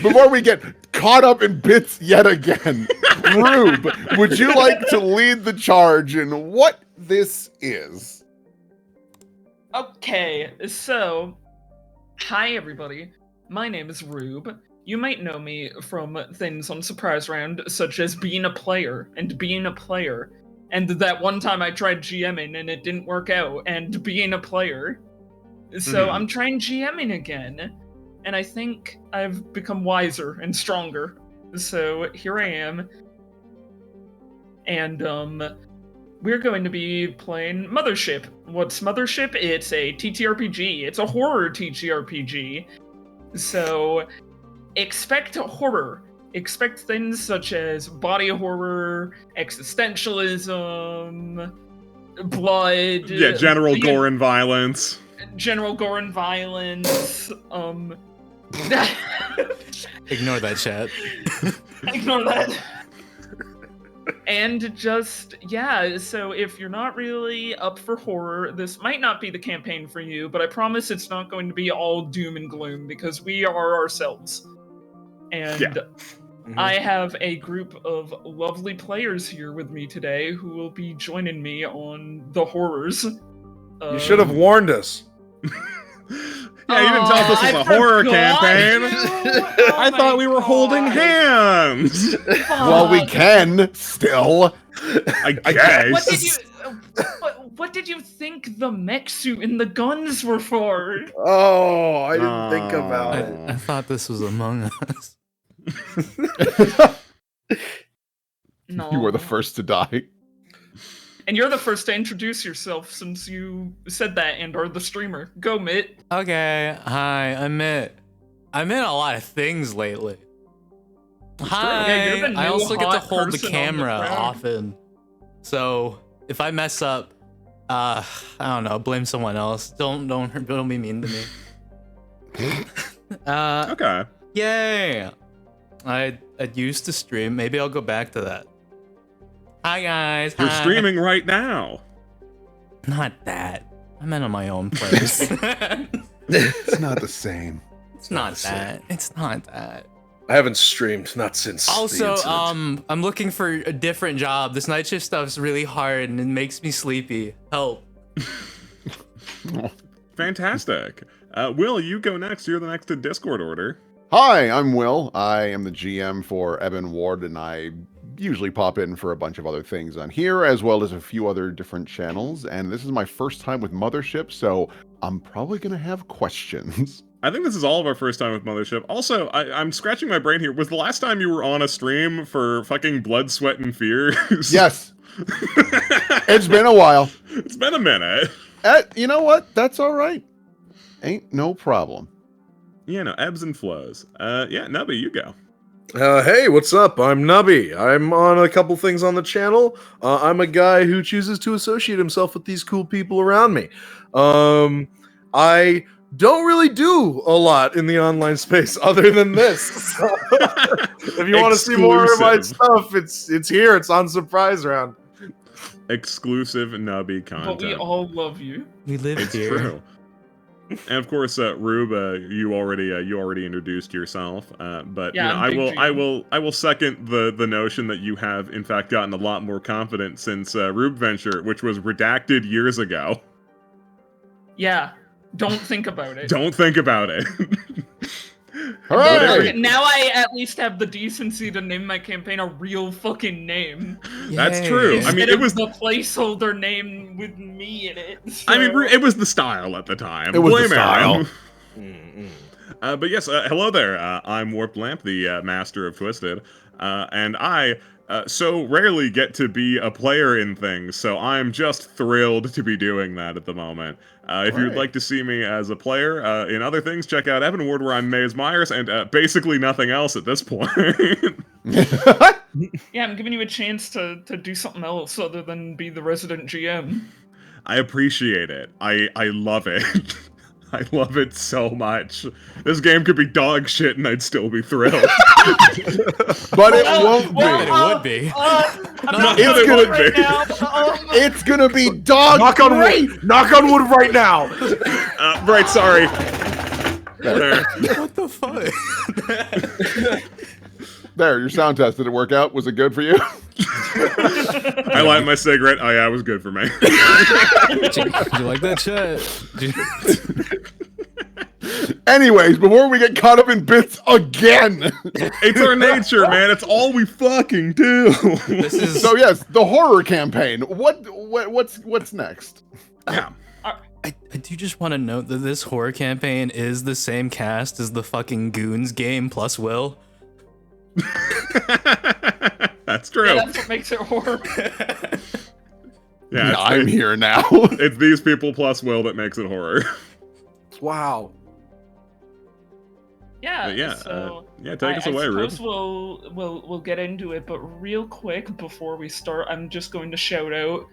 Before we get caught up in bits yet again, Rube, would you like to lead the charge in what this is? Okay, so, hi everybody. My name is Rube. You might know me from things on Surprise Round, such as being a player, and that one time I tried GMing and it didn't work out, and being a player. So I'm trying GMing again, and I think I've become wiser and stronger. So here I am, and we're going to be playing Mothership. What's Mothership? It's a TTRPG. It's a horror TTRPG. So expect horror. Expect things such as body horror, existentialism, blood. Yeah, general gore and violence. General gore and violence. Ignore that, chat. Ignore that. And just, yeah, so if you're not really up for horror, this might not be the campaign for you, but I promise it's not going to be all doom and gloom, because we are ourselves. And I have a group of lovely players here with me today who will be joining me on the horrors. You should have warned us. Yeah, you didn't tell us this was a horror campaign. I thought we were holding hands. Well, we can still. I guess. What did you think the mech suit and the guns were for? Oh, I didn't think about it. I thought this was Among Us. No. You were the first to die. And you're the first to introduce yourself since you said that and are the streamer. Go, Mitt. Okay, hi, I'm Mitt. I'm in a lot of things lately. Hi, Yeah, you're the new I also get to hot hold the person on the camera crowd. often. So if I mess up, I don't know, blame someone else. Don't be mean to me. Okay. Yay! I used to stream. Maybe I'll go back to that. Hi guys. You're hi. streaming right now. Not that. I'm in on my own place. It's not the same. It's not that. It's not that. I haven't streamed, not since Also, the incident. I'm looking for a different job. This night shift stuff's really hard and it makes me sleepy. Help. Fantastic. Will, you go next. You're the next to Discord order. Hi, I'm Will. I am the GM for Evan Ward, and I usually pop in for a bunch of other things on here, as well as a few other different channels. And this is my first time with Mothership, so I'm probably going to have questions. I think this is all of our first time with Mothership. Also, I'm scratching my brain here. Was the last time you were on a stream for fucking Blood, Sweat, and Fears? Yes. It's been a while. It's been a minute. You know what? That's all right. Ain't no problem. Yeah, no, ebbs and flows. Yeah, Nubby, you go. Hey, what's up? I'm Nubby. I'm on a couple things on the channel. I'm a guy who chooses to associate himself with these cool people around me. I don't really do a lot in the online space other than this. So, if you want to see more of my stuff, it's here. It's on Surprise Round. Exclusive Nubby content. But we all love you. We live It's here. true. And of course, Rube, you already introduced yourself. But Yeah, you know, I will second the notion that you have in fact gotten a lot more confident since Rube Venture, which was redacted years ago. Yeah, don't think about it. Don't think about it. Hooray! Now I at least have the decency to name my campaign a real fucking name. That's Yay. true. I Instead mean, it of was the placeholder name with me in it. I mean, so- it was the style at the time. It was Blame the style. Aaron. But yes, hello there. I'm Warp Lamp, the master of Twisted, and I so rarely get to be a player in things, so I'm just thrilled to be doing that at the moment. If you'd Right. like to see me as a player in other things, check out Evan Ward, where I'm Maze Myers, and basically nothing else at this point. Yeah, I'm giving you a chance to do something else other than be the resident GM. I appreciate it. I love it. I love it so much. This game could be dog shit and I'd still be thrilled. But it won't be. It would be. It's gonna right be. now. It's gonna be dog Knock on great. wood. Knock on wood right now. Right, sorry. There. What the fuck? There, your sound test. Did it work out? Was it good for you? I light my cigarette. Oh yeah, it was good for me. Did you like that chat? Anyways, before we get caught up in bits again. It's our nature, man. It's all we fucking do. This is So yes, the horror campaign. What's next? Yeah. I do just want to note that this horror campaign is the same cast as the fucking Goons game plus Will. That's true. Yeah, that's what makes it horror. Yeah, I'm here now. It's these people plus Will that makes it horror. Wow. Yeah. Yeah, So yeah, take us away, I Rube. suppose we'll get into it, but real quick before we start, I'm just going to shout out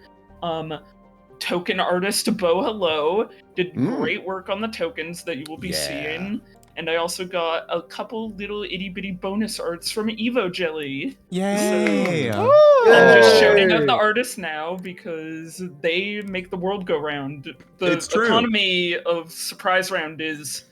token artist Bo Hello did great work on the tokens that you will be seeing. And I also got a couple little itty bitty bonus arts from Evo Jelly. Yay! I'm just shouting out the artists now because they make the world go round. The It's true. economy of Surprise Round is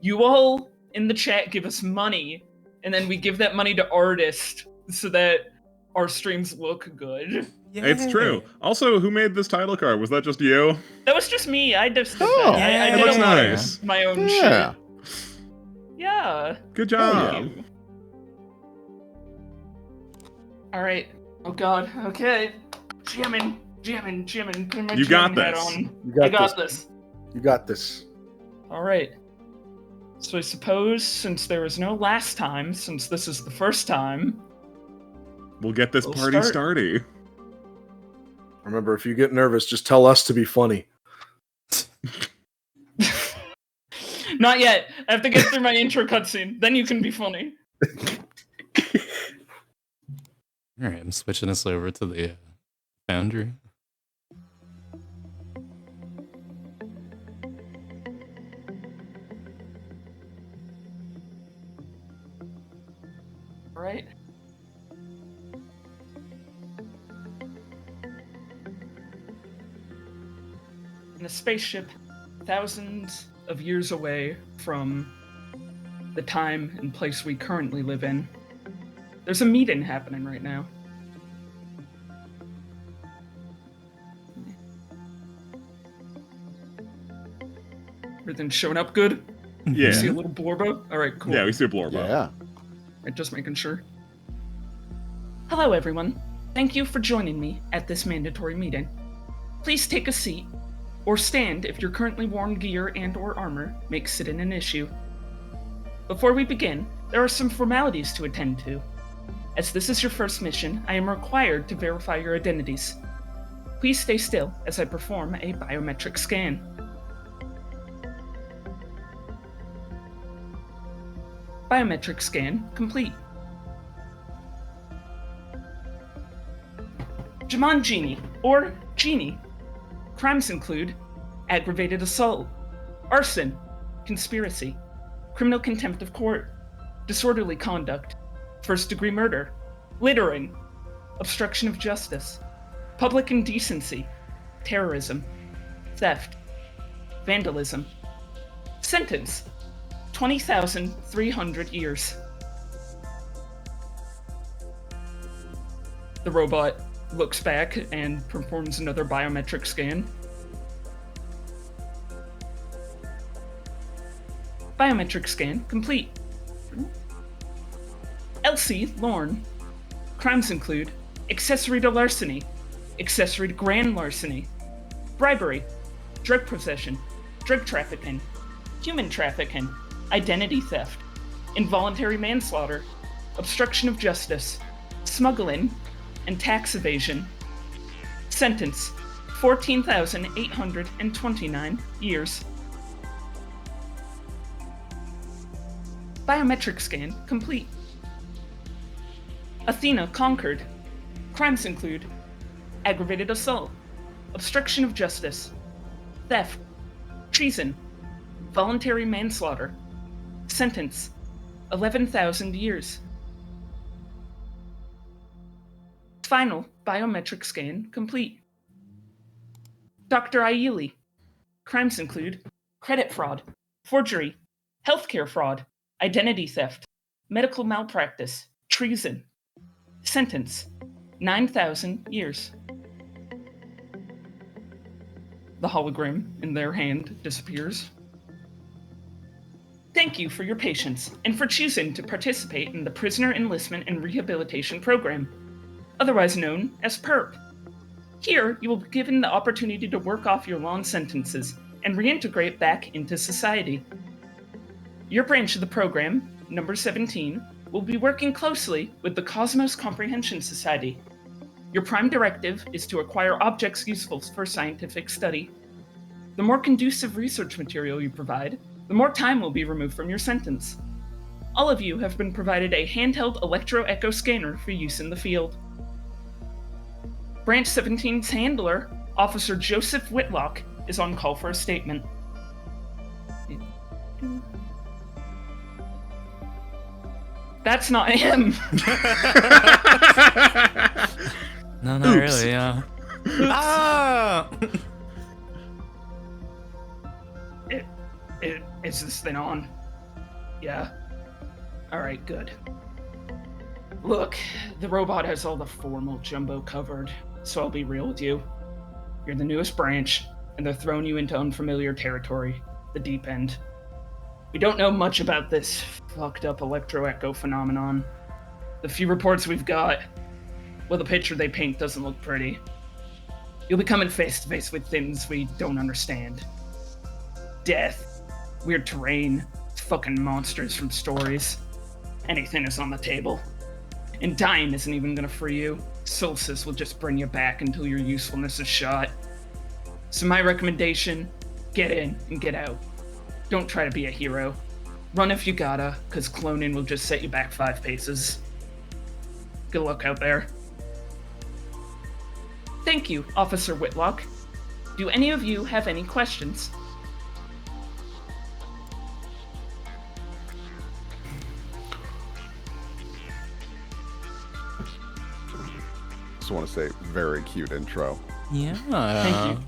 you all in the chat give us money, and then we give that money to artists so that our streams look good. It's true. Also, who made this title card? Was that just you? That was just me. I just did Oh. that. I Yeah. did It looks a lot of nice. my own Yeah. shit. Yeah. Good Oh, job. yeah. All right. Oh God. Okay. Jamming. Put my You got jamming hat this. on. You I got got this. this. You got this. All right. So I suppose since there was no last time, since this is the first time, We'll get this We'll party start. starty. Remember, if you get nervous, just tell us to be funny. not yet. I have to get through my intro cutscene. Then you can be funny. All right, I'm switching us over to the Foundry. All right. In a spaceship thousands of years away from the time and place we currently live in, there's a meeting happening right now. Everything's showing up good? Yeah. See a little blorbo? Alright, cool. Yeah, we see a blorb. Yeah. Right, just making sure. Hello, everyone. Thank you for joining me at this mandatory meeting. Please take a seat, or stand if your currently worn gear and/or armor makes sitting an issue. Before we begin, there are some formalities to attend to. As this is your first mission, I am required to verify your identities. Please stay still as I perform a biometric scan. Biometric scan complete. Jaman Genie, or Genie. Crimes include aggravated assault, arson, conspiracy, criminal contempt of court, disorderly conduct, first-degree murder, littering, obstruction of justice, public indecency, terrorism, theft, vandalism. Sentence: 20,300 years. The robot looks back and performs another biometric scan. Biometric scan complete. Elsie Lorne. Crimes include accessory to larceny, accessory to grand larceny, bribery, drug possession, drug trafficking, human trafficking, identity theft, involuntary manslaughter, obstruction of justice, smuggling, and tax evasion. Sentence: 14,829 years. Biometric scan complete. Athena Conquered. Crimes include aggravated assault, obstruction of justice, theft, treason, voluntary manslaughter. Sentence: 11,000 years. Final biometric scan complete. Dr. Aili. Crimes include credit fraud, forgery, healthcare fraud, identity theft, medical malpractice, treason. Sentence, 9,000 years. The hologram in their hand disappears. Thank you for your patience and for choosing to participate in the Prisoner Enlistment and Rehabilitation Program, otherwise known as PERP. Here, you will be given the opportunity to work off your long sentences and reintegrate back into society. Your branch of the program, number 17, will be working closely with the Cosmos Comprehension Society. Your prime directive is to acquire objects useful for scientific study. The more conducive research material you provide, the more time will be removed from your sentence. All of you have been provided a handheld electro-echo scanner for use in the field. Branch 17's handler, Officer Joseph Whitlock, is on call for a statement. That's not him. No, not really, yeah. Ah! Is this thing on? Yeah. Alright, good. Look, the robot has all the formal jumbo covered, so I'll be real with you. You're the newest branch, and they're throwing you into unfamiliar territory, the deep end. We don't know much about this fucked up electro-echo phenomenon. The few reports we've got, well, the picture they paint doesn't look pretty. You'll be coming face to face with things we don't understand. Death, weird terrain, fucking monsters from stories. Anything is on the table. And dying isn't even gonna free you. Solstice will just bring you back until your usefulness is shot. So my recommendation, get in and get out. Don't try to be a hero. Run if you gotta, cause cloning will just set you back 5 paces. Good luck out there. Thank you, Officer Whitlock. Do any of you have any questions? Just want to say, very cute intro. Yeah. Thank you.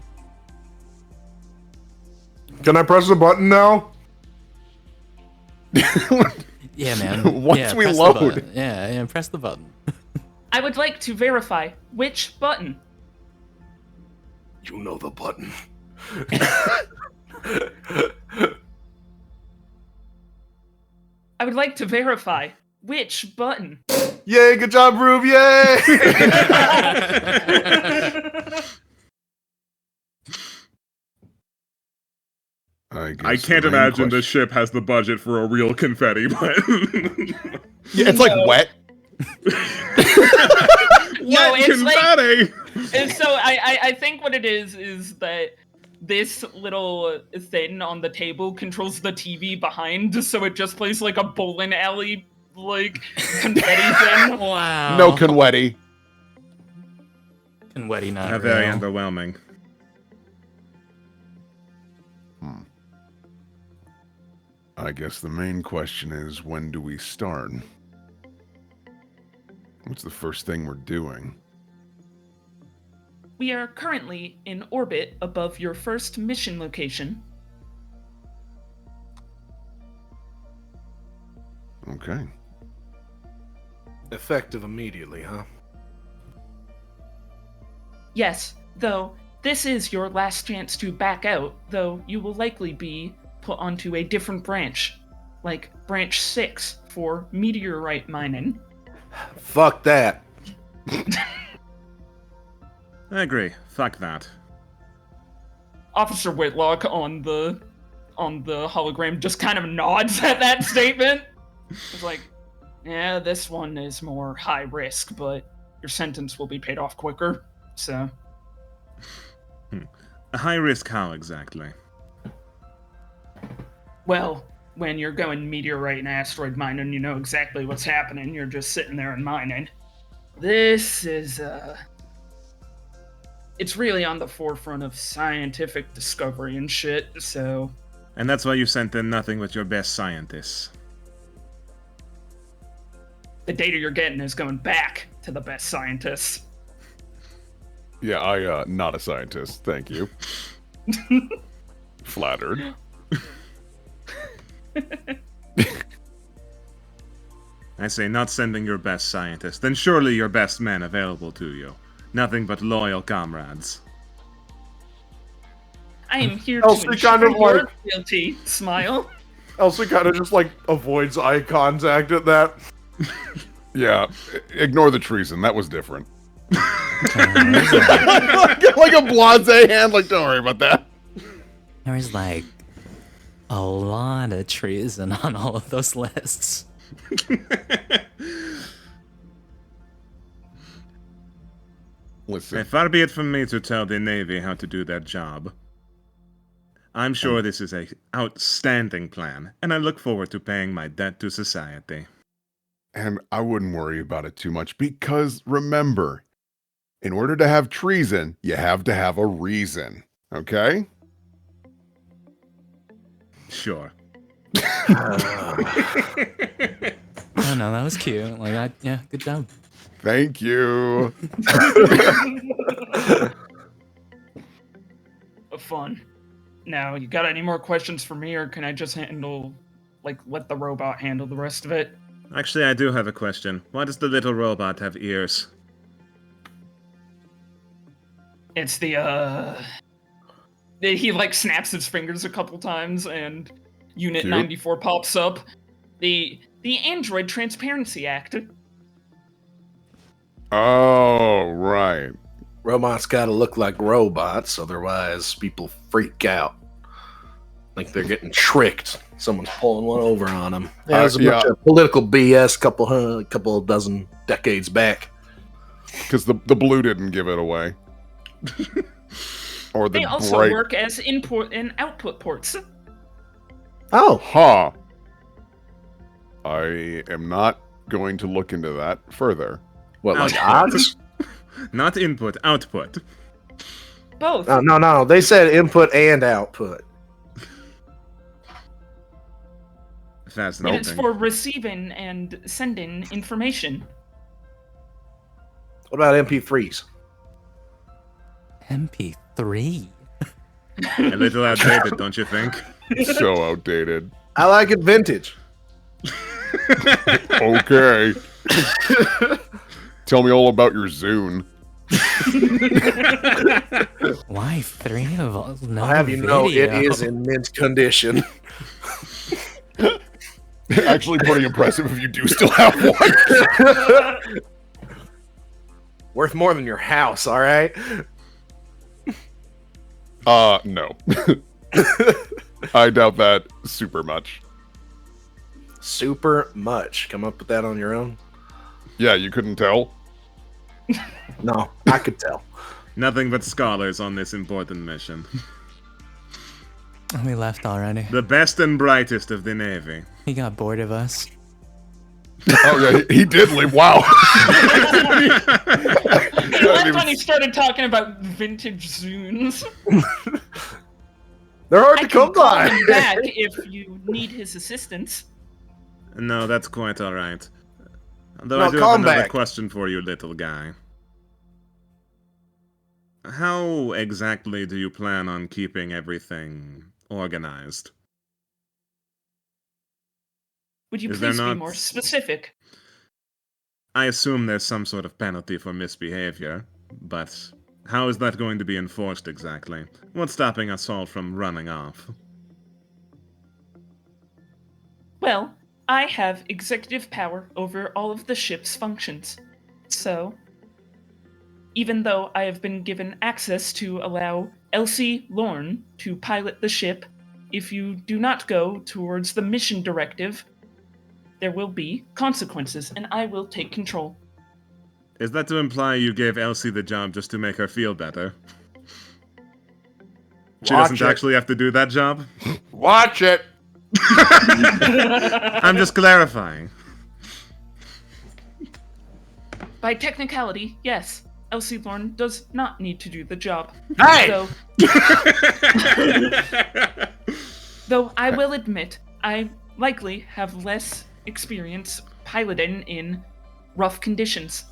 Can I press the button now? Yeah, man. Once yeah, we press the load. button. Yeah, press the button. I would like to verify which button. You know the button. I would like to verify which button. Yay, good job, Rube, yay! I can't imagine this ship has the budget for a real confetti button. Yeah, it's like wet. No, Wet it's confetti! And so I think what it is that this little thing on the table controls the TV behind, so it just plays like a bowling alley like confetti thing. Wow. No confetti. Confetti, not Very real. underwhelming. I guess the main question is, when do we start? What's the first thing we're doing? We are currently in orbit above your first mission location. Okay. Effective immediately, huh? Yes, though this is your last chance to back out, though you will likely be put onto a different branch, like branch 6 for meteorite mining. Fuck that. I agree. Fuck that. Officer Whitlock on the hologram just kind of nods at that statement. It's like, yeah, this one is more high risk, but your sentence will be paid off quicker. So, A high risk how exactly? well, when you're going meteorite and asteroid mining, you know exactly what's happening. You're just sitting there and mining. This is, it's really on the forefront of scientific discovery and shit, so... And that's why you sent in nothing but your best scientists. The data you're getting is going back to the best scientists. Yeah, not a scientist, thank you. Flattered. I say not sending your best scientist, then surely your best men available to you. Nothing but loyal comrades. I am here Elsie to ensure kind of your like- loyalty. Smile. Elsie kind of just like avoids eye contact at that. Yeah, ignore the treason. That was different. There Like a blase hand. Like, don't worry about that. was like a lot of treason on all of those lists. Listen, Far be it from me to tell the Navy how to do their job. I'm sure this is a outstanding plan, and I look forward to paying my debt to society. and I wouldn't worry about it too much because remember, in order to have treason, you have to have a reason. Okay? Sure. Oh no, that was cute. Like, yeah, good job. Thank you. Fun. Now, you got any more questions for me, or can I just let the robot handle the rest of it? Actually, I do have a question. Why does the little robot have ears? It's the he like snaps his fingers a couple times and Unit Cute. 94 pops up. The Android Transparency Act. Oh, right. Robots gotta look like robots, otherwise people freak out. Like they're getting tricked. Someone's pulling one over on them. Yeah, there's a bunch of political BS couple dozen decades back. Because the blue didn't give it away. Or the They also bright. work as input and output ports. Oh, Ha! I am not going to look into that further. what, like Output. odds? Not input, output. Both. No. They said input and output. Fascinating. It's for receiving and sending information. What about MP3s? MP3. A little outdated, don't you think? So outdated. I like it vintage. Okay. Tell me all about your Zune. Why 3 of all? No I'll have you know it video. is in mint condition. Actually, pretty impressive if you do still have one. Worth more than your house, all right? No. I doubt that super much. Super much. Come up with that on your own? Yeah, you couldn't tell? No, I could tell. Nothing but scholars on this important mission. We left already. The best and brightest of the Navy. He got bored of us. Oh, yeah, he did leave. Wow. He left when he started talking about vintage Zunes. They're hard I to can come call by. him back if you need his assistance. No, that's quite alright. Though No, I do call have him another back. question for you, little guy. How exactly do you plan on keeping everything organized? Would you Is there please be not- more specific? I assume there's some sort of penalty for misbehavior, but how is that going to be enforced exactly? What's stopping us all from running off? Well, I have executive power over all of the ship's functions. So, even though I have been given access to allow Elsie Lorne to pilot the ship, if you do not go towards the mission directive, there will be consequences, and I will take control. Is that to imply you gave Elsie the job just to make her feel better? She Watch doesn't it. actually have to do that job? Watch it. I'm just clarifying. By technicality, yes, Elsie Lorne does not need to do the job. Hey! Though I will admit, I likely have less experience piloting in rough conditions.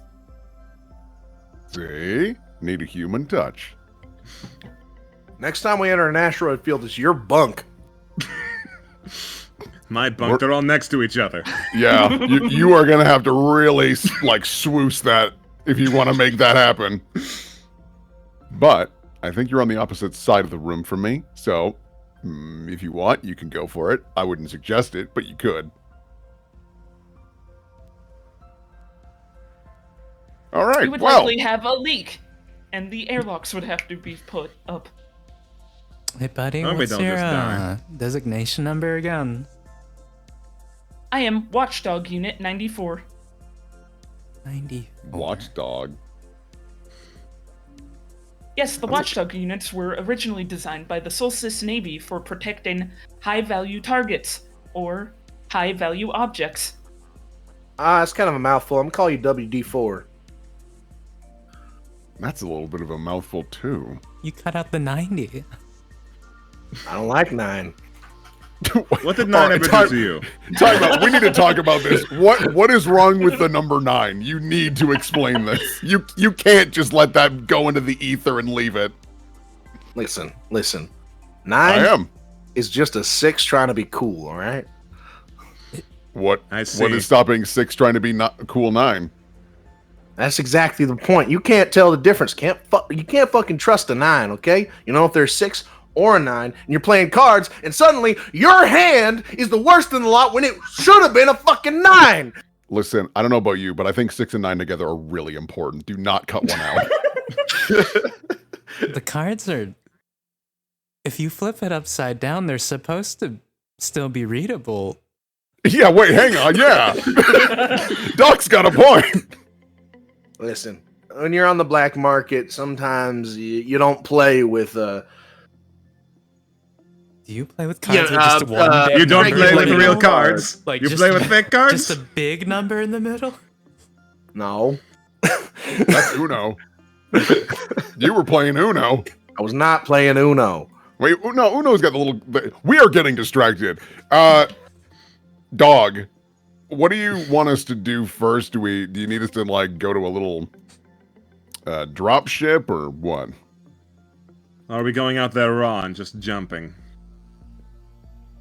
See? Need a human touch. Next time we enter an asteroid field, it's your bunk. My bunk, they're all next to each other. Yeah, you are gonna have to really like swoosh that if you want to make that happen. But I think you're on the opposite side of the room from me, so if you want, you can go for it. I wouldn't suggest it, but you could. All right. We would well, likely have a leak, and the airlocks would have to be put up. Hey, buddy, Oh, we what's don't your just die. designation number again? I am Watchdog Unit 94. 90. Watchdog. Yes, the Watchdog units were originally designed by the Solstice Navy for protecting high-value targets, or high-value objects. It's kind of a mouthful. I'm gonna call you WD4. That's a little bit of a mouthful too. You cut out the 90. I don't like 9. What did 9 ever do to you? Time out. We need to talk about this. What is wrong with the number 9? You need to explain this. You can't just let that go into the ether and leave it. Listen. I 9 am. is just a 6 trying to be cool, all right? What I see. what is stopping 6 trying to be not cool 9? That's exactly the point. You can't tell the difference. You can't fucking trust a 9, okay? You know if there's 6 or a 9, and you're playing cards, and suddenly your hand is the worst in the lot when it should have been a fucking 9. Listen, I don't know about you, but I think 6 and 9 together are really important. Do not cut one out. The cards are. If you flip it upside down, they're supposed to still be readable. Yeah, wait, hang on. Yeah. Doc's got a point. Listen, when you're on the black market, sometimes you don't play with Do you play with cards with Yeah, just one big You don't number play in the with middle? real cards. Like, You just- play with fake cards? Just a big number in the middle? No. That's Uno. You were playing Uno. I was not playing Uno. Wait, no, Uno's got the little. We are getting distracted. Dog, what do you want us to do first? Do you need us to like go to a little drop ship or what? Are we going out there raw and just jumping?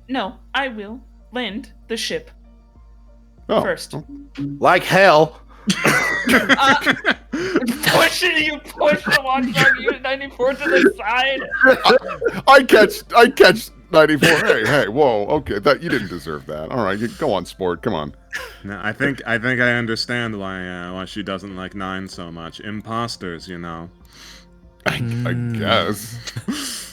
No, I will land the ship Oh, first. Like hell. Push the Watchdog Unit 94 to the side. I catch 94. Hey, whoa, okay, that you didn't deserve that. All right, go on, sport. Come on. No, I think I understand why she doesn't like 9 so much. Imposters, you know. I guess.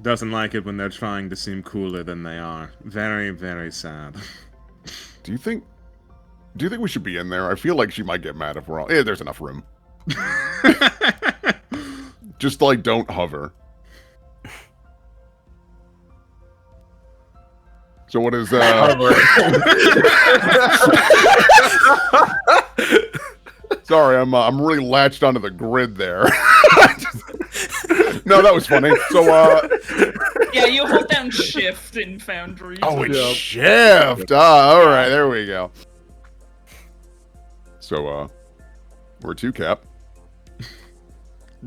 Doesn't like it when they're trying to seem cooler than they are. Very, very sad. Do you think we should be in there? I feel like she might get mad if we're all. Yeah, there's enough room. Just like don't hover. So what is Sorry, I'm really latched onto the grid there. No, that was funny. So Yeah, you hold down shift in Foundry. oh, it's shift. All right, there we go. So we're 2 cap.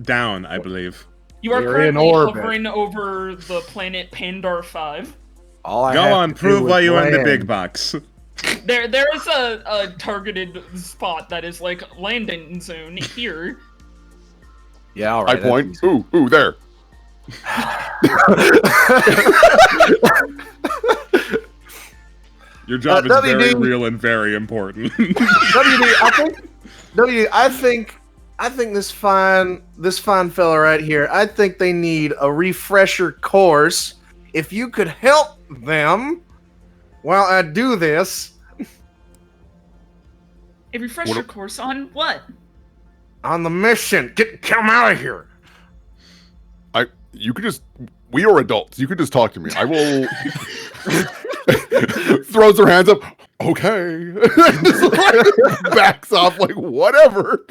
Down, I believe. You are You're in currently orbit. hovering over the planet Pandar 5. All I Go have on, to do prove is why you own the land. big box. There is a targeted spot that is like landing zone here. Yeah, all I right. point. Ooh, there. Your job is WD. very real and very important. WD, I think this fine fella right here, I think they need a refresher course. If you could help them while I do this A refresher course on what? on the mission. Come out of here. You could just. We are adults. You could just talk to me. I will. Throws her hands up. Okay. Just like, backs off like whatever.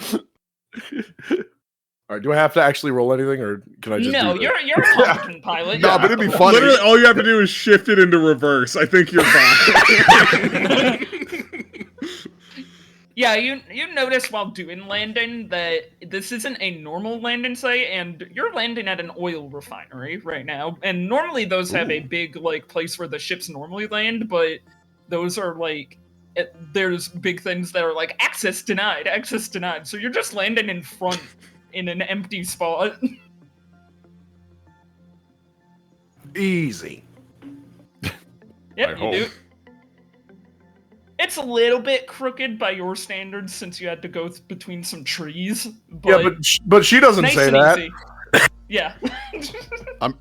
All right, do I have to actually roll anything, or can I just No, do you're a competent pilot. No, but it'd be funny. Literally, all you have to do is shift it into reverse. I think you're fine. Yeah, you notice while doing landing that this isn't a normal landing site, and you're landing at an oil refinery right now. And normally those have a big like place where the ships normally land, but those are like there's big things that are like access denied, access denied. So you're just landing in front in an empty spot. Easy. Yep, I you hope. do. It's a little bit crooked by your standards since you had to go between some trees. But Yeah, but she doesn't nice say and that. easy. Yeah.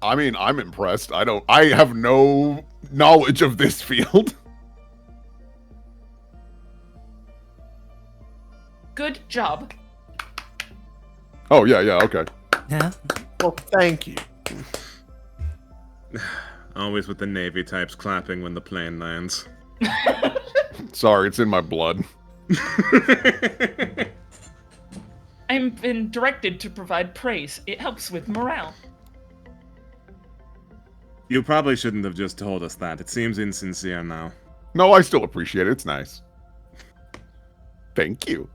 I'm impressed. I have no knowledge of this field. Good job. Oh yeah, okay. Yeah. Well, thank you. Always with the Navy types clapping when the plane lands. Sorry, it's in my blood. I've been directed to provide praise. It helps with morale. You probably shouldn't have just told us that. It seems insincere now. No, I still appreciate it. It's nice. Thank you.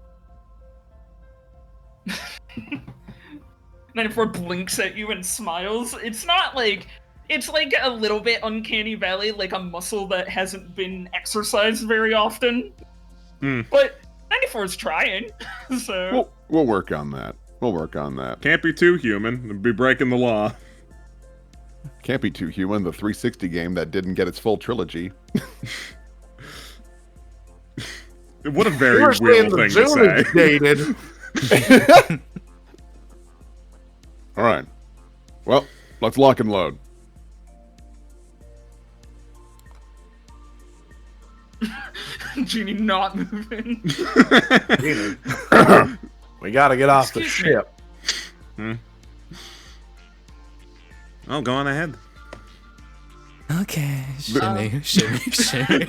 94 blinks at you and smiles. It's not like... It's like a little bit uncanny valley, like a muscle that hasn't been exercised very often. But 94 is trying, so... We'll work on that. We'll work on that. Can't be too human. It'd be breaking the law. Can't be too human. The 360 game that didn't get its full trilogy. What a very You're saying real the thing to Zoom say. is dated. All right. Well, let's lock and load. Genie not moving. We gotta get off the Excuse me. ship. Oh, go on ahead. Okay. Shimmy, shimmy, shimmy.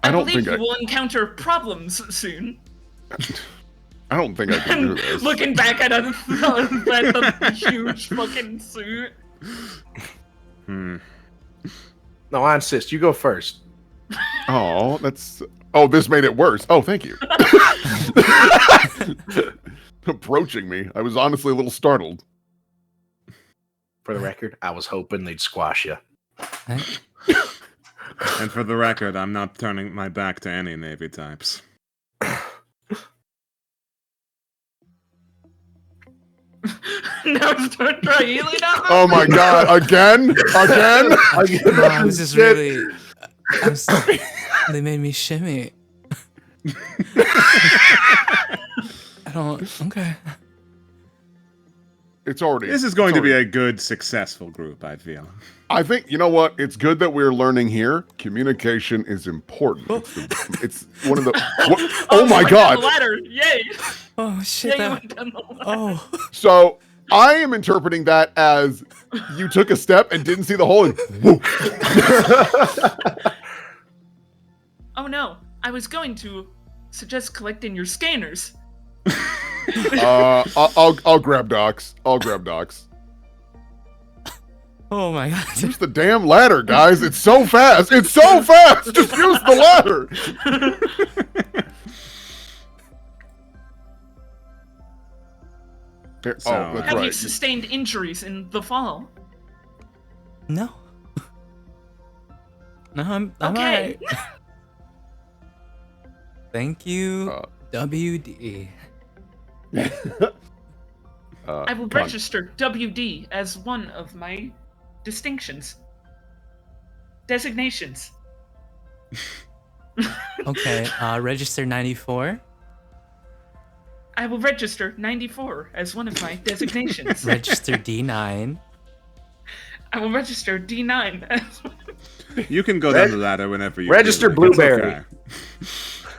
I don't believe think you will encounter problems soon. I don't think I can do this. Looking back at the huge fucking suit. No, I insist. You go first. Oh, that's... Oh, this made it worse. Oh, thank you. Approaching me. I was honestly a little startled. For the record, I was hoping they'd squash you. And for the record, I'm not turning my back to any Navy types. Now it's turned try healing up. Oh my god, again? Again? No, I was just really. They made me shimmy. I don't. Okay. It's already... This is going it's to be already- a good, successful group, I feel. I think, you know what? It's good that we're learning here. Communication is important. It's one of the... What? Oh my you went down god! the ladder. Yay! Oh shit. Yeah, you That, went down the ladder. oh. So, I am interpreting that as you took a step and didn't see the hole and... Whoop. Oh no, I was going to suggest collecting your scanners. I'll grab Docs. I'll grab Docs. Oh my god. Use the damn ladder, guys. It's so fast. It's so fast. Just use the ladder. Here, So, oh, that's Have you right. sustained injuries in the fall? No. No, I'm Okay. alright. Thank you, Uh, WD. I will Con- register WD as one of my distinctions. Designations. Okay, register 94. I will register 94 as one of my designations. Register D9. I will register D9 as You can go down the ladder whenever you Register feel like. It's Blueberry.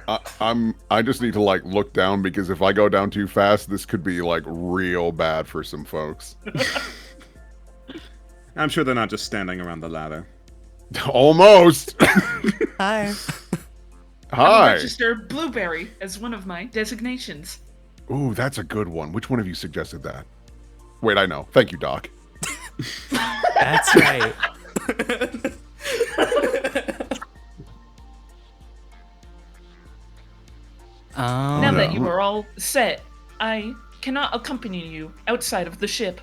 okay. I just need to like look down because if I go down too fast, this could be like real bad for some folks. I'm sure they're not just standing around the ladder. Almost. Hi. I will Hi. register Blueberry as one of my designations. Ooh, that's a good one. Which one of you suggested that? Wait, I know. Thank you, Doc. That's right. Now that you no. are all set, I cannot accompany you outside of the ship.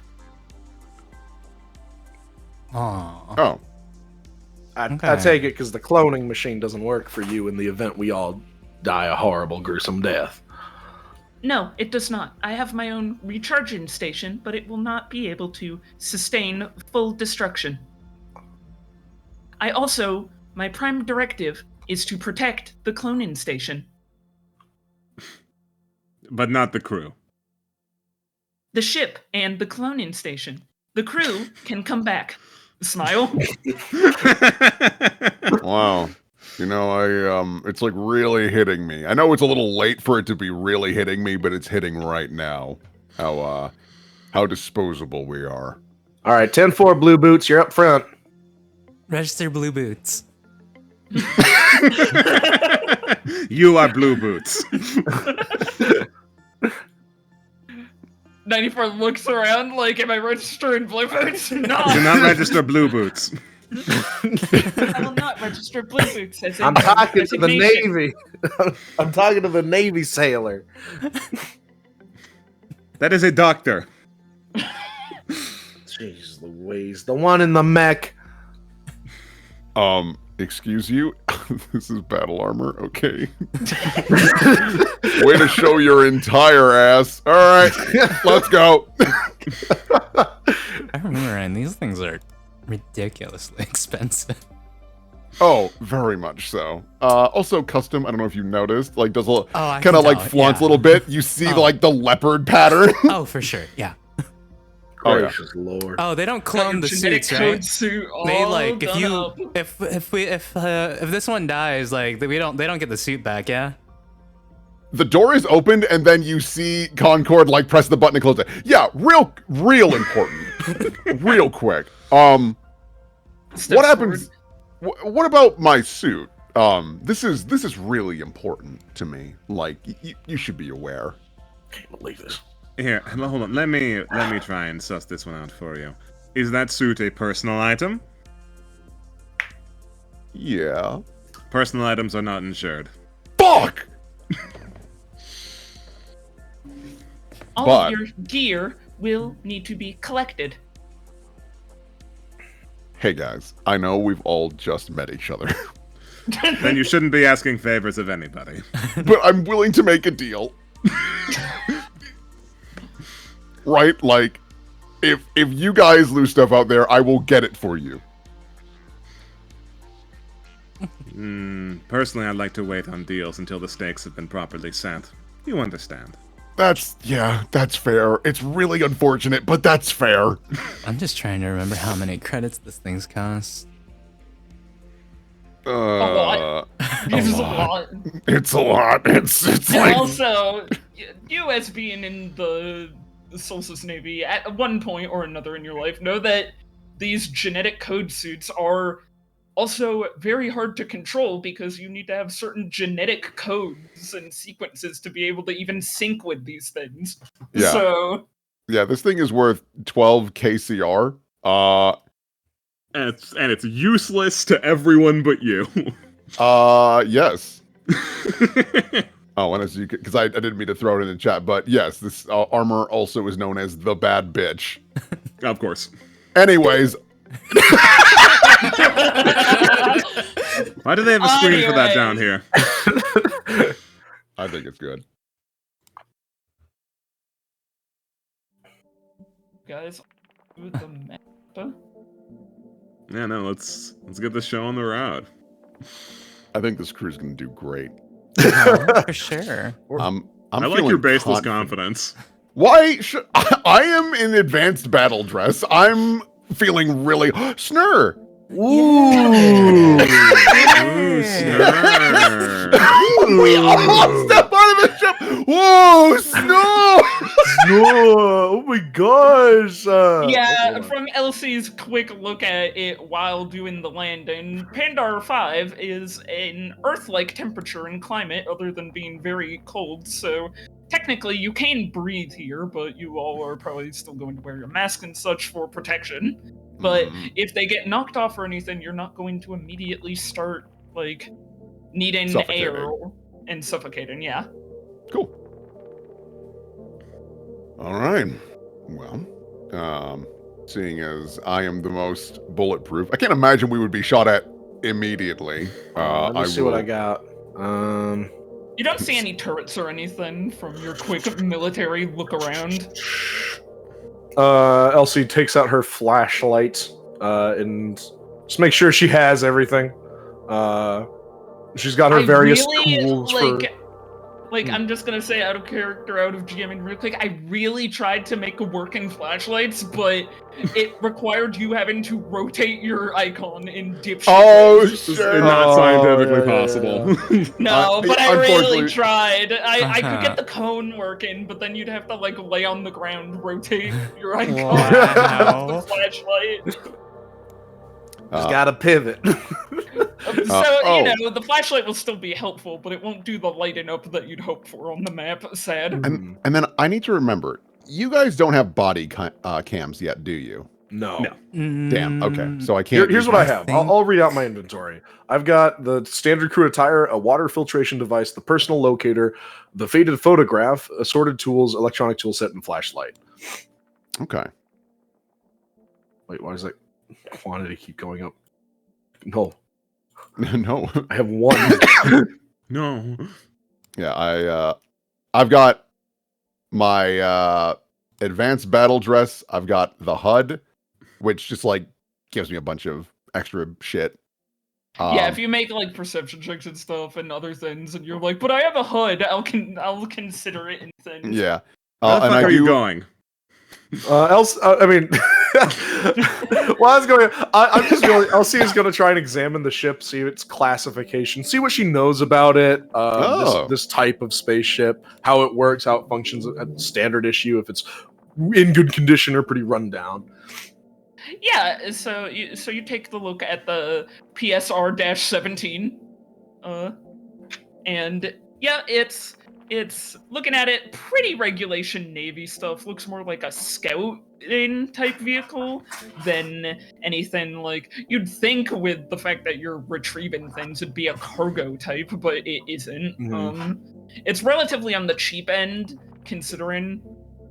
Aw. Oh, I Okay. take it because the cloning machine doesn't work for you in the event we all die a horrible, gruesome death. No, it does not. I have my own recharging station, but it will not be able to sustain full destruction. My prime directive is to protect the cloning station. But not the crew. The ship and the cloning station. The crew can come back. Smile. wow. It's like really hitting me. I know it's a little late for it to be really hitting me, but it's hitting right now. How disposable we are. All right, 10-4 Blue Boots, you're up front. Register blue boots. You are Blue Boots. 94 looks around like, am I registering blue boots? No. Do not register Blue Boots. I will not register blue boots. As I'm in talking to the resignation. Navy. I'm talking to the Navy sailor. That is a doctor. Jeez Louise. The one in the mech. Excuse you? This is battle armor, okay. Way to show your entire ass. All right, let's go. I remember, and these things are ridiculously expensive. Oh, very much so. Also custom, I don't know if you noticed, like does a Oh, I kind of can like tell, flaunts a yeah. little bit. You see Oh. like the leopard pattern. Oh, for sure. Yeah. Oh, yeah. Gracious Lord. Oh, they don't Got clone your the genetic suits, code right? suit all They like if done you up. if this one dies, like they don't get the suit back, yeah. The door is opened and then you see Concord like press the button and close it. Yeah, real important. Real quick. Step What happens? forward. What about my suit? This is really important to me. Like you should be aware. Can't believe this. Here, hold on. Let me try and suss this one out for you. Is that suit a personal item? Yeah. Personal items are not insured. Fuck. All But- of your gear will need to be collected. Hey guys, I know we've all just met each other, Then you shouldn't be asking favors of anybody. but I'm willing to make a deal. Right? Like, if you guys lose stuff out there, I will get it for you. Personally, I'd like to wait on deals until the stakes have been properly set. You understand. That's fair. It's really unfortunate, but that's fair. I'm just trying to remember how many credits this thing's cost. lot. This is a lot. It's a lot. It's And like also, you as being in the Solstice Navy at one point or another in your life, know that these genetic code suits are also very hard to control because you need to have certain genetic codes and sequences to be able to even sync with these things. Yeah. So, yeah, this thing is worth 12 KCR. And it's useless to everyone but you. Yes. Oh, and as you because I didn't mean to throw it in the chat, but yes, this armor also is known as the bad bitch. Of course. Anyways, Why do they have a screen for that down here? I think it's good. guys, with the map. Yeah, no, let's get this show on the road. I think this crew's gonna do great. Oh, for sure. I'm I like feeling your baseless confident. confidence. Why should I am in advanced battle dress. I'm feeling really Snur. Ooh. Ooh, snurr. We all step out of the ship. Whoa, Snow! No, oh my gosh. Yeah, from Elsie's quick look at it while doing the landing, Pandar 5 is an Earth-like temperature and climate other than being very cold, so technically you can breathe here, but you all are probably still going to wear your mask and such for protection. But if they get knocked off or anything, you're not going to immediately start, like, needing Suffocating. air and suffocating, yeah. Cool. All right. Well, seeing as I am the most bulletproof, I can't imagine we would be shot at immediately. Let me see what I will- got. You don't see any turrets or anything from your quick military look around. Elsie takes out her flashlight and just make sure she has everything. She's got her various tools for. I'm just gonna say out of character, out of GMing real quick, I really tried to make working flashlights, but it required you having to rotate your icon in dipshit Oh, ways. This is sure. not scientifically yeah, possible. No, but I unfortunately- really tried. I could get the cone working, but then you'd have to lay on the ground, rotate your icon Wow. with the flashlight. Just gotta pivot. So, the flashlight will still be helpful, but it won't do the lighting up that you'd hope for on the map. Sad. And then I need to remember, you guys don't have body cams yet, do you? No. Damn. Okay. So I can't. Here's use what I my- have. I'll read out my inventory. I've got the standard crew attire, a water filtration device, the personal locator, the faded photograph, assorted tools, electronic tool set, and flashlight. Okay. Wait, why does that quantity keep going up? No, No. I have one. No. Yeah. I've got my advanced battle dress. I've got the HUD, which just gives me a bunch of extra shit. Yeah, if you make perception checks and stuff and other things, and you're like, but I have a HUD, I'll consider it in things. Yeah. Where the and fuck I are you do- going? I mean, well, I was going. I'm just really. Elsie is going to try and examine the ship, see its classification, see what she knows about it. This type of spaceship, how it works, how it functions at standard issue, if it's in good condition or pretty run down. Yeah, so you take the look at the PSR-17, and yeah, it's looking at it, pretty regulation Navy stuff. Looks more like a scouting type vehicle than anything you'd think with the fact that you're retrieving things it'd be a cargo type, but it isn't. It's relatively on the cheap end considering,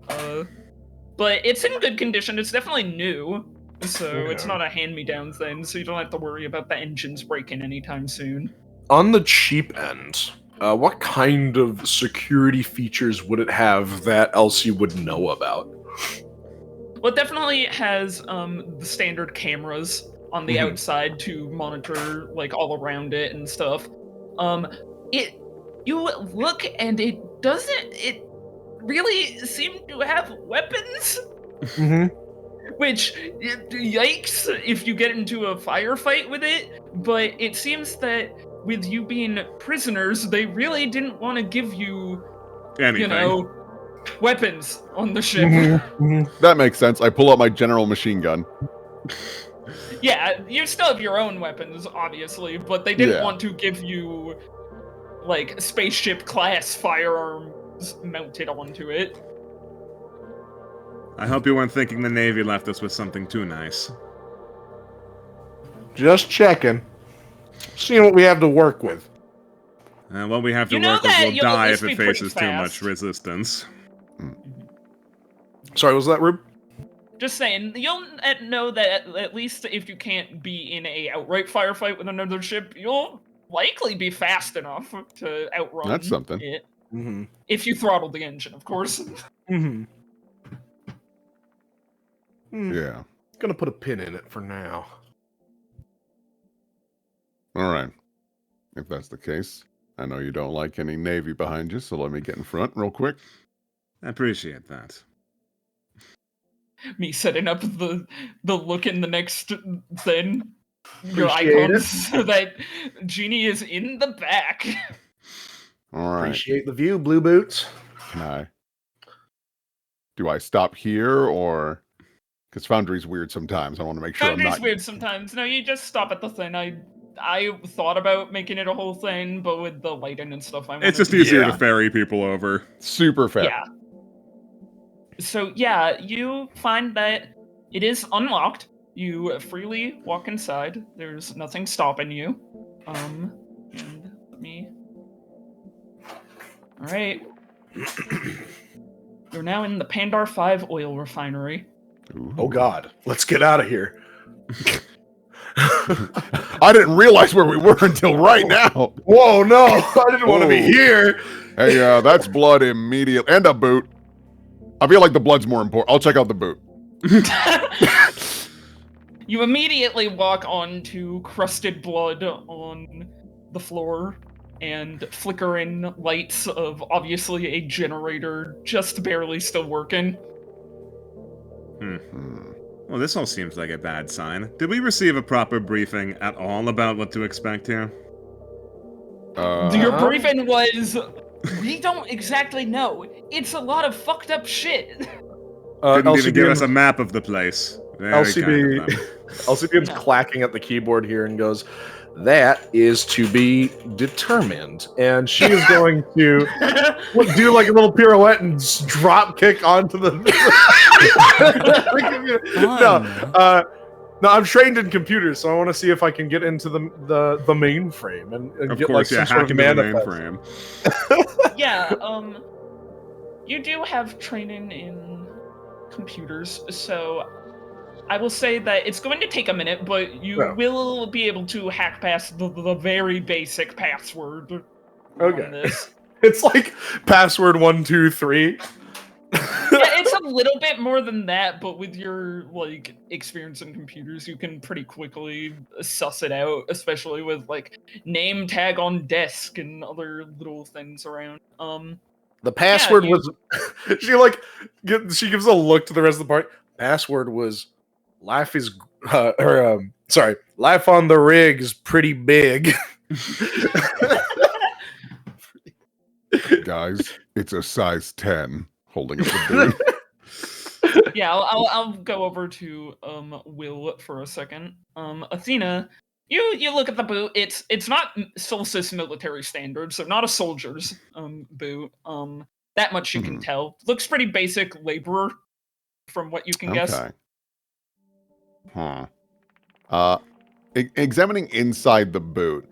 but it's in good condition. It's definitely new, so it's not a hand-me-down thing, so you don't have to worry about the engines breaking anytime soon. On the cheap end, what kind of security features would it have that Elsie would know about? Well, it definitely has the standard cameras on the outside to monitor all around it and stuff. You look and it really seem to have weapons. Which, yikes if you get into a firefight with it, but it seems that with you being prisoners, they really didn't want to give you, Anything. weapons on the ship. That makes sense. I pull out my general machine gun. Yeah, you still have your own weapons, obviously, but they didn't Yeah. want to give you, spaceship class firearms mounted onto it. I hope you weren't thinking the Navy left us with something too nice. Just checking. Seeing what we have to work with. What we have to You know work with that will you'll die at if least it be pretty faces too much fast. resistance. Sorry, was that Rube? Just saying, you'll know that at least if you can't be in a outright firefight with another ship, you'll likely be fast enough to outrun That's something. it. Mm-hmm. If you throttle the engine, of course. Mm-hmm. Yeah. Gonna put a pin in it for now. All right. If that's the case, I know you don't like any Navy behind you, so let me get in front real quick. I appreciate that. Me setting up the look in the next thing. Your Appreciate icons it. so that Genie is in the back. All right. Appreciate the view, Blue Boots. Can I? Do I stop here or? Because Foundry's weird sometimes. I want to make sure I'm Foundry's not. weird sometimes. No, you just stop at the thing. I thought about making it a whole thing, but with the lighting and stuff, I It's just wanted easier Yeah. to ferry people over. Super fast. Yeah. So yeah, you find that it is unlocked. You freely walk inside. There's nothing stopping you. And let me. All right. You're now in the Pandar 5 oil refinery. Ooh. Oh God, let's get out of here. I didn't realize where we were until right now. Whoa, no, I didn't want to be Whoa. here. Hey, that's blood immediately. And a boot. I feel like the blood's more important. I'll check out the boot. You immediately walk onto crusted blood on the floor and flickering lights of obviously a generator just barely still working. Well, this all seems like a bad sign. Did we receive a proper briefing at all about what to expect here? Your briefing was, we don't exactly know. It's a lot of fucked up shit. Didn't even give us a map of the place. Very kind of them. LCBM's clacking at the keyboard here and goes, "That is to be determined." And she is going to do like a little pirouette and drop kick onto the. No, I'm trained in computers, so I want to see if I can get into the mainframe and Of get course, like some sort of hack into the manifest. Yeah, you do have training in computers, so I will say that it's going to take a minute, but you will be able to hack past the very basic password on this. It's like password 123. Yeah, it's a little bit more than that, but with your like experience in computers, you can pretty quickly suss it out, especially with like name tag on desk and other little things around. The password was she gives a look to the rest of the party. Password was life on the rig is pretty big. Guys, it's a size 10 holding up the boot. Yeah, I'll go over to Will for a second. Athena, you look at the boot. It's not Solstice military standard, so not a soldier's boot. That much you can tell. Looks pretty basic laborer from what you can guess. Examining inside the boot,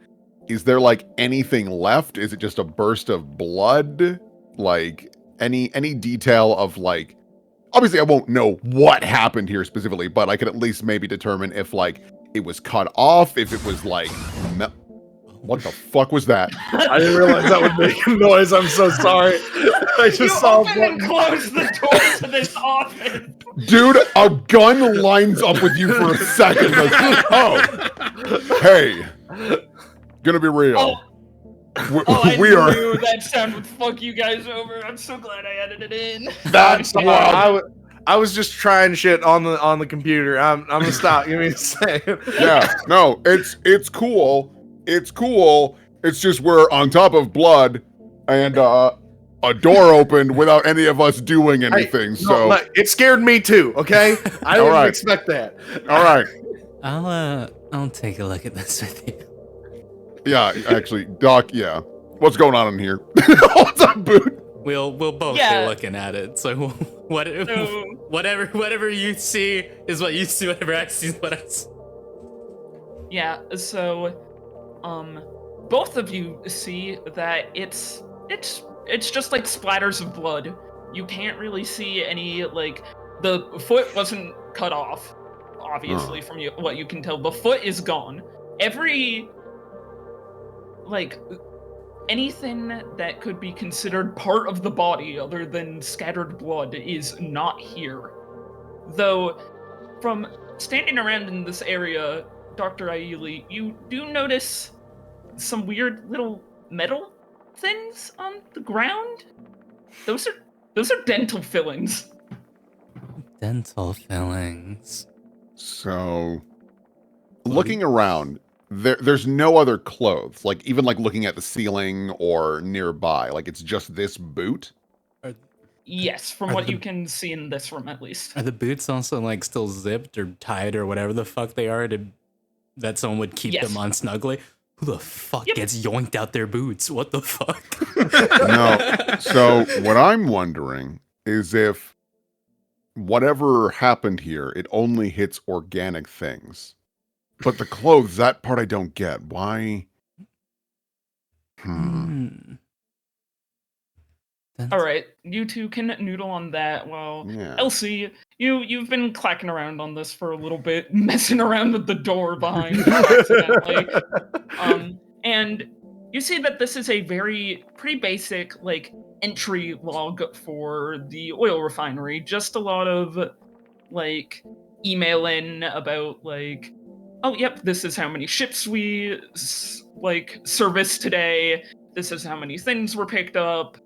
is there like anything left? Is it just a burst of blood? Like any detail of like, obviously I won't know what happened here specifically, but I could at least maybe determine if like it was cut off, if it was like, what the fuck was that? I didn't realize that would make a noise. I'm so sorry. I just saw open and close the door to this office. Dude, a gun lines up with you for a second. Like, oh, hey, gonna be real. I knew that sound would fuck you guys over. I'm so glad I edited it in. That's wild. I was just trying shit on the computer. I'm gonna stop. Give me a second. Yeah, no, it's cool. It's cool. It's just we're on top of blood, and a door opened without any of us doing anything. So it scared me too. Okay, I didn't expect that. All right. I'll take a look at this with you. Yeah, actually, Doc. Yeah, what's going on in here? What's up, boot? We'll both be looking at it. So whatever you see is what you see. Whatever I see is what I see. Yeah. So, both of you see that it's just like splatters of blood. You can't really see any like the foot wasn't cut off, obviously from what you can tell. The foot is gone. Every like anything that could be considered part of the body other than scattered blood is not here. Though, from standing around in this area, Dr. Aili, you do notice some weird little metal things on the ground. Those are dental fillings. Dental fillings. So, looking around, there's no other clothes. Like even like looking at the ceiling or nearby. Like it's just this boot. Yes, from what you can see in this room, at least. Are the boots also like still zipped or tied or whatever the fuck they are that someone would keep them on snugly? Who the fuck gets yoinked out their boots? What the fuck? No. So what I'm wondering is if whatever happened here, it only hits organic things. But the clothes, that part I don't get. Why? All right, you two can noodle on that. Well, Yeah. Elsie, you've been clacking around on this for a little bit, messing around with the door behind you accidentally. And you see that this is a pretty basic like entry log for the oil refinery. Just a lot of like email in about like, oh yep, this is how many ships we like service today. This is how many things were picked up.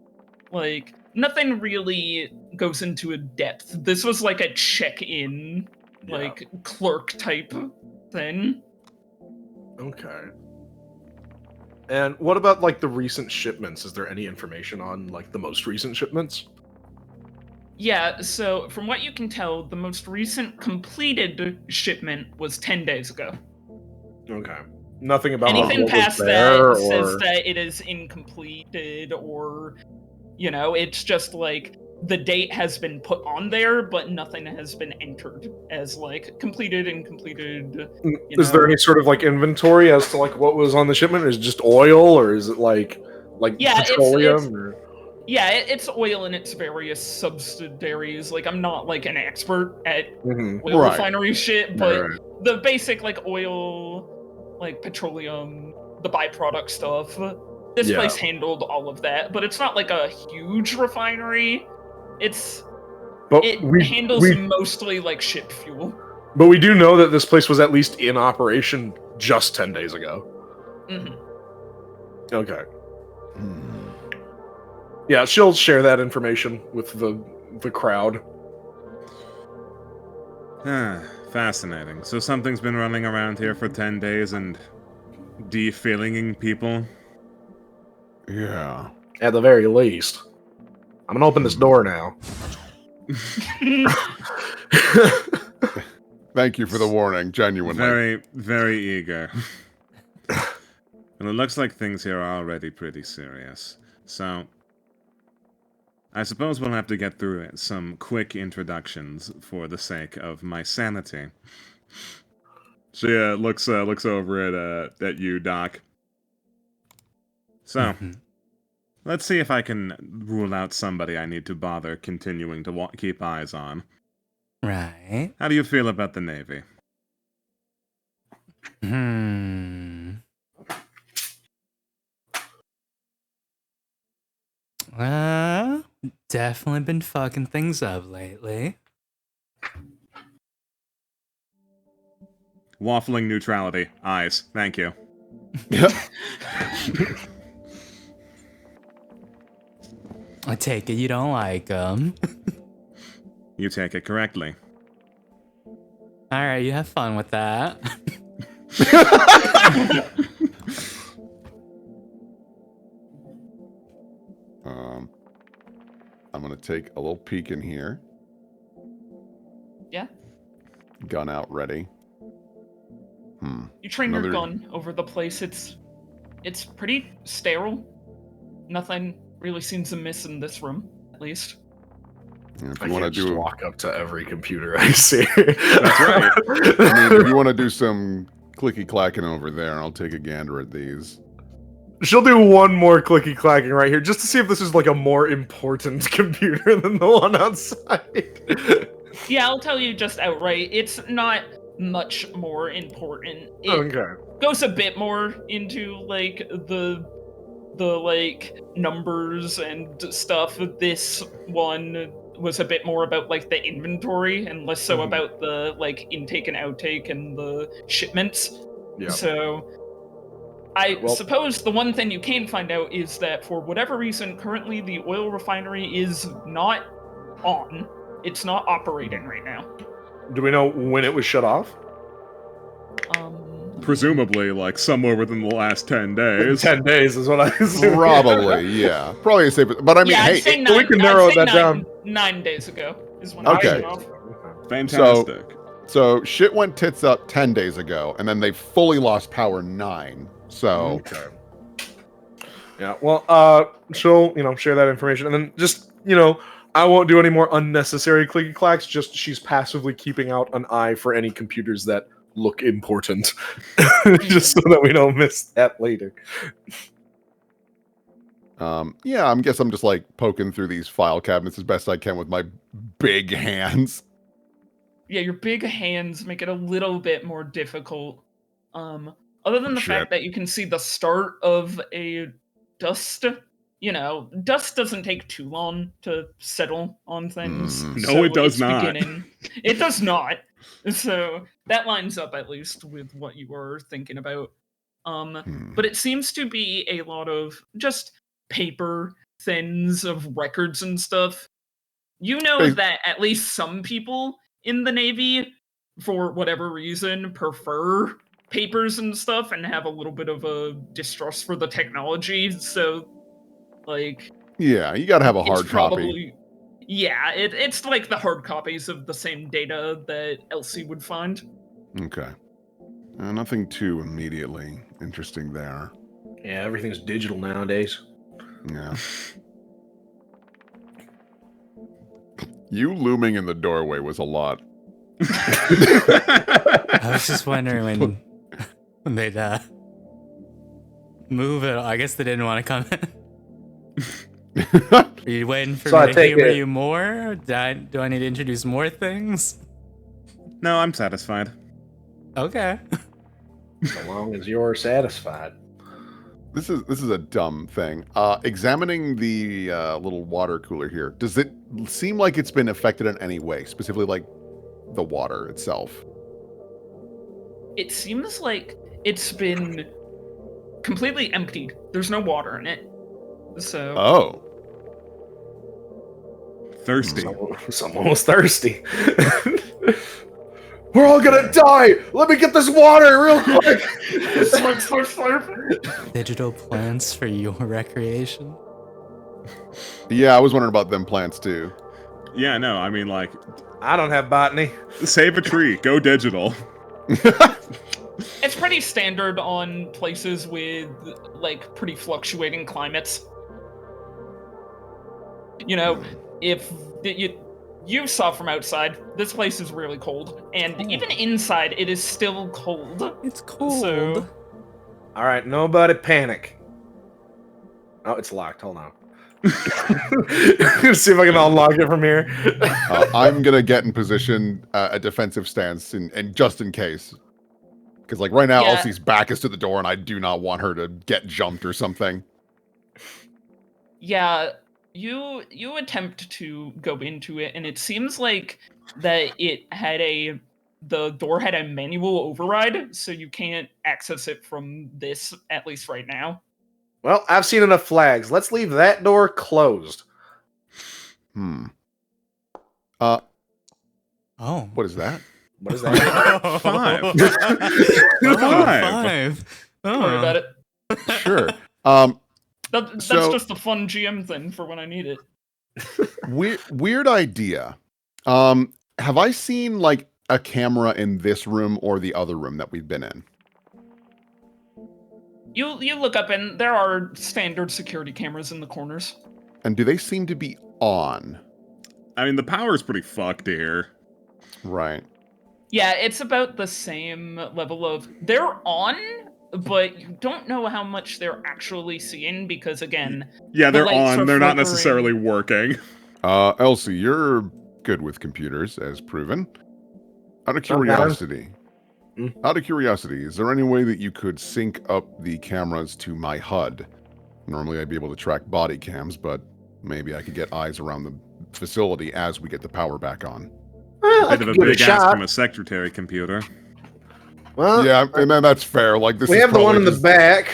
Like, nothing really goes into a depth. This was like a check-in, like, clerk type thing. Okay. And what about, like, the recent shipments? Is there any information on, like, the most recent shipments? Yeah, so from what you can tell, the most recent completed shipment was 10 days ago. Okay. Nothing about anything what past was there, that or... says that it is incompleted, or it's just like the date has been put on there, but nothing has been entered as like completed, incompleted. Is there any sort of like inventory as to like what was on the shipment? Is it just oil, or is it like petroleum? It's oil and its various subsidiaries. Like, I'm not like an expert at oil refinery shit, but the basic like oil, like petroleum, the byproduct stuff. This place handled all of that, but it's not like a huge refinery. It handles mostly like ship fuel. But we do know that this place was at least in operation just 10 days ago. Okay. Yeah, she'll share that information with the crowd. Fascinating. So something's been running around here for 10 days and defillinging people? Yeah. At the very least. I'm gonna open this door now. Thank you for the warning, genuinely. Very, very eager. And it looks like things here are already pretty serious. So, I suppose we'll have to get through some quick introductions for the sake of my sanity. She looks over at you, Doc. So, let's see if I can rule out somebody I need to bother continuing to keep eyes on. Right. How do you feel about the Navy? Definitely been fucking things up lately. Waffling neutrality. Eyes. Thank you. I take it you don't like them. You take it correctly. Alright, you have fun with that. I'm gonna take a little peek in here. Yeah. Gun out ready. You train your gun over the place. It's pretty sterile. Nothing really seems amiss in this room, at least. Yeah, if you want to walk up to every computer I see. That's right. I mean, if you want to do some clicky clacking over there, I'll take a gander at these. She'll do one more clicky clacking right here, just to see if this is like a more important computer than the one outside. Yeah, I'll tell you just outright, it's not much more important. It goes a bit more into like the like numbers and stuff. This one was a bit more about like the inventory and less so about the like intake and outtake and the shipments. Yeah. So I suppose the one thing you can find out is that for whatever reason, currently the oil refinery is not on. It's not operating right now. Do we know when it was shut off? Presumably, like, somewhere within the last 10 days. 10 days is what I assume. Probably, yeah. Probably a safe, but I mean, hey, we can narrow that down. 9 days ago is when I shut off. Fantastic. So shit went tits up 10 days ago, and then they fully lost power 9. So. Okay. Yeah, well, she'll, share that information, and then just, I won't do any more unnecessary clicky clacks, just she's passively keeping out an eye for any computers that look important, just so that we don't miss that later. Yeah, I guess I'm just like poking through these file cabinets as best I can with my big hands. Yeah, your big hands make it a little bit more difficult. Other than the fact that you can see the start of a dust, dust doesn't take too long to settle on things. No, it does not. Beginning. It does not. So that lines up at least with what you were thinking about. But it seems to be a lot of just paper things of records and stuff. You know that at least some people in the Navy, for whatever reason, prefer papers and stuff and have a little bit of a distrust for the technology. So, like, yeah, you gotta have a hard copy. Yeah, it's like the hard copies of the same data that Elsie would find. Okay. Nothing too immediately interesting there. Yeah, everything's digital nowadays. Yeah. You looming in the doorway was a lot. I was just wondering when they'd move it. I guess they didn't want to come in. Are you waiting for me to humor you more? Do I need to introduce more things? No, I'm satisfied. Okay. So long as you're satisfied. This is a dumb thing. Examining the little water cooler here, does it seem like it's been affected in any way, specifically like the water itself? It seems like it's been completely emptied. There's no water in it. So. Oh. Thirsty. Someone was thirsty. We're all gonna die! Let me get this water real quick! Digital plants for your recreation? Yeah, I was wondering about them plants too. Yeah, no, I mean, like... I don't have botany. Save a tree. Go digital. It's pretty standard on places with, like, pretty fluctuating climates. You know, if you saw from outside, this place is really cold. And even inside, it is still cold. It's cold. So... Alright, nobody panic. Oh, it's locked. Hold on. See if I can unlock it from here. I'm going to get in position, a defensive stance, and just in case. Because, like, right now, Elsie's back is to the door, and I do not want her to get jumped or something. Yeah, you attempt to go into it, and it seems like that the door had a manual override, so you can't access it from this, at least right now. Well, I've seen enough flags. Let's leave that door closed. Oh. What is that? What is that? Five. Don't worry about it. Sure. That's just a fun GM thing for when I need it. Weird idea. Have I seen, like, a camera in this room or the other room that we've been in? You look up, and there are standard security cameras in the corners. And do they seem to be on? I mean, the power's pretty fucked here. Right. Yeah, it's about the same level of... They're on, but you don't know how much they're actually seeing, because, again... Yeah, they're on. They're not necessarily working. Elsie, you're good with computers, as proven. Out of curiosity, is there any way that you could sync up the cameras to my HUD? Normally, I'd be able to track body cams, but maybe I could get eyes around the facility as we get the power back on. Well, bit of a big ass from a secretary computer. Well, yeah, and then that's fair. Like this. We is have the one in just... the back.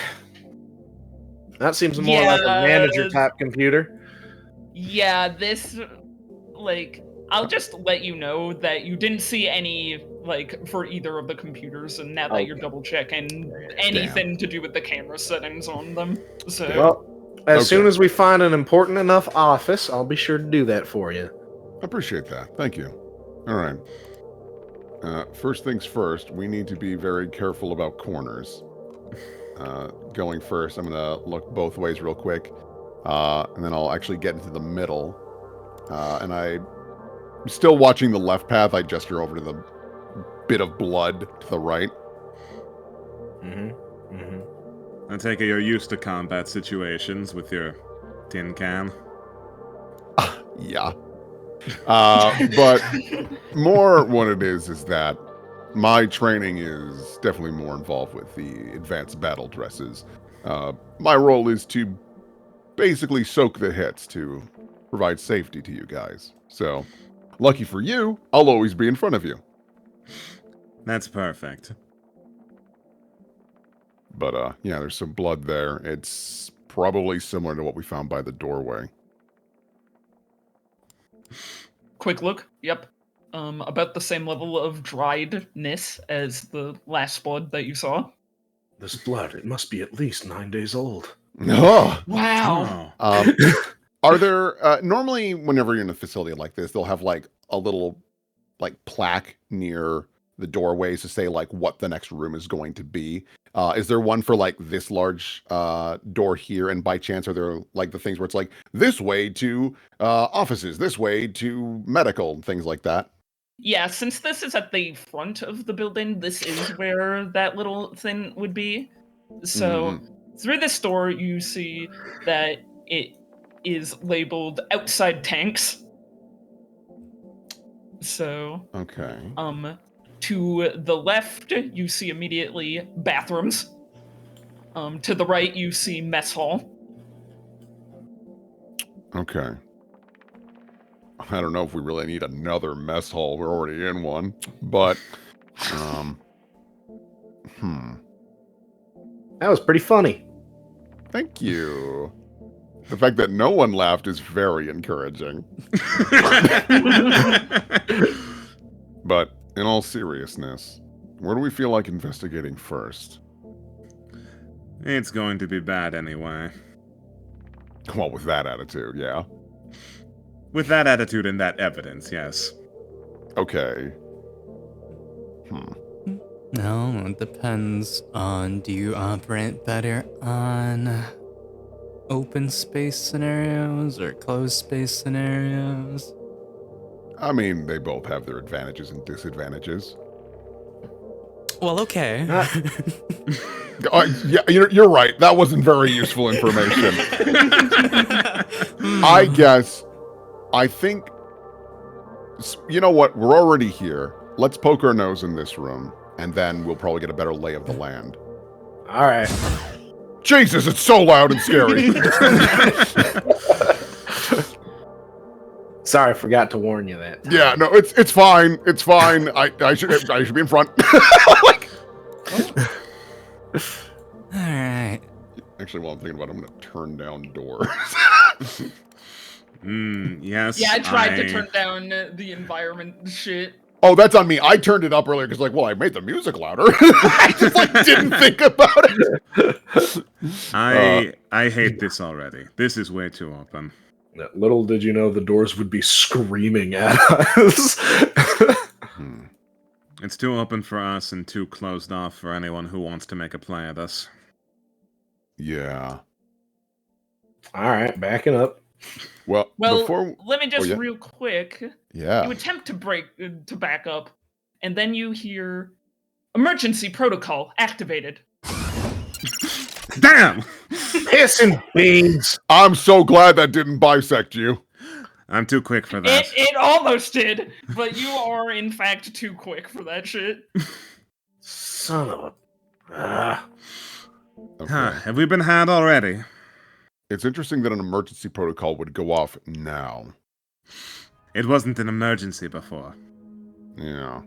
That seems more like a manager type computer. Yeah, this, like, I'll just let you know that you didn't see any, like, for either of the computers, and now that you're double checking anything to do with the camera settings on them. So. Well, as soon as we find an important enough office, I'll be sure to do that for you. I appreciate that. Thank you. All right. First things first, we need to be very careful about corners. Going first, I'm going to look both ways real quick, and then I'll actually get into the middle. And I'm still watching the left path. I gesture over to the bit of blood to the right. I take it you're used to combat situations with your Tin can. Yeah. But more what it is that my training is definitely more involved with the advanced battle dresses. My role is to basically soak the hits to provide safety to you guys. So, lucky for you, I'll always be in front of you. That's perfect. But, yeah, there's some blood there. It's probably similar to what we found by the doorway. Quick look. Yep. About the same level of driedness as the last blood that you saw. This blood, it must be at least 9 days old. Oh. Wow. Are there normally whenever you're in a facility like this, they'll have like a little like plaque near the doorways to say like what the next room is going to be. Is there one for like this large door here? And by chance, are there like the things where it's like this way to offices, this way to medical, things like that? Yeah, since this is at the front of the building, this is where that little thing would be. So through this door, you see that it is labeled outside tanks. So, okay. To the left, you see immediately bathrooms. To the right, you see mess hall. Okay. I don't know if we really need another mess hall. We're already in one. But, That was pretty funny. Thank you. The fact that no one laughed is very encouraging. But in all seriousness, where do we feel like investigating first? It's going to be bad anyway. Well, with that attitude, yeah. With that attitude and that evidence, yes. Okay. No, it depends on, do you operate better on open space scenarios or closed space scenarios? I mean, they both have their advantages and disadvantages. Well, okay. Yeah, you're right. That wasn't very useful information. I think, you know what? We're already here. Let's poke our nose in this room, and then we'll probably get a better lay of the land. All right. Jesus, it's so loud and scary. Sorry, I forgot to warn you that time. Yeah, no, it's fine. It's fine. I should be in front. Like, All right. actually, while I'm thinking about it, I'm going to turn down doors. Yes. Yeah, I tried to turn down the environment shit. Oh, that's on me. I turned it up earlier because, like, well, I made the music louder. I just, like, didn't think about it. I hate this already. This is way too open. Little did you know the doors would be screaming at us. It's too open for us and too closed off for anyone who wants to make a play at us. Yeah. All right, backing up. Well, before... let me just yeah. real quick. Yeah. You attempt to back up, and then you hear emergency protocol activated. Damn! Piss and beans. I'm so glad that didn't bisect you. I'm too quick for that. It almost did, but you are in fact too quick for that shit. Son of a... Okay. Have we been had already? It's interesting that an emergency protocol would go off now. It wasn't an emergency before. Yeah.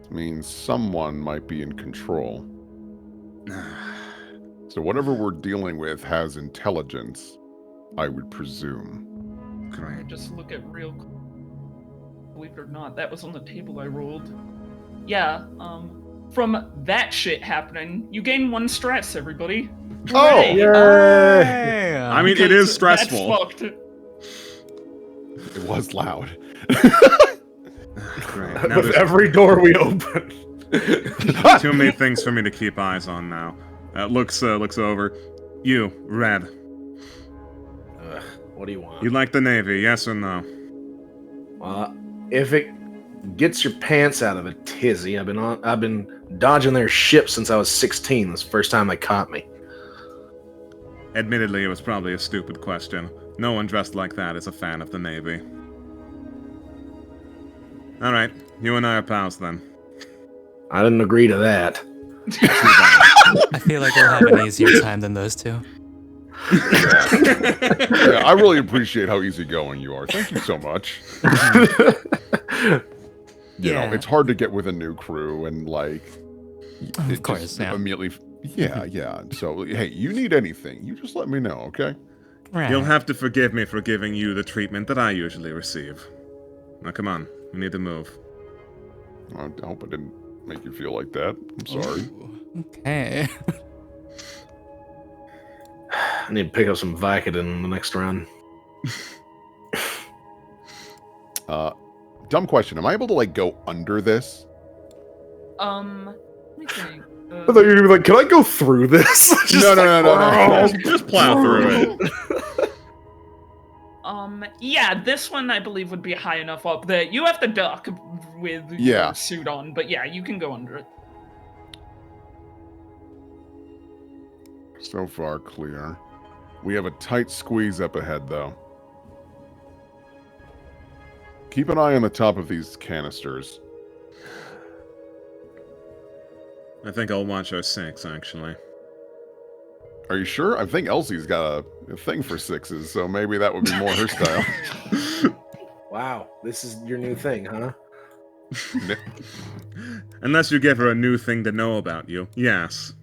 Means someone might be in control. So whatever we're dealing with has intelligence, I would presume. Great. Just look at real... Believe it or not, that was on the table I rolled. Yeah, from that shit happening, you gain 1 stress, everybody. Oh! Yay! I mean, it is stressful. That's fucked. It was loud. Great. Now With there's every door we open. too many things for me to keep eyes on now. Looks over. You, Red. What do you want? You like the Navy, yes or no? If it gets your pants out of a tizzy, I've been dodging their ship since I was 16. That's the first time they caught me. Admittedly, it was probably a stupid question. No one dressed like that is a fan of the Navy. Alright, you and I are pals then. I didn't agree to that. I feel like we'll have an easier time than those two. Yeah, I really appreciate how easygoing you are. Thank you so much. You know, it's hard to get with a new crew and like. Of course, yeah. Immediately. Yeah. So, hey, you need anything, you just let me know, okay? Right. You'll have to forgive me for giving you the treatment that I usually receive. Now come on, we need to move. I hope I didn't make you feel like that. I'm sorry. Ooh, okay. I need to pick up some Vicodin in the next run. Dumb question. Am I able to like go under this? Let me think. I thought you were gonna be like, can I go through this? No. Just plow through it. Yeah, this one I believe would be high enough up that you have to duck with your suit on, but yeah, you can go under it. So far, clear. We have a tight squeeze up ahead, though. Keep an eye on the top of these canisters. I think I'll watch our 6, actually. Are you sure? I think Elsie's got a thing for 6s, so maybe that would be more her style. Wow, this is your new thing, huh? Unless you give her a new thing to know about you. Yes.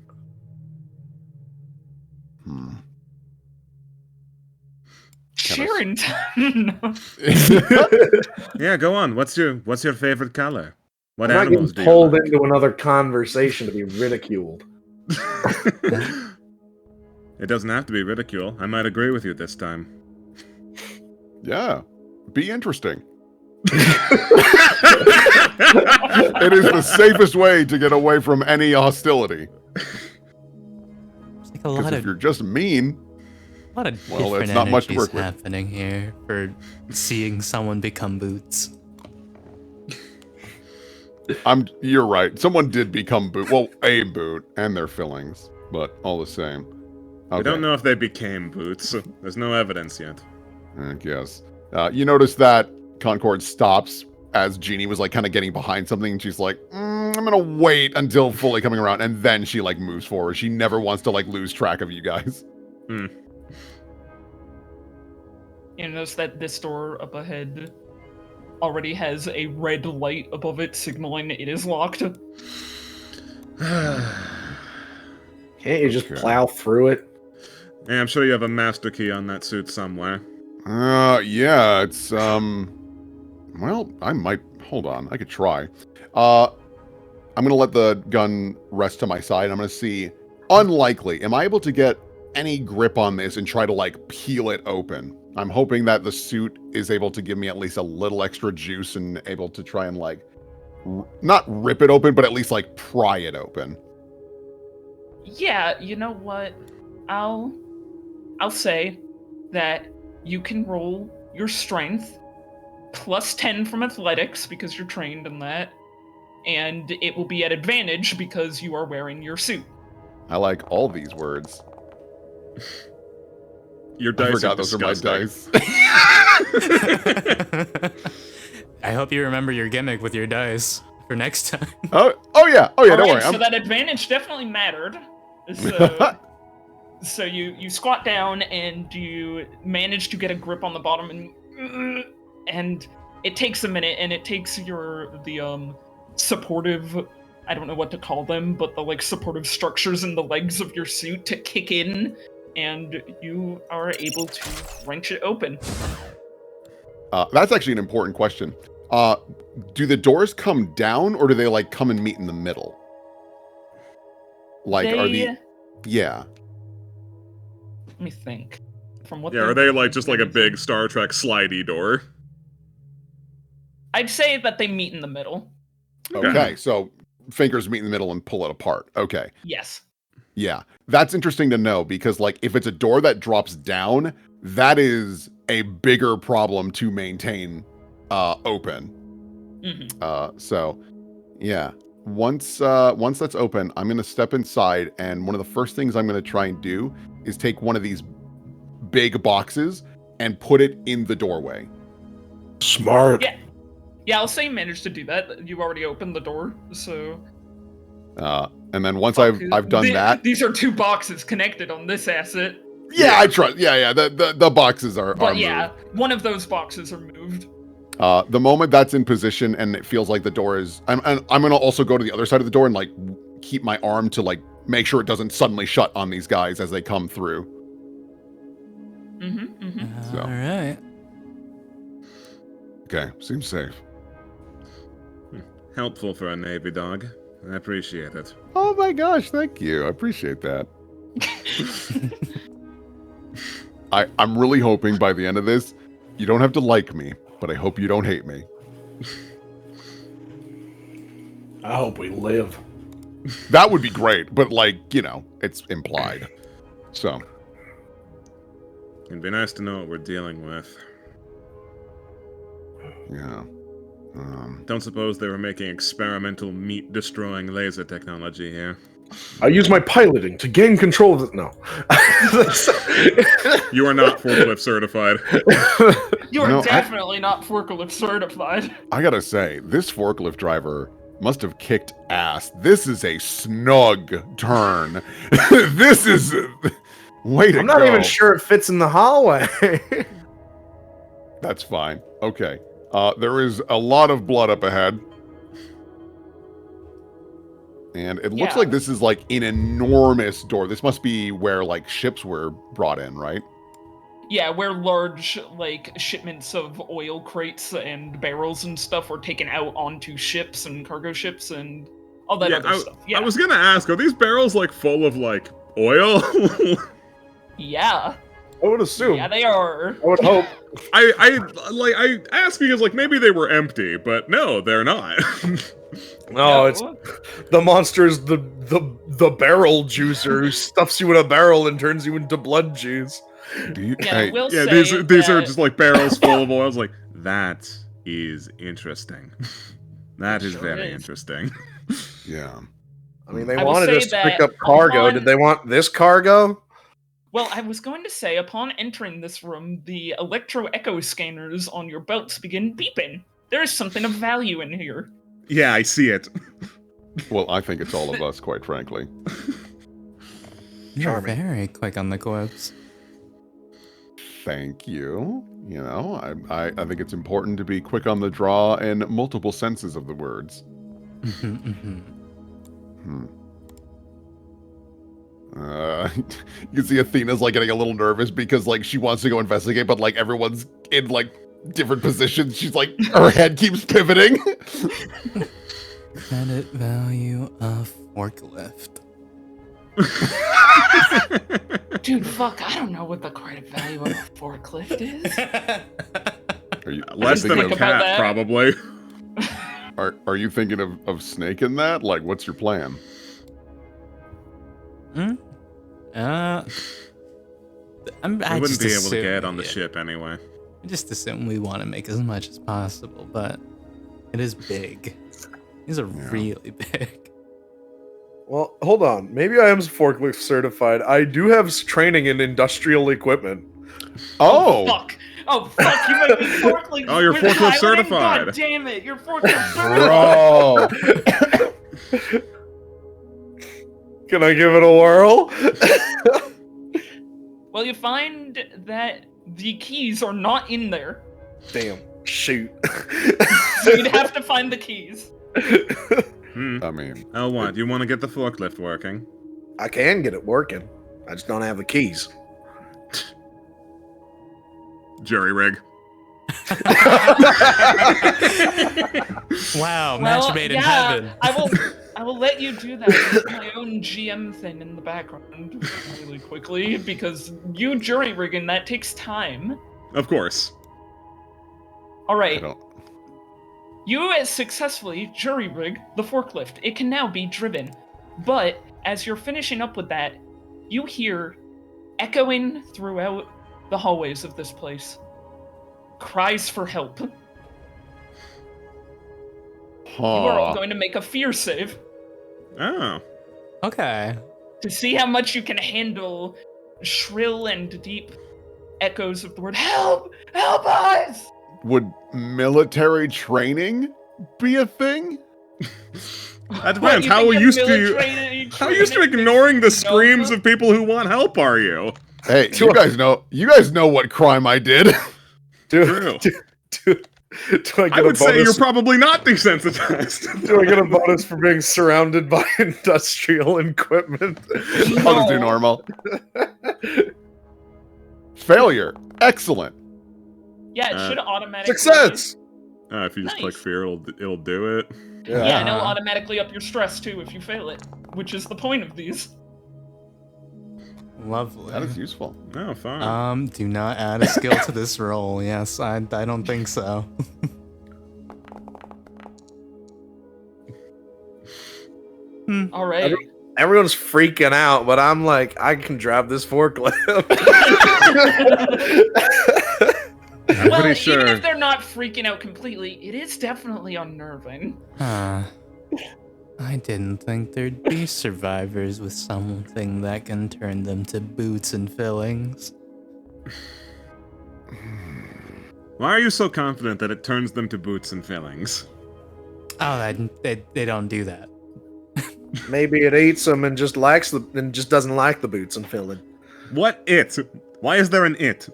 Sharon. Yeah, go on. What's your favorite color? What I'm not animals getting do you pulled like? into another conversation to be ridiculed. It doesn't have to be ridicule. I might agree with you this time. Yeah. Be interesting. It is the safest way to get away from any hostility. There's like a Because lot if of you're just mean, different it's not much to energies work with. happening here for seeing someone become boots. You're right. Someone did become boot. Well, a boot and their fillings, but all the same. Okay. We don't know if they became boots. There's no evidence yet. I guess. You notice that Concord stops as Jeannie was like kind of getting behind something, and she's like, I'm gonna wait until fully coming around, and then she like moves forward. She never wants to like lose track of you guys. You notice that this door up ahead already has a red light above it signaling it is locked. Can't you just plow through it? Yeah, I'm sure you have a master key on that suit somewhere. Yeah, it's well, I might hold on. I could try. I'm gonna let the gun rest to my side. I'm gonna see. Unlikely. Am I able to get any grip on this and try to like peel it open? I'm hoping that the suit is able to give me at least a little extra juice and able to try and like not rip it open, but at least like pry it open. Yeah, you know what? I'll say that you can roll your strength plus 10 from athletics because you're trained in that, and it will be at advantage because you are wearing your suit. I like all these words. Your dice I forgot are those are my disgusting. dice. I hope you remember your gimmick with your dice for next time. Oh yeah, don't Alright, worry. so that advantage definitely mattered. So you squat down and you manage to get a grip on the bottom, and it takes a minute, and it takes the supportive, I don't know what to call them, but the like supportive structures in the legs of your suit to kick in, and you are able to wrench it open. That's actually an important question. Do the doors come down, or do they like come and meet in the middle? Like, yeah. Let me think. From what? Yeah, are they like just like a big Star Trek slidey door? I'd say that they meet in the middle. Okay, so fingers meet in the middle and pull it apart. Okay. Yes. Yeah, that's interesting to know because, like, if it's a door that drops down, that is a bigger problem to maintain open. Mm-hmm. So, yeah. once that's open, I'm gonna step inside, and one of the first things I'm gonna try and do is take one of these big boxes and put it in the doorway. Smart. Yeah, I'll say you managed to do that. You already opened the door, so. And then once I've done that, these are 2 boxes connected on this asset. yeah, I trust. Yeah. The boxes are. But are yeah, moved. one of those boxes are moved. The moment that's in position and it feels like the door is, I'm gonna also go to the other side of the door and like keep my arm to like make sure it doesn't suddenly shut on these guys as they come through. So. All right. Okay, seems safe. Helpful for a Navy dog. I appreciate it. Oh my gosh, thank you. I appreciate that. I'm really hoping by the end of this, you don't have to like me, but I hope you don't hate me. I hope we live. That would be great, but like, you know, it's implied. So. It'd be nice to know what we're dealing with. Yeah. Don't suppose they were making experimental meat-destroying laser technology here. I use my piloting to gain control of it. No. You are not forklift certified. You are definitely not forklift certified. I gotta say, this forklift driver must have kicked ass. This is a snug turn. This is... Way to go. I'm not even sure it fits in the hallway. That's fine. Okay. There is a lot of blood up ahead. And it looks like this is like an enormous door. This must be where like ships were brought in, right? Yeah, where large like shipments of oil crates and barrels and stuff were taken out onto ships and cargo ships and all that other stuff. Yeah. I was gonna ask, are these barrels like full of like oil? Yeah. I would assume. Yeah, they are. I would hope. I asked because like maybe they were empty, but no, they're not. No, it's the monster's the barrel juicer who stuffs you in a barrel and turns you into blood juice. These are just like barrels full of oil. I was like, that is interesting. That is very interesting. Yeah. I mean, they wanted us to pick up cargo. Did they want this cargo? Well, I was going to say, upon entering this room, the electro-echo scanners on your belts begin beeping. There is something of value in here. Yeah, I see it. Well, I think it's all of us, quite frankly. You're very quick on the quips. Thank you. You know, I think it's important to be quick on the draw in multiple senses of the words. You can see Athena's like getting a little nervous because like she wants to go investigate, but like everyone's in like different positions. She's like, her head keeps pivoting. Credit value of forklift. Dude, fuck, I don't know what the credit value of a forklift is. Are you less than a cat, probably? Are you thinking of snaking that? Like, what's your plan? I wouldn't be able to get on the ship anyway. I just assume we want to make as much as possible, but it is big. These are really big. Well, hold on. Maybe I am forklift certified. I do have training in industrial equipment. Oh! Fuck! Oh, fuck, you made me forklift. Oh, you're forklift certified. God damn it, you're forklift certified. Bro! Can I give it a whirl? Well, you find that the keys are not in there. Damn. Shoot. So you'd have to find the keys. I mean... L1, do you want to get the forklift working? I can get it working. I just don't have the keys. Jury rig. Wow, match made in heaven. I will let you do that with my own GM thing in the background really quickly, because you jury rigging, that takes time. Of course. Alright. You successfully jury rig the forklift. It can now be driven. But as you're finishing up with that, you hear echoing throughout the hallways of this place cries for help. are all going to make a fear save Oh. Okay. to see how much you can handle shrill and deep echoes of the word "Help! Help us!" Would military training be a thing? That depends. How used to ignoring the screams of people who want help are you? Hey, you guys know what crime I did. True. I would say you're probably not desensitized. Do I get a bonus for being surrounded by industrial equipment? I'll just do normal. Failure. Excellent. Yeah, it should automatically. Success! If you just click fear, it'll do it. Yeah, and it'll automatically up your stress too if you fail it, which is the point of these. Lovely. That is useful. Oh, fine. Do not add a skill to this roll. Yes, I don't think so. All right. Everyone's freaking out, but I'm like, I can drive this forklift. I'm Well, pretty sure. even if they're not freaking out completely, it is definitely unnerving. I didn't think there'd be survivors with something that can turn them to boots and fillings. Why are you so confident that it turns them to boots and fillings? Oh, they don't do that. Maybe it eats them and just doesn't like the boots and filling. What it? Why is there an it?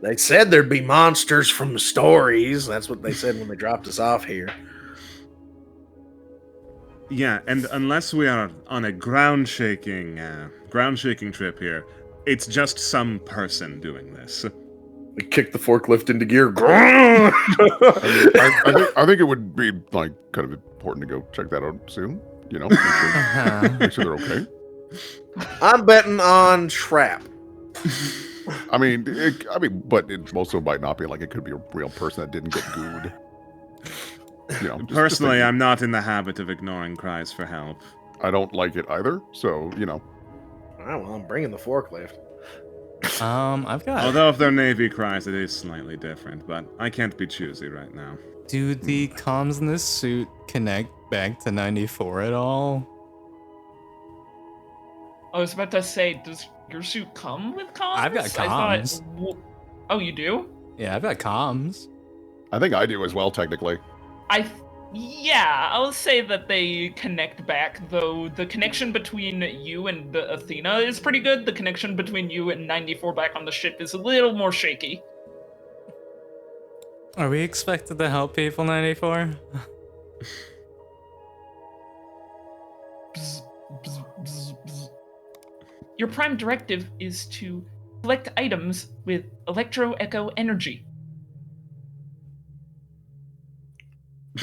They said there'd be monsters from the stories. That's what they said when they dropped us off here. Yeah, and unless we are on a ground-shaking trip here, it's just some person doing this. We kicked the forklift into gear. I think it would be like kind of important to go check that out soon. You know, make sure they're okay. I'm betting on trap. I mean, but it also might not be like it could be a real person that didn't get gooed. You know, personally, I'm not in the habit of ignoring cries for help. I don't like it either, so you know. All right, well, I'm bringing the forklift. I've got. Although if they're Navy cries, it is slightly different, but I can't be choosy right now. Do the comms in this suit connect back to 94 at all? I was about to say, does your suit come with comms? I've got comms. Oh, you do? Yeah, I've got comms. I think I do as well, technically. Yeah, I'll say that they connect back, though the connection between you and Athena is pretty good. The connection between you and 94 back on the ship is a little more shaky. Are we expected to help people, 94? Your prime directive is to collect items with electro-echo energy.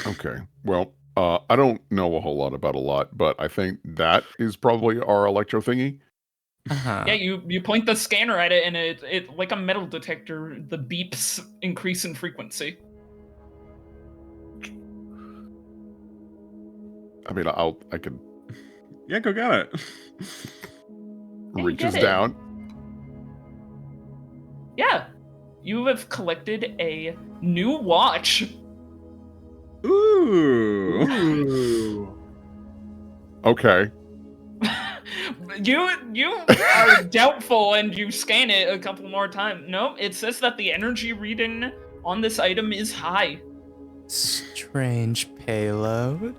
Okay. Well, I don't know a whole lot about a lot, but I think that is probably our electro thingy. Uh-huh. Yeah, you point the scanner at it, and it like a metal detector, the beeps increase in frequency. I mean, I could Yeah, go get it. reaches get it. down. Yeah, you have collected a new watch. Ooh. Okay. You are doubtful, and you scan it a couple more times. No, it says that the energy reading on this item is high. Strange payload.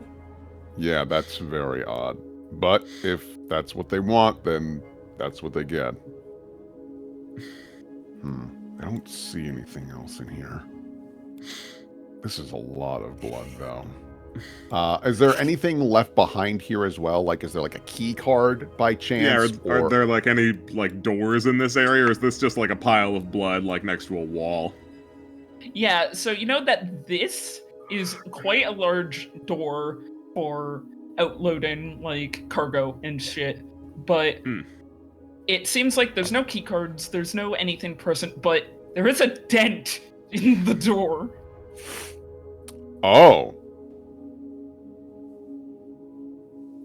Yeah, that's very odd. But if that's what they want, then that's what they get. I don't see anything else in here. This is a lot of blood, though. Is there anything left behind here as well? Like, is there like a key card by chance? Yeah, are there like any like doors in this area, or is this just like a pile of blood like next to a wall? Yeah, so you know that this is quite a large door for outloading like cargo and shit, but it seems like there's no key cards, there's no anything present, but there is a dent in the door. Oh.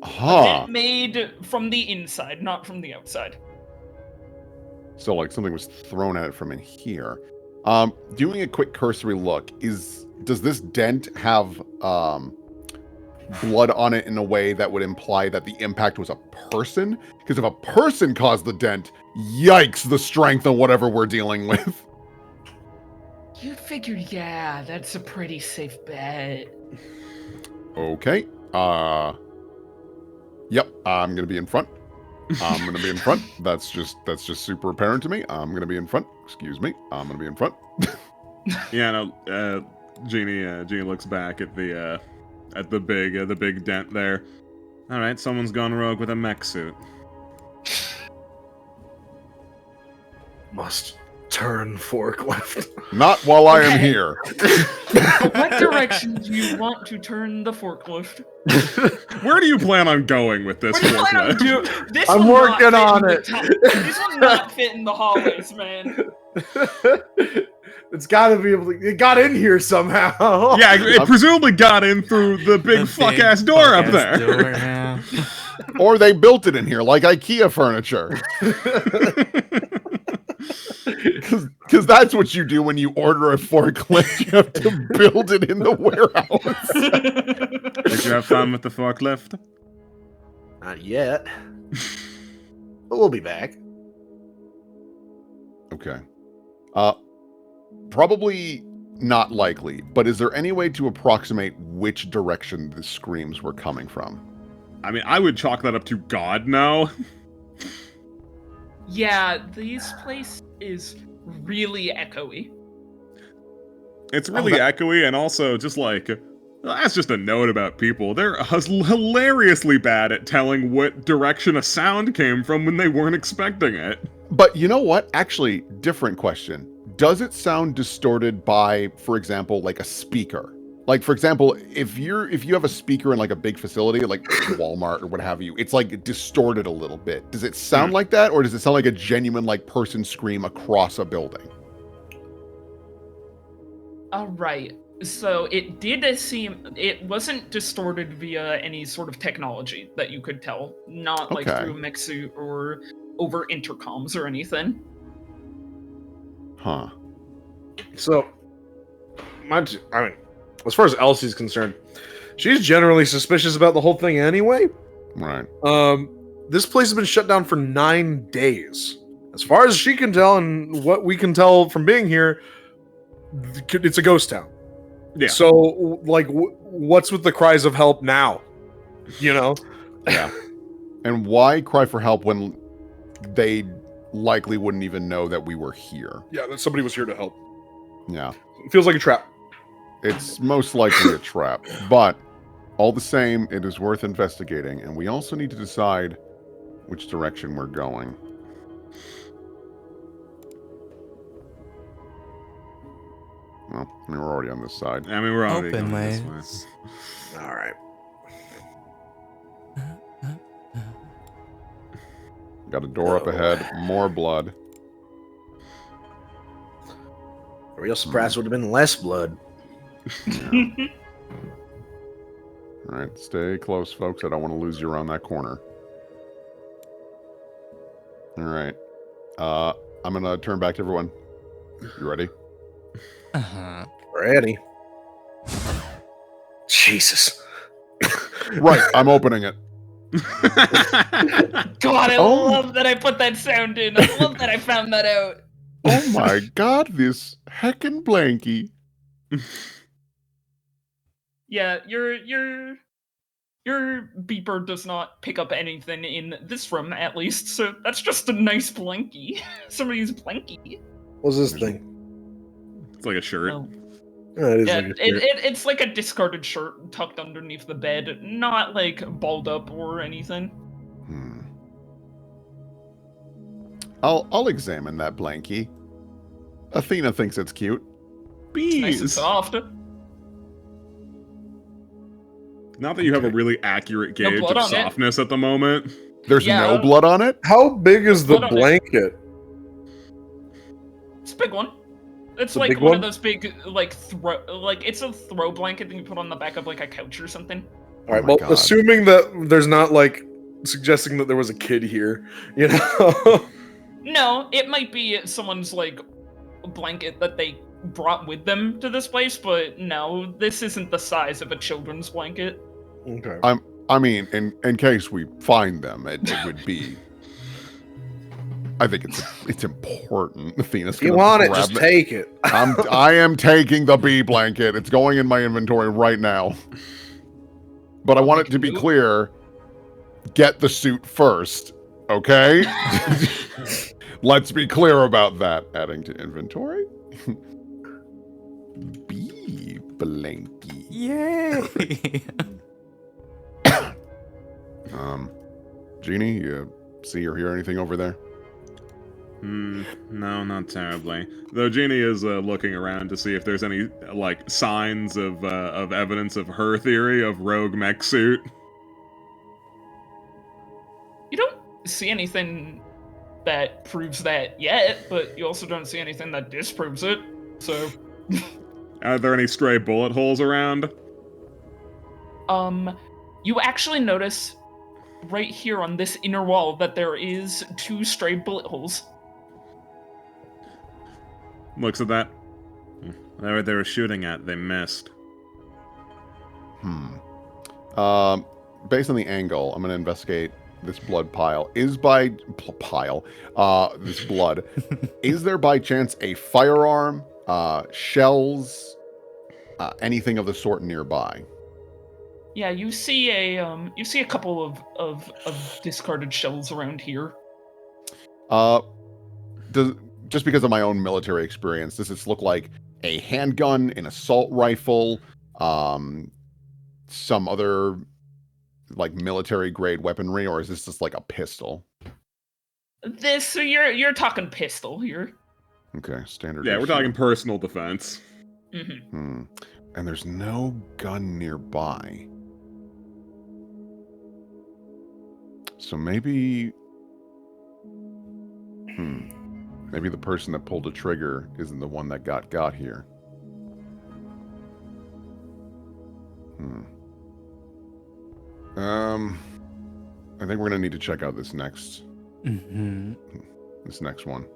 A Huh. dent made from the inside, not from the outside. So like something was thrown at it from in here. Doing a quick cursory look, does this dent have blood on it in a way that would imply that the impact was a person. Because if a person caused the dent, yikes, the strength on whatever we're dealing with. You figured, yeah, that's a pretty safe bet. Okay. Yep, I'm gonna be in front. I'm gonna be in front. That's just super apparent to me. I'm gonna be in front. Excuse me. I'm gonna be in front. Yeah, no, Jeannie looks back at the big dent there. All right, someone's gone rogue with a mech suit. Must turn forklift. Not while I am Okay. here. What direction do you want to turn the forklift? Where do you plan on going with this What do you plan on forklift? doing? This I'm will not working fit on in the it. This will not fit in the hallways, man. It's got to be able to. It got in here somehow. Yeah, it presumably got in through the big fuck-ass door up there. Door, yeah. Or they built it in here like IKEA furniture. Because that's what you do when you order a forklift. You have to build it in the warehouse. Did you have fun with the forklift? Not yet. But we'll be back. Okay. Probably not likely, but is there any way to approximate which direction the screams were coming from? I mean, I would chalk that up to God now. Yeah, this place is really echoey. It's really echoey, and also just like, that's just a note about people. They're hilariously bad at telling what direction a sound came from when they weren't expecting it. But you know what? Actually, different question. Does it sound distorted by, for example, like a speaker? Like, for example, if you have a speaker in like a big facility, like Walmart or what have you, it's like distorted a little bit. Does it sound like that, or does it sound like a genuine like person scream across a building? All right. So it did seem it wasn't distorted via any sort of technology that you could tell, not like Okay. through mech suit or over intercoms or anything. Huh. So, I mean, as far as Elsie's concerned, she's generally suspicious about the whole thing anyway. Right. This place has been shut down for 9 days. As far as she can tell, and what we can tell from being here, it's a ghost town. Yeah. So, like, what's with the cries of help now? You know? Yeah. And why cry for help when they likely wouldn't even know that we were here? Yeah, that somebody was here to help. Yeah. It feels like a trap. It's most likely a trap. But all the same, it is worth investigating. And we also need to decide which direction we're going. Well, I mean, we're already on this side. I mean, we're already Open going this ways. way. All right. Got a door up ahead. More blood. A real surprise would have been less blood. Yeah. All right, stay close, folks. I don't want to lose you around that corner. All right. I'm going to turn back to everyone. You ready? Uh-huh. Ready? Jesus. Right, I'm opening it. God, I Oh. love that I put that sound in. I love that I found that out. Oh my god, this heckin' blankie. Yeah, your beeper does not pick up anything in this room, at least. So that's just a nice blankie. Somebody's blankie. What's this thing? It's like a shirt. Oh. Oh, it is Yeah, like a shirt. it's like a discarded shirt tucked underneath the bed, not like balled up or anything. I'll examine that blankie. Athena thinks it's cute. Bees. Nice and soft. Not that you have a really accurate No gauge blood of on it. softness at the moment. There's Yeah. no blood on it? How big is the Blood on it. blanket? It's a big one. It's The like big one one? of those big it's a throw blanket that you put on the back of like a couch or something. All right. my Well, God. assuming that there's not like suggesting that there was a kid here, you know. No, it might be someone's like blanket that they brought with them to this place, but no, this isn't the size of a children's blanket. Okay. I mean, in case we find them, it would be. I think it's important. Athena's If you gonna want it, grab just take it. I am taking the bee blanket. It's going in my inventory right now. But I want it to be clear. Get the suit first, okay? Let's be clear about that. Adding to inventory. Bee blankie. Yay! Jeannie, you see or hear anything over there? No, not terribly. Though Jeannie is looking around to see if there's any like signs of evidence of her theory of rogue mech suit. You don't see anything that proves that yet, but you also don't see anything that disproves it. So, Are there any stray bullet holes around? you actually notice right here on this inner wall that there is 2 stray bullet holes. Looks at that. Whatever they were shooting at, they missed. Based on the angle, I'm going to investigate this blood pile. This blood. Is there by chance a firearm, shells, anything of the sort nearby? Yeah, you see a couple of discarded shells around here. Just because of my own military experience, does this look like a handgun, an assault rifle, some other like military grade weaponry, or is this just like a pistol? You're talking pistol here. Okay, standard. Yeah, we're talking personal defense. Mm-hmm. And there's no gun nearby. So maybe maybe the person that pulled the trigger isn't the one that got here. I think we're gonna need to check out this next this next one.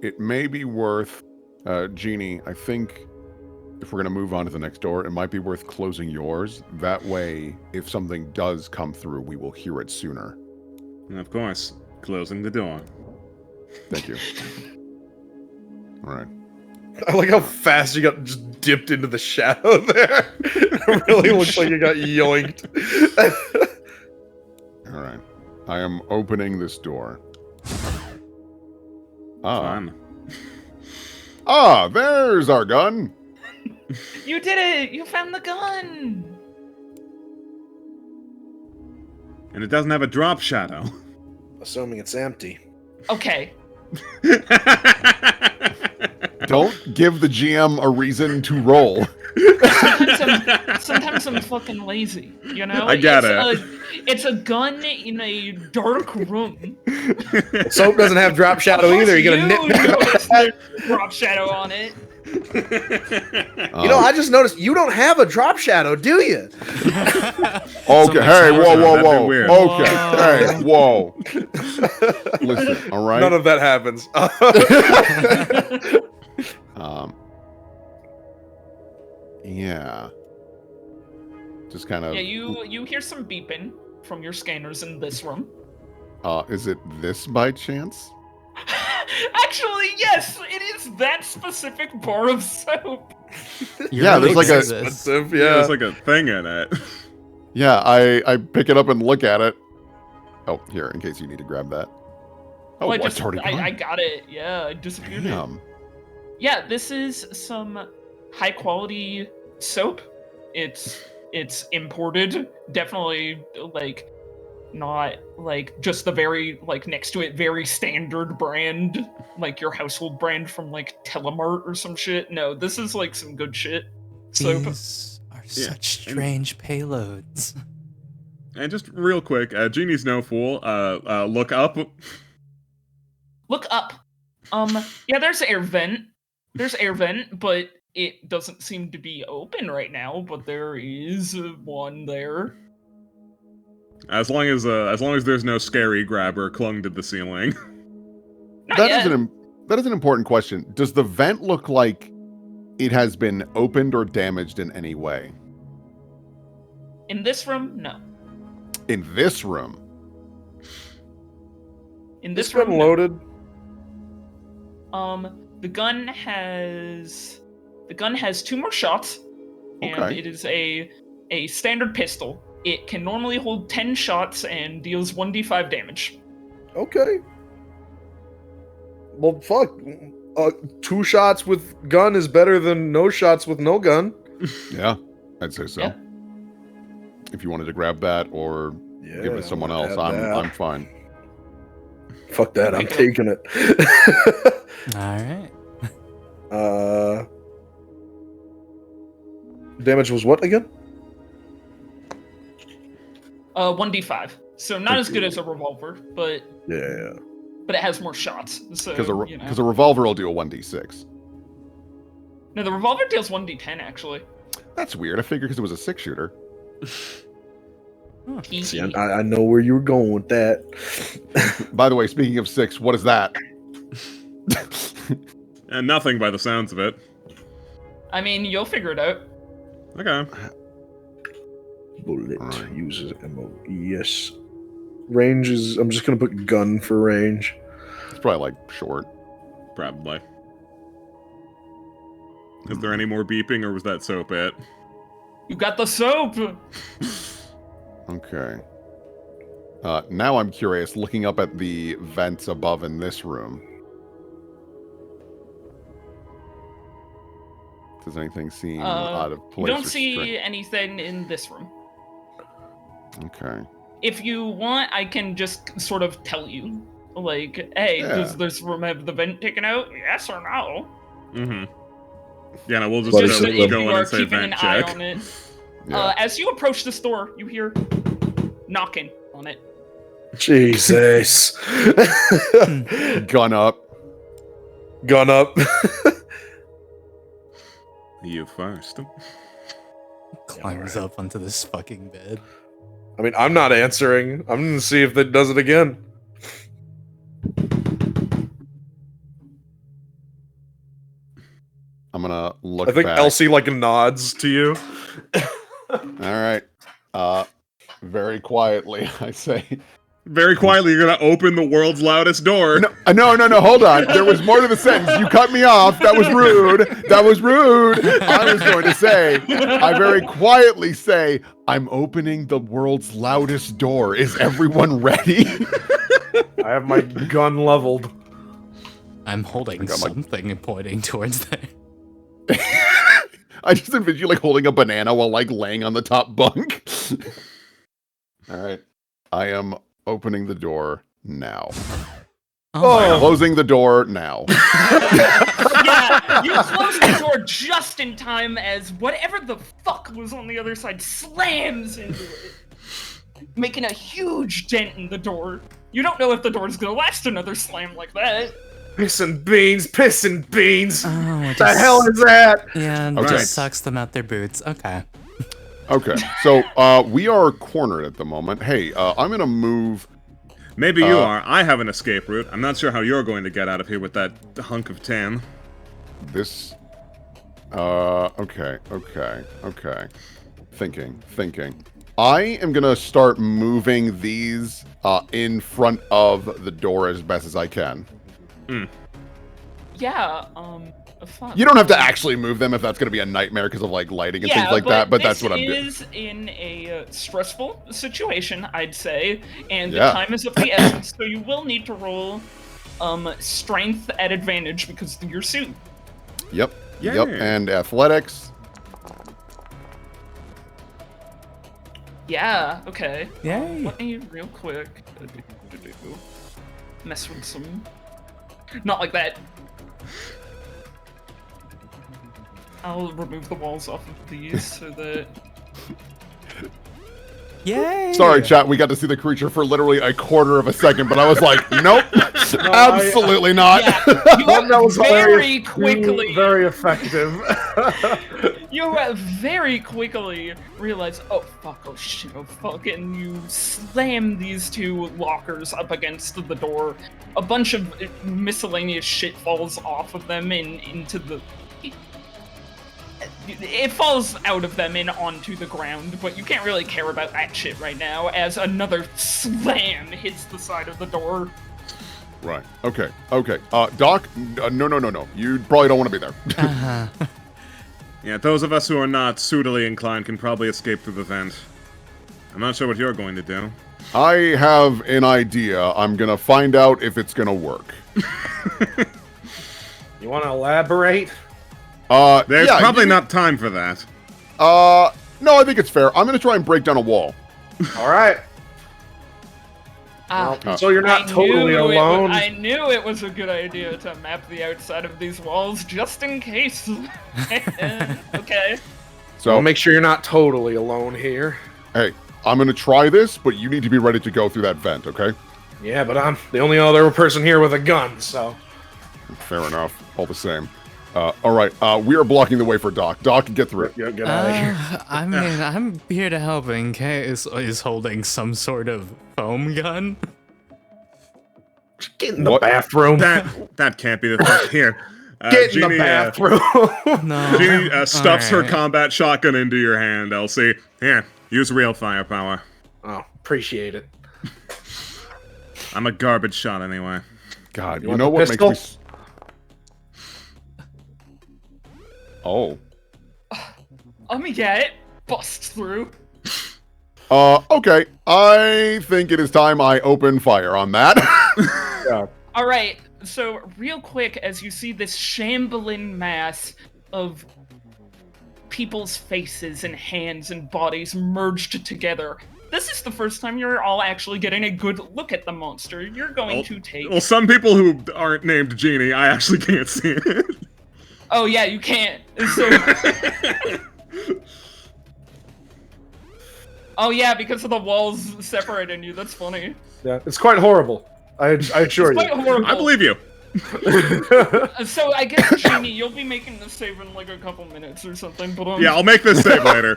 It may be worth Jeannie, I think if we're gonna move on to the next door, it might be worth closing yours. That way, if something does come through, we will hear it sooner. And of course, closing the door. Thank you. All right. I like how fast you got just dipped into the shadow there. It really looks like you got yoinked. All right. I am opening this door. Fun. There's our gun. You did it! You found the gun! And it doesn't have a drop shadow. Assuming it's empty. Okay. Don't give the GM a reason to roll. Sometimes I'm fucking lazy, you know? I get it. It's a gun in a dark room. Soap doesn't have drop shadow either. You're gonna nit. Drop shadow on it. You know, I just noticed you don't have a drop shadow, do you? Okay, hey, whoa. That'd be weird. Okay, hey, whoa. Listen, all right? None of that happens. Yeah. Just kind of... Yeah, you hear some beeping from your scanners in this room. Is it this by chance? Actually, yes, it is that specific bar of soap. Yeah, there's like expensive. Yeah, there's like a thing in it. Yeah, I pick it up and look at it. Oh, here, in case you need to grab that. Oh, it's already gone. I got it. Yeah, I disappeared it. Yeah, this is some high quality soap. It's imported. Definitely like not like just the very like next to it very standard brand, like your household brand from like Telemart or some shit. No, this is like some good shit. Soap. These are such strange payloads. And just real quick, Genie's no fool. Look up. Look up. Yeah, there's air vent. There's air vent, but it doesn't seem to be open right now. But there is one there. As long as there's no scary grabber clung to the ceiling. That is an important question. Does the vent look like it has been opened or damaged in any way? In this room, no. In this room. In This this gun room, no. loaded. The gun has 2 more shots, and Okay. it is a standard pistol. It can normally hold 10 shots and deals 1d5 damage. Okay. Well, fuck. 2 shots with gun is better than no shots with no gun. Yeah, I'd say so. Yeah. If you wanted to grab that or Yeah, give it to someone I'll else, have that. I'm fine. Fuck that, I'm Okay. taking it. All right. Damage was what again? 1d5. So not as good as a revolver, but Yeah. it has more shots. So Because you know. a revolver will do a 1d6. No, the revolver deals 1d10 actually. That's weird. I figured because it was a 6-shooter. See, I know where you were going with that. By the way, speaking of 6, what is that? And nothing by the sounds of it. I mean, you'll figure it out. Okay. Bullet Right. uses ammo. Yes. Range is. I'm just gonna put gun for range. It's probably like short. Probably. Is there any more beeping, or was that soap it? You got the soap. Okay. Now I'm curious, looking up at the vents above in this room. Does anything seem out of place? You don't or see strange? anything in this room. Okay. If you want, I can just sort of tell you. Like, hey, Yeah. does this room have the vent taken out? Yes or no? Mm-hmm. Yeah, no, we'll just But Just it's so like- if go you in are and say keeping an vent eye check. on it. Yeah. As you approach this door, you hear knocking on it. Jesus. Gun up. Gun up. You first. Climbs up onto this fucking bed. I mean, I'm not answering. I'm gonna see if it does it again. I'm gonna look I think back. Elsie like nods to you. All right. Very quietly, I say. Very quietly, you're gonna open the world's loudest door. No, hold on. There was more to the sentence. You cut me off. That was rude. That was rude. I was going to say, I very quietly say, I'm opening the world's loudest door. Is everyone ready? I have my gun leveled. I'm holding got my- something and pointing towards there. I just envision you like holding a banana while like laying on the top bunk. All right. I am opening the door now. Oh. Closing the door now. Yeah, you close the door just in time as whatever the fuck was on the other side slams into it, making a huge dent in the door. You don't know if the door's gonna last another slam like that. Piss and beans, piss and beans. Oh, it What the just- hell is that? Yeah, it Okay. just sucks them out their boots. Okay. Okay. So we are cornered at the moment. Hey, I'm gonna move. Maybe you are. I have an escape route. I'm not sure how you're going to get out of here with that hunk of tin. This. Okay. Thinking. I am gonna start moving these in front of the door as best as I can. Yeah, fun. You don't have to actually move them if that's gonna be a nightmare because of like lighting and things like that. But that's what I'm doing. This is in a stressful situation, I'd say, and Yeah. the time is of the essence, so you will need to roll strength at advantage because of your suit. Yep. Yeah. Yep. And athletics. Yeah, okay. Yay. Let me real quick mess with some. Not like that. I'll remove the walls off of these so that. Yay! Sorry, chat. We got to see the creature for literally a quarter of a second, but I was like, nope, absolutely not. Yeah, you That was very hilarious. quickly. Very effective. You very quickly realize, oh fuck, oh shit, oh fuck, and you slam these 2 lockers up against the door. A bunch of miscellaneous shit falls off of them and into the. it falls out of them and onto the ground, but you can't really care about that shit right now as another slam hits the side of the door. Right. Okay. Doc, no. You probably don't want to be there. Uh-huh. Yeah, those of us who are not suitably inclined can probably escape through the vent. I'm not sure what you're going to do. I have an idea. I'm gonna find out if it's gonna work. You want to elaborate? There's probably not time for that. No, I think it's fair. I'm gonna try and break down a wall. All right. So you're not totally alone. I knew it was a good idea to map the outside of these walls just in case. Okay. So I'll make sure you're not totally alone here. Hey, I'm gonna try this, but you need to be ready to go through that vent, okay? Yeah, but I'm the only other person here with a gun, so. Fair enough. All the same. All right. We are blocking the way for Doc. Doc, get through it. Get out of here. I mean, I'm here to help in case is holding some sort of foam gun. Get in the bathroom. That can't be the thing. Here. Get Jeannie, in the bathroom. No. Jeannie stuffs her Alright. combat shotgun into your hand, Elsie. Here, use real firepower. Oh, appreciate it. I'm a garbage shot anyway. God, you want know the what pistol? makes me... Oh. Let me get it. Bust through. Okay. I think it is time I open fire on that. All right. So real quick, as you see this shambling mass of people's faces and hands and bodies merged together, this is the first time you're all actually getting a good look at the monster. You're going to take... Well, some people who aren't named Jeannie, I actually can't see it. Oh yeah, you can't. So... Oh yeah, because of the walls separating you. That's funny. Yeah, it's quite horrible. I assure It's you. quite horrible. I believe you. So I guess, Jeannie, you'll be making the save in like a couple minutes or something, but Yeah, I'll make this save later.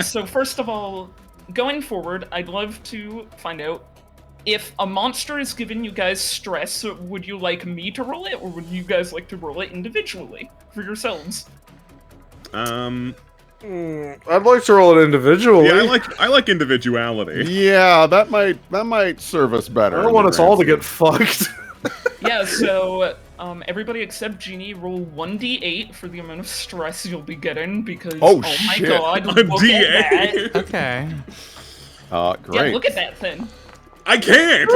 So first of all, going forward, I'd love to find out if a monster is giving you guys stress, would you like me to roll it, or would you guys like to roll it individually for yourselves? I'd like to roll it individually. Yeah, I like individuality. Yeah, that might serve us better. I don't want us all to get fucked. Yeah, so everybody except Jeannie roll 1d8 for the amount of stress you'll be getting, because Oh, my shit. god, A look at D8. that. Okay. Great. Yeah, look at that thing. I can't.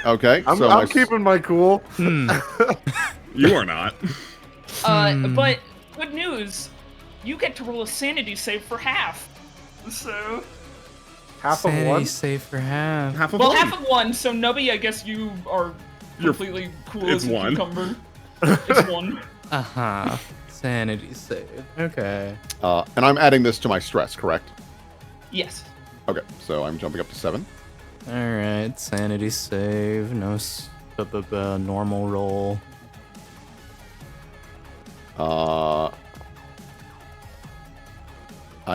Okay. I'm so my keeping my cool. You are not. But good news, you get to roll a sanity save for half. So, Half of Sanity one. save for half. Half of well, one. half of one. So Nubby, I guess you are You're- completely cool it's as a one. cucumber. It's one. Uh-huh. Sanity save. Okay. and I'm adding this to my stress, correct? Yes. Okay, so I'm jumping up to 7. Alright, sanity save. No normal roll. I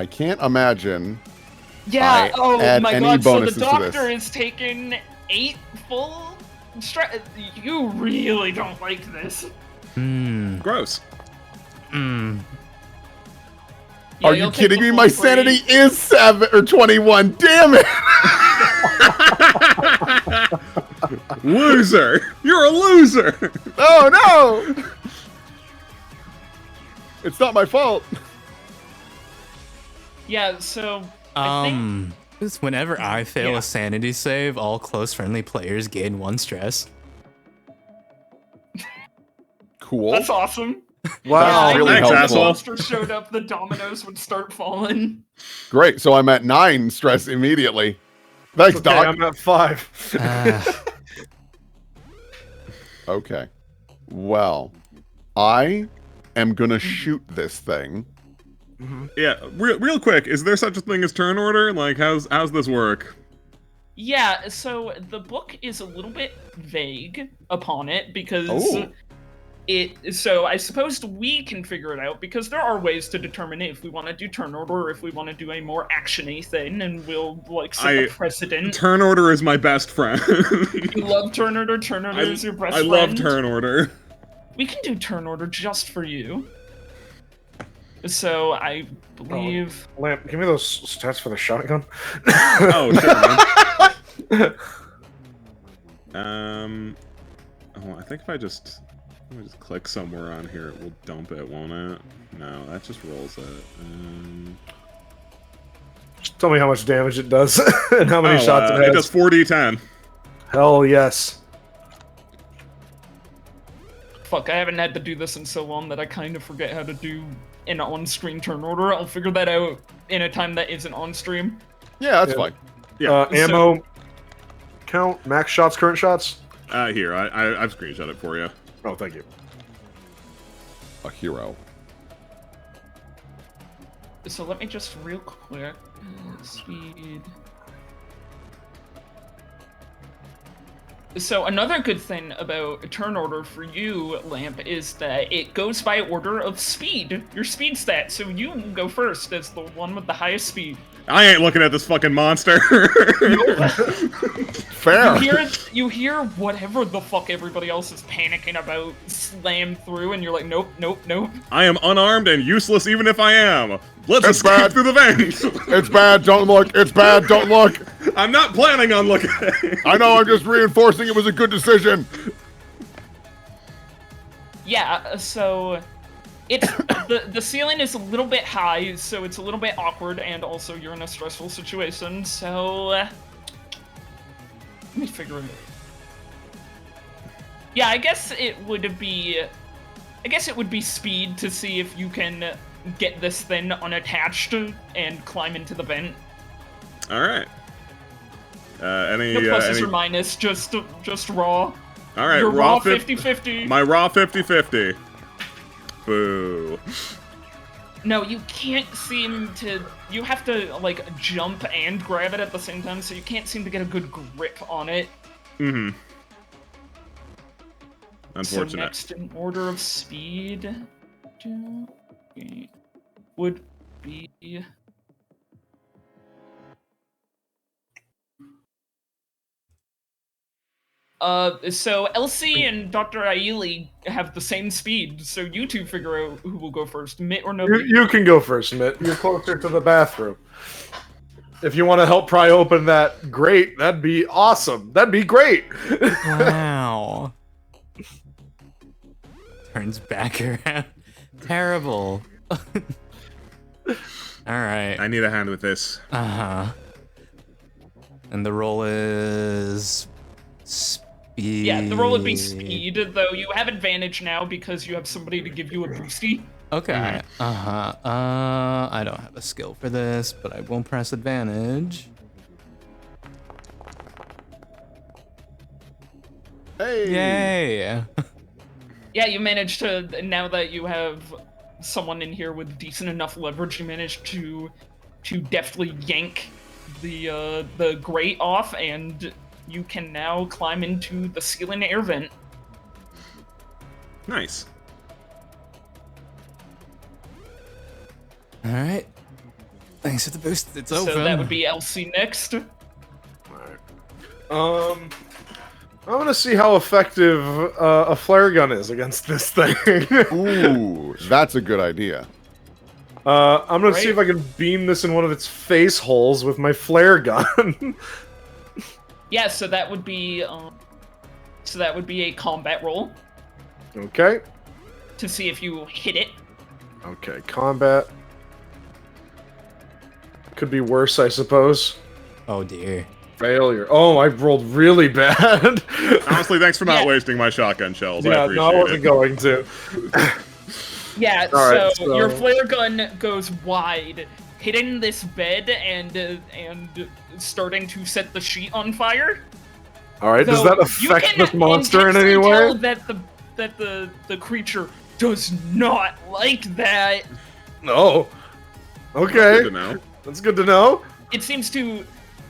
can't imagine. Yeah. I add my any god. So the bonuses to doctor this. is taking 8 full stress. You really don't like this. Gross. Yeah, Are you you'll take kidding the me? full My break. sanity is 7 or 21. Damn it! Loser. You're a loser. Oh no! It's not my fault. Yeah. So. I think, Just whenever I fail Yeah. a sanity save, all close friendly players gain 1 stress. Cool. that's awesome. Wow. Yeah, really I know helpful. if the monster showed up, the dominoes would start falling. Great. So I'm at 9 stress immediately. Thanks, Okay, Doc. I'm at 5. Okay. Well, I am gonna shoot this thing. Yeah, real quick, is there such a thing as turn order? Like, how's this work? Yeah, so the book is a little bit vague upon it because Oh. so I suppose we can figure it out because there are ways to determine if we want to do turn order or if we want to do a more actiony thing, and we'll like set the precedent. Turn order is my best friend. You love turn order. Turn order is your best I friend. love turn order. We can do turn order just for you. So I believe. Lamp, give me those stats for the shotgun. Oh, sure, man. Oh, I think if I just click somewhere on here, it will dump it, won't it? No, that just rolls it. Just tell me how much damage it does and how many shots it has. It does 4d10. Hell yes. Fuck, I haven't had to do this in so long that I kind of forget how to do an on-screen turn order. I'll figure that out in a time that isn't on stream. Yeah, that's fine. Yeah. Ammo count, max shots, current shots. Here, I've screenshot it for you. Oh, thank you. A hero. So let me just real quick. Speed. So another good thing about a turn order for you, Lamp, is that it goes by order of speed, your speed stat. So you go first as the one with the highest speed. I ain't looking at this fucking monster. Fair. You hear whatever the fuck everybody else is panicking about slam through, and you're like, nope, nope, nope. I am unarmed and useless even if I am. Let's It's escape bad. through the vent. It's bad, don't look. It's bad, don't look. I'm not planning on looking. I know, I'm just reinforcing it was a good decision. Yeah, so it's the ceiling is a little bit high, so it's a little bit awkward, and also you're in a stressful situation. So let me figure it out. Yeah, I guess it would be speed to see if you can get this thing unattached and climb into the vent. All right. Any No pluses any... or minus, just raw. All right, Your raw raw 50-50. My raw 50-50. Boo. No, you can't seem to. You have to like jump and grab it at the same time, so you can't seem to get a good grip on it. Mm-hmm. So Unfortunate. next in order of speed would be. So Elsie and Dr. Aili have the same speed, so you two figure out who will go first, Mitt or no Mitt. You can go first, Mitt. You're closer to the bathroom. If you want to help pry open that grate, that'd be awesome. That'd be great. Wow. Turns back around. Terrible. Alright. I need a hand with this. Uh-huh. And the roll is... speed. Yeah, the roll would be speed, though you have advantage now because you have somebody to give you a boosty. Okay. Uh-huh. I don't have a skill for this, but I won't press advantage. Hey. Yay! Yeah, you managed to, now that you have someone in here with decent enough leverage, you managed to deftly yank the grate off, and you can now climb into the ceiling air vent. Nice. Alright. Thanks for the boost. It's open. So that would be Elsie next. I'm gonna see how effective a flare gun is against this thing. Ooh, that's a good idea. I'm gonna see if I can beam this in one of its face holes with my flare gun. Yeah, so that would be a combat roll Okay. to see if you hit it. Okay, combat. Could be worse, I suppose. Oh dear. Failure. Oh, I rolled really bad. Honestly, thanks for not Yeah. wasting my shotgun shells. I Yeah, appreciate no, I wasn't it. going to. Yeah, All right, so so- your flare gun goes wide, hitting this bed and starting to set the sheet on fire. All right, does So that you affect can this monster in intensely any tell way? that the creature does not like that. No. Okay, Good to know. that's good to know. It seems to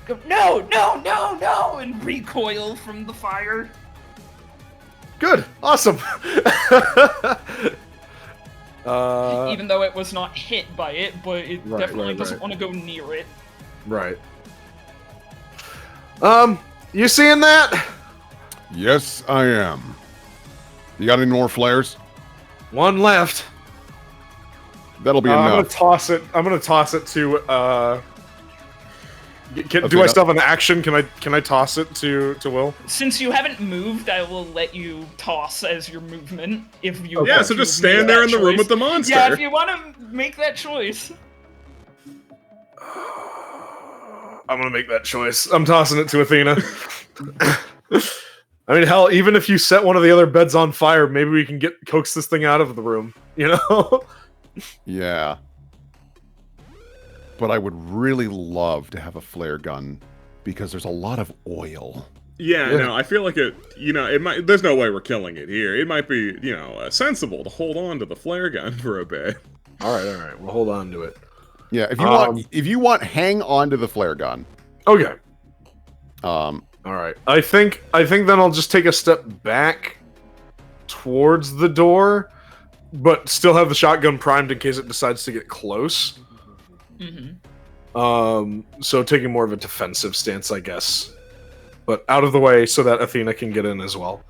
go no, no, no, no, and recoil from the fire. Good, awesome. Even though it was not hit by it, but it Right, definitely right, doesn't right. want to go near it. Right. You seeing that? Yes, I am. You got any more flares? One left. That'll be I'm gonna enough. toss it. I'm gonna toss it to. Do I Athena? still have an action? Can I toss it to Will? Since you haven't moved, I will let you toss as your movement if you. Yeah, want so to just make stand there that in the room choice. with the monster. Yeah, if you want to make that choice. I'm gonna make that choice. I'm tossing it to Athena. I mean, hell, even if you set one of the other beds on fire, maybe we can coax this thing out of the room. You know? Yeah. But I would really love to have a flare gun because there's a lot of oil. Yeah, no, I feel like it might. There's no way we're killing it here. It might be, sensible to hold on to the flare gun for a bit. All right. We'll hold on to it. Yeah, if you want, hang on to the flare gun. Okay. Um, All right. I think then I'll just take a step back towards the door, but still have the shotgun primed in case it decides to get close. So taking more of a defensive stance, I guess, but out of the way so that Athena can get in as well.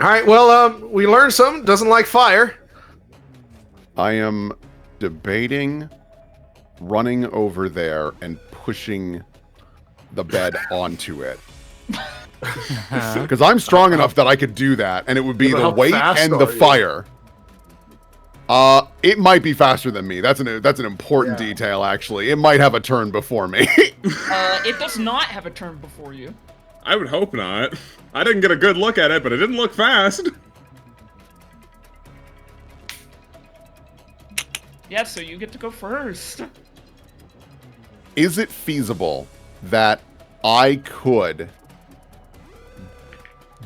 All right. Well, we learned something. Doesn't like fire. I am debating running over there and pushing the bed onto it. Because I'm strong enough that I could do that, and it would be Yeah, but the how weight fast and are the you? fire. It might be faster than me. That's an important detail, actually. It might have a turn before me. It does not have a turn before you. I would hope not. I didn't get a good look at it, but it didn't look fast. Yeah, so you get to go first. Is it feasible that I could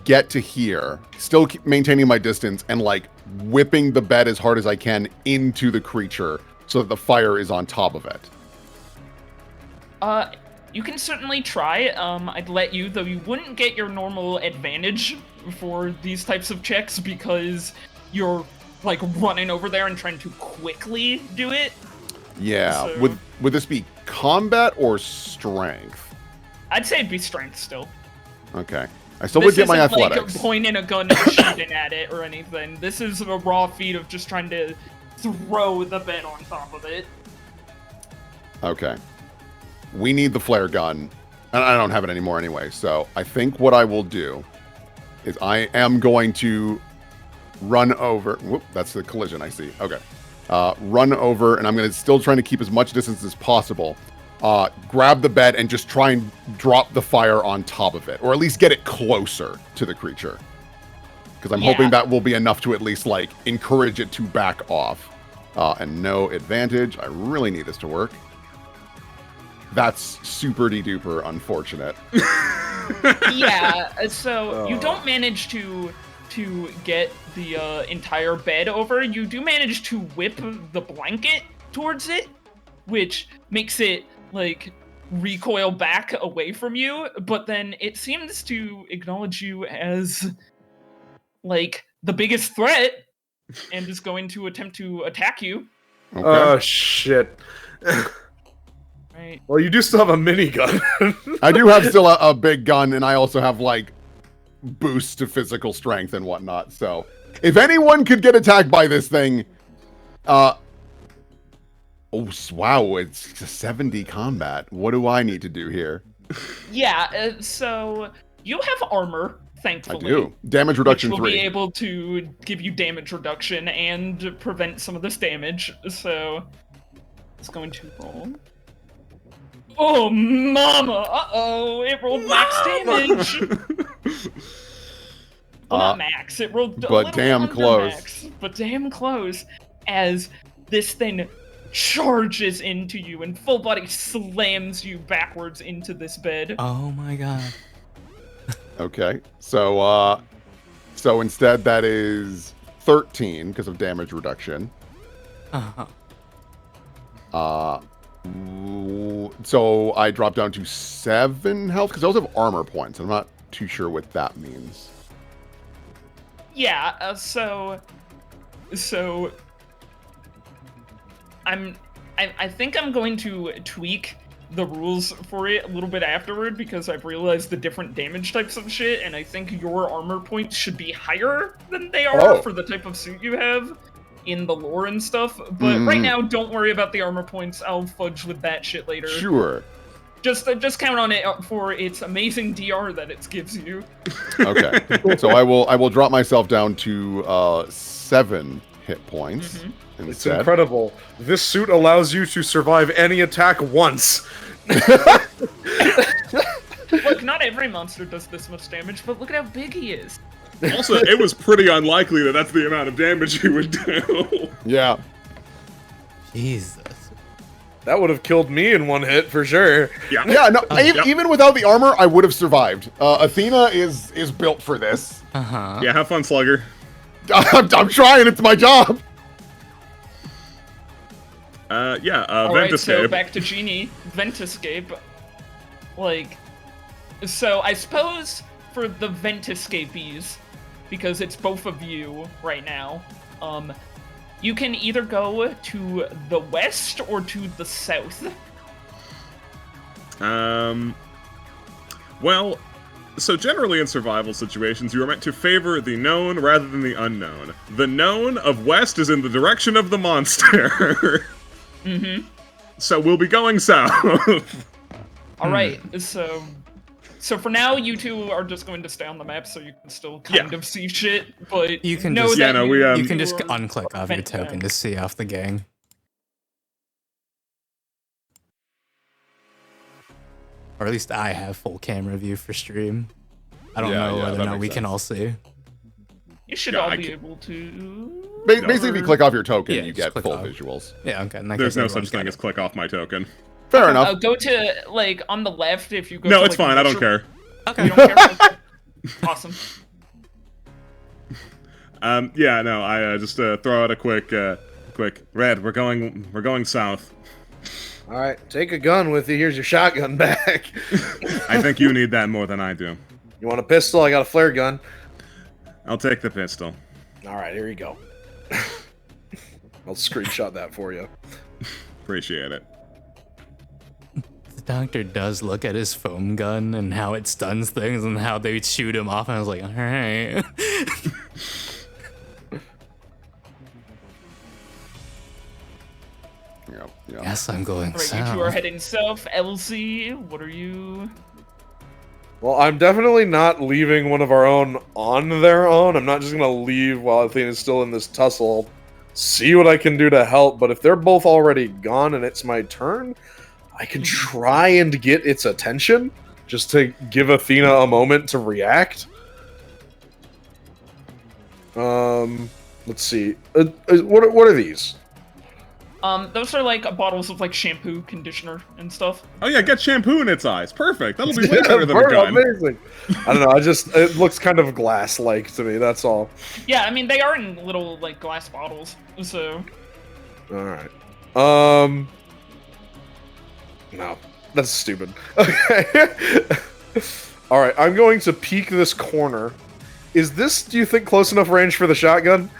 get to here, still keep maintaining my distance, and like whipping the bed as hard as I can into the creature so that the fire is on top of it? You can certainly try. I'd let you, though you wouldn't get your normal advantage for these types of checks because you're like running over there and trying to quickly do it. Yeah. So- Would this be combat or strength? I'd say it'd be strength still. Okay. I still would get my isn't athletics. like pointing a gun and shooting at it or anything. This is a raw feat of just trying to throw the bed on top of it. Okay. We need the flare gun. And I don't have it anymore anyway. So I think what I will do is I am going to run over. Whoop, that's the collision I see. Okay. Run over, and I'm going to still trying to keep as much distance as possible. Grab the bed and just try and drop the fire on top of it. Or at least get it closer to the creature. Because I'm hoping that will be enough to at least, like, encourage it to back off. And no advantage. I really need this to work. That's super-de-duper unfortunate. Yeah, so you don't manage to get the entire bed over. You do manage to whip the blanket towards it, which makes it, like, recoil back away from you, but then it seems to acknowledge you as, like, the biggest threat and is going to attempt to attack you. Okay. Oh, shit. Right. Well, you do still have a minigun. I do have still a big gun, and I also have, like, boosts to physical strength and whatnot. So, if anyone could get attacked by this thing, oh, wow, it's a 70 combat. What do I need to do here? Yeah, so you have armor, thankfully. I do. Damage reduction which will 3. be able to give you damage reduction and prevent some of this damage. So it's going to roll. Oh, mama! Uh-oh, it rolled max damage! Well, not max, it rolled a but little damn under close. max, but damn close, as this thing charges into you and full body slams you backwards into this bed. Oh my god. Okay. So, so instead that is 13 because of damage reduction. Uh-huh. So I drop down to 7 health because I also have armor points. I'm not too sure what that means. Yeah, so I think I'm going to tweak the rules for it a little bit afterward because I've realized the different damage types of shit, and I think your armor points should be higher than they are Oh. for the type of suit you have. in the lore and stuff. But right now, don't worry about the armor points. I'll fudge with that shit later. Sure. Just count on it for its amazing DR that it gives you. Okay. So I will drop myself down to 7 hit points It's instead. incredible. This suit allows you to survive any attack once. Look, not every monster does this much damage, but look at how big he is. Also, it was pretty unlikely that that's the amount of damage he would do. Yeah. Jesus. That would have killed me in one hit for sure. Yeah. Yeah, no, Yep. even without the armor, I would have survived. Athena is built for this. Uh-huh. Yeah, have fun, Slugger. I'm trying, it's my job. Alright, Vent so Escape. back to Genie. Vent Escape. Like, so I suppose for the Vent Escapees, because it's both of you right now, you can either go to the west or to the south. Well, so generally in survival situations, you are meant to favor the known rather than the unknown. The known of west is in the direction of the monster. So we'll be going south. Alright, so for now, you two are just going to stay on the map so you can still kind of see shit, but You can know just, that you can just are unclick off your vent token bound. to see off the gang. Or at least I have full camera view for stream. I don't know whether or that not we makes can sense. all see. You should Yeah, all I be can- able to... Basically, if you click off your token, Yeah, you just get click full off. visuals. Yeah, okay. in that There's case, no everyone's such thing got as it. click off my token. Fair enough. Go to, like, on the left if you go No, to, it's like, fine. I don't measure- care. Okay. You don't care? Okay. Awesome. Yeah, no, I just throw out a quick Red. We're going south. All right, take a gun with you. Here's your shotgun back. I think you need that more than I do. You want a pistol? I got a flare gun. I'll take the pistol. All right, here you go. I'll screenshot that for you. Appreciate it. The doctor does look at his foam gun and how it stuns things and how they shoot him off, and I was like, alright. Yeah. Yes, I'm going Alright, you two are south. heading south. Elsie, what are you... Well, I'm definitely not leaving one of our own on their own. I'm not just gonna leave while Athena's still in this tussle. I'll see what I can do to help, but if they're both already gone and it's my turn, I can try and get its attention, just to give Athena a moment to react. Let's see. What are these? Those are like bottles of like shampoo, conditioner, and stuff. Oh yeah, get shampoo in its eyes. Perfect. That'll be way better than a gun. Amazing. I don't know. It looks kind of glass-like to me. That's all. Yeah, I mean they are in little like glass bottles, so. All right. No, that's stupid. Okay. All right. I'm going to peek this corner. Is this, do you think, close enough range for the shotgun?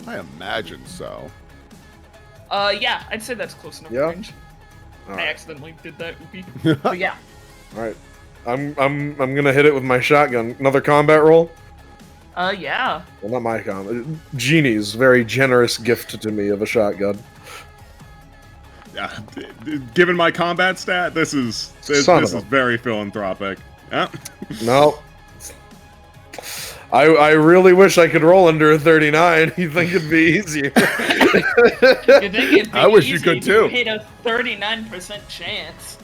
I imagine so. Yeah, I'd say that's close enough Yeah? range. I Alright. accidentally did that, oopie. But yeah. All right. I'm gonna hit it with my shotgun. Another combat roll. Yeah. Well, not my combat. Genie's very generous gift to me of a shotgun. Given my combat stat, this is Son of a- very philanthropic. Yeah. No. I really wish I could roll under a 39. You think it'd be easier? You think it'd be I wish you easy could, to too. hit a 39% chance.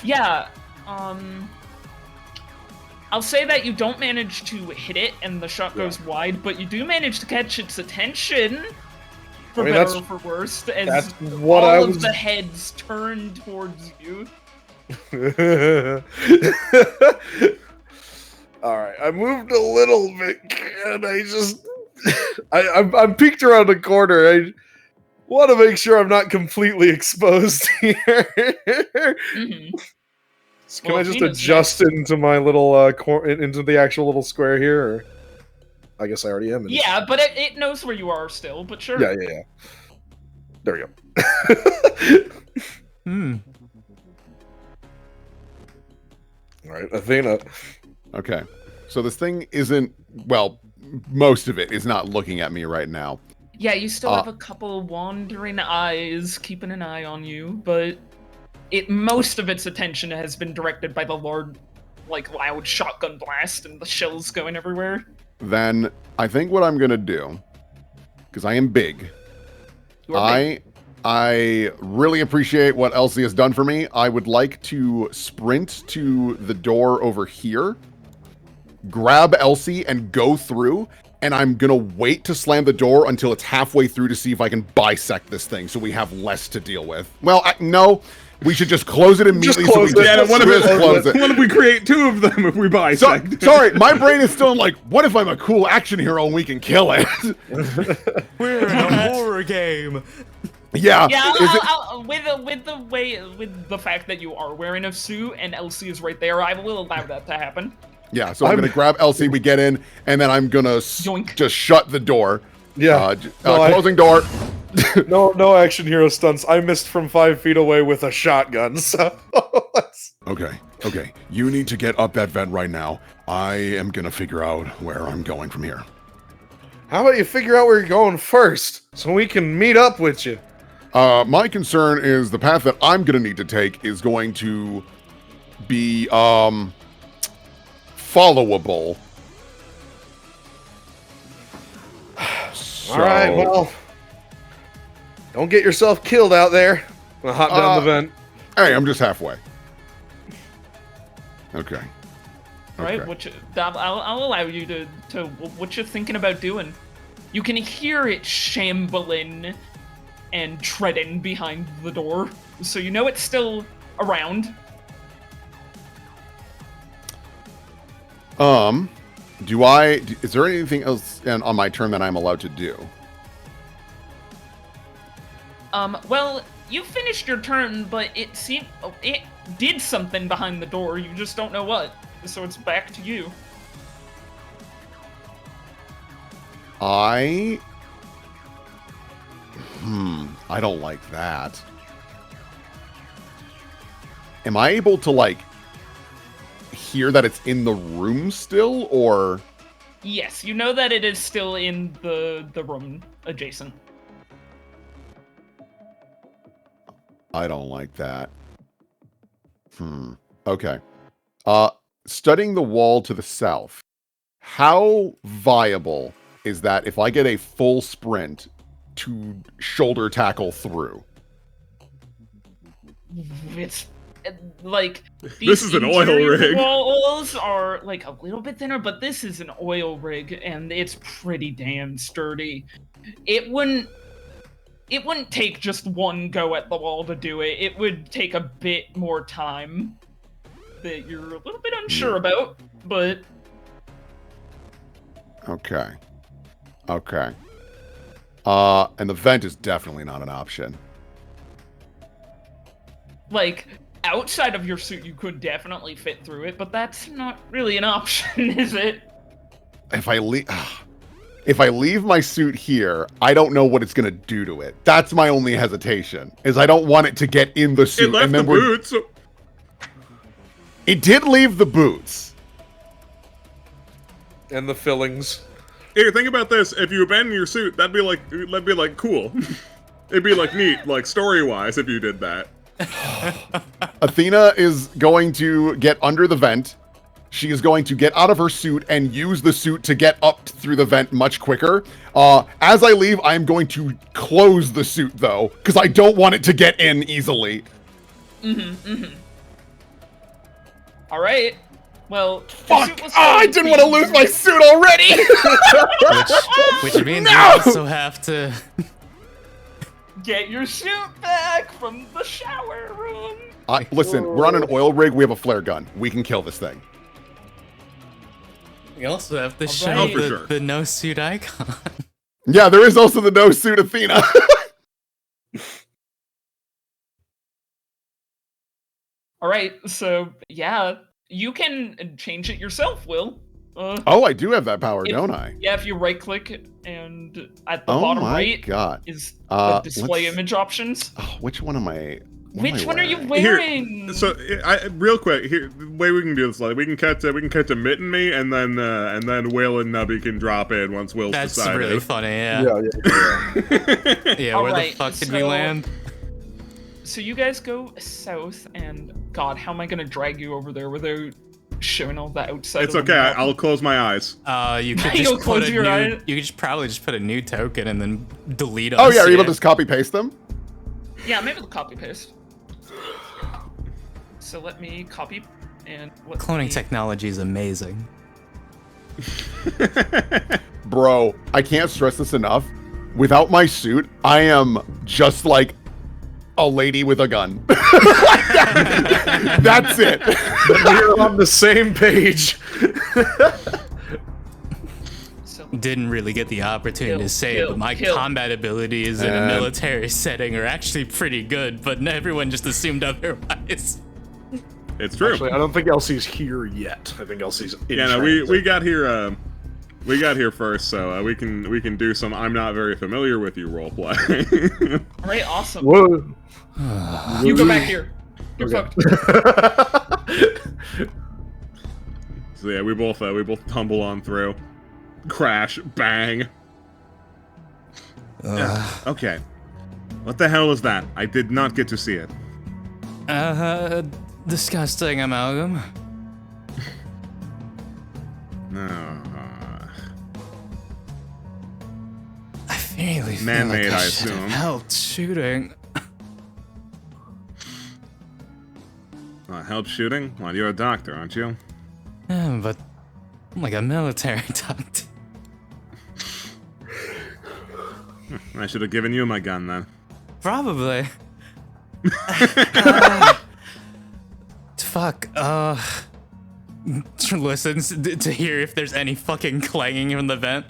Yeah, I'll say that you don't manage to hit it and the shot goes wide, but you do manage to catch its attention, for I mean, better that's- or for worse, as that's what all I of was- the heads turn towards you. All right, I moved a little bit, and I just, I'm peeked around the corner. I want to make sure I'm not completely exposed here. Mhm. Can Well, I just Athena's adjust into my little into the actual little square here? Or... I guess I already am. Yeah, but it knows where you are still, but sure. Yeah. There we go. All right, Athena. Okay. So this thing isn't, well, most of it is not looking at me right now. Yeah, you still have a couple wandering eyes keeping an eye on you, but most of its attention has been directed by the loud shotgun blast and the shells going everywhere. Then I think what I'm gonna do, because I am big, I really appreciate what Elsie has done for me. I would like to sprint to the door over here, grab Elsie, and go through. And I'm gonna wait to slam the door until it's halfway through to see if I can bisect this thing, so we have less to deal with. Well, no, we should just close it immediately. Just close it. What if we create 2 of them if we bisect? Sorry, my brain is still like, what if I'm a cool action hero and we can kill it? We're in a horror game. Yeah. With the fact that you are wearing a suit and Elsie is right there, I will allow that to happen. Yeah, so I'm going to grab Elsie, we get in, and then I'm going to just shut the door. Yeah. Closing door. No action hero stunts. I missed from 5 feet away with a shotgun, so... Okay. You need to get up that vent right now. I am going to figure out where I'm going from here. How about you figure out where you're going first, so we can meet up with you? My concern is the path that I'm going to need to take is going to be, followable. So, all right, well, don't get yourself killed out there. I'm gonna hop down the vent. Hey, I'm just halfway. Okay. All right, I'll allow you to what you're thinking about doing. You can hear it shambling and treading behind the door, so you know it's still around. Is there anything else on my turn that I'm allowed to do? Well, you finished your turn, but it did something behind the door. You just don't know what. So it's back to you. I don't like that. Am I able to, hear that it's in the room still, or? Yes, you know that it is still in the room adjacent. I don't like that. Okay. Studying the wall to the south, how viable is that if I get a full sprint to shoulder tackle through? It's this is an oil rig. Walls are a little bit thinner, but this is an oil rig, and it's pretty damn sturdy. It wouldn't take just one go at the wall to do it. It would take a bit more time that you're a little bit unsure about, but... Okay. And the vent is definitely not an option. Outside of your suit, you could definitely fit through it, but that's not really an option, is it? If I leave my suit here, I don't know what it's gonna do to it. That's my only hesitation. Is I don't want it to get in the suit. It left the boots. It did leave the boots. And the fillings. Here, think about this. If you abandon your suit, that'd be cool. It'd be neat, story-wise, if you did that. Athena is going to get under the vent. She is going to get out of her suit and use the suit to get up through the vent much quicker. As I leave, I'm going to close the suit, though, because I don't want it to get in easily. All right. Well, fuck! I didn't want to lose my suit already! which means you also have to... Get your suit back from the shower room. Listen, we're on an oil rig. We have a flare gun. We can kill this thing. You also have to show the no suit icon. Yeah, there is also the no suit Athena. All right, so yeah, you can change it yourself, Will. I do have that power, don't I? Yeah, if you right-click and at the bottom right God. is the display image options. Oh, which one am I? Which one are you Here, wearing? so, real quick, here, the way we can do this, like, we can cut to Mitt and me, and then Will and Nubby can drop in once Will's That's decided. really funny, yeah. Yeah, All where right, the fuck did so- we land? So you guys go south, and God, how am I gonna drag you over there without showing all the outside? It's of the okay, map? I'll close my eyes. You could You'll just close put a your new. eyes. You could probably just put a new token and then delete us. Oh yeah, are you able to yeah. just copy paste them? Yeah, maybe the copy paste. So let me copy and let Cloning me... technology is amazing. Bro, I can't stress this enough. Without my suit, I am just like a lady with a gun. That's it. We're on the same page. So, Didn't really get the opportunity to say it, but my kill. combat abilities in a military setting are actually pretty good, but everyone just assumed otherwise. It's true. Actually, I don't think Elsie's here yet. I think Elsie's in Yeah, no, transit. we got here. We got here first, so we can do some. I'm not very familiar with you roleplay. Alright, awesome. Whoa. You go back here. You're Okay. fucked. So yeah, we both tumble on through, crash, bang. Okay, what the hell is that? I did not get to see it. Disgusting amalgam. I really feel Man-made, like I I should have assume. helped shooting. Help shooting? Well, you're a doctor, aren't you? Yeah, but I'm like a military doctor. I should have given you my gun then. Probably. Fuck. Listen to hear if there's any fucking clanging from the vent.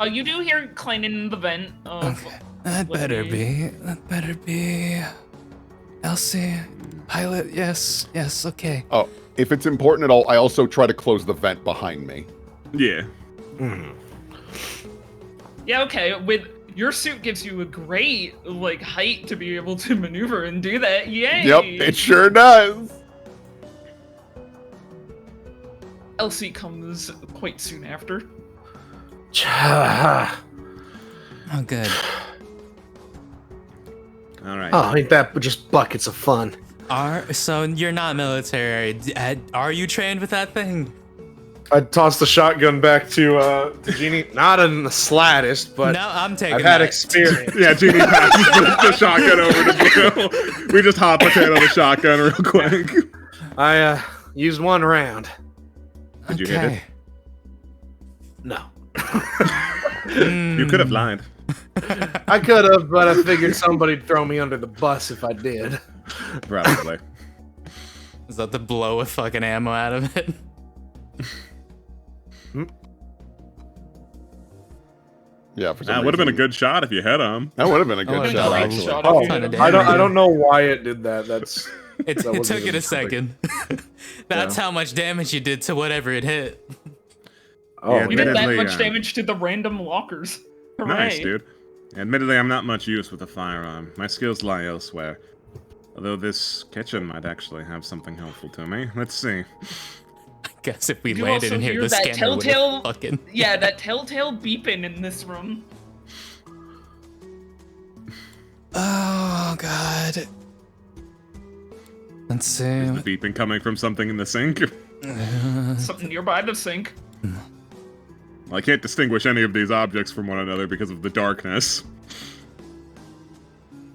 You do hear clanging in the vent. Okay. That better be. That better be. Elsie, pilot. Yes. Yes. Okay. Oh, if it's important at all, I also try to close the vent behind me. Yeah. Yeah, okay. With your suit gives you a great like height to be able to maneuver and do that. Yay! Yep, it sure does. Elsie comes quite soon after. Oh, good. All right. Oh, ain't that just buckets of fun? So you're not military. Are you trained with that thing? I tossed the shotgun back to Jeannie. Not in the slightest, but No, I'm taking I've had that. experience. Yeah, Jeannie passes the shotgun over to Blue. We just hop potato the shotgun real quick. I used one round. Did you hit it? No. You could have lied. I could have, but I figured somebody'd throw me under the bus if I did. Probably. Is that to blow a fucking ammo out of it? Yeah, for some That would have been a reason. good shot if you hit him. That would have been a good would've shot, been a great actually. shot. Oh, Ton of I damage. don't know why it did that. That's It That wasn't took it even a second. That's how much damage you did to whatever it hit. oh Yeah, You did that Admittedly, much damage to the random lockers. Hooray. Nice, dude. Admittedly, I'm not much use with a firearm. My skills lie elsewhere. Although this kitchen might actually have something helpful to me. Let's see. I guess if we You landed also in here, hear the that scanner would telltale- fucking. Yeah, that telltale beeping in this room. Oh god. Let's see. Is the beeping coming from something in the sink? Something nearby the sink. Well, I can't distinguish any of these objects from one another because of the darkness.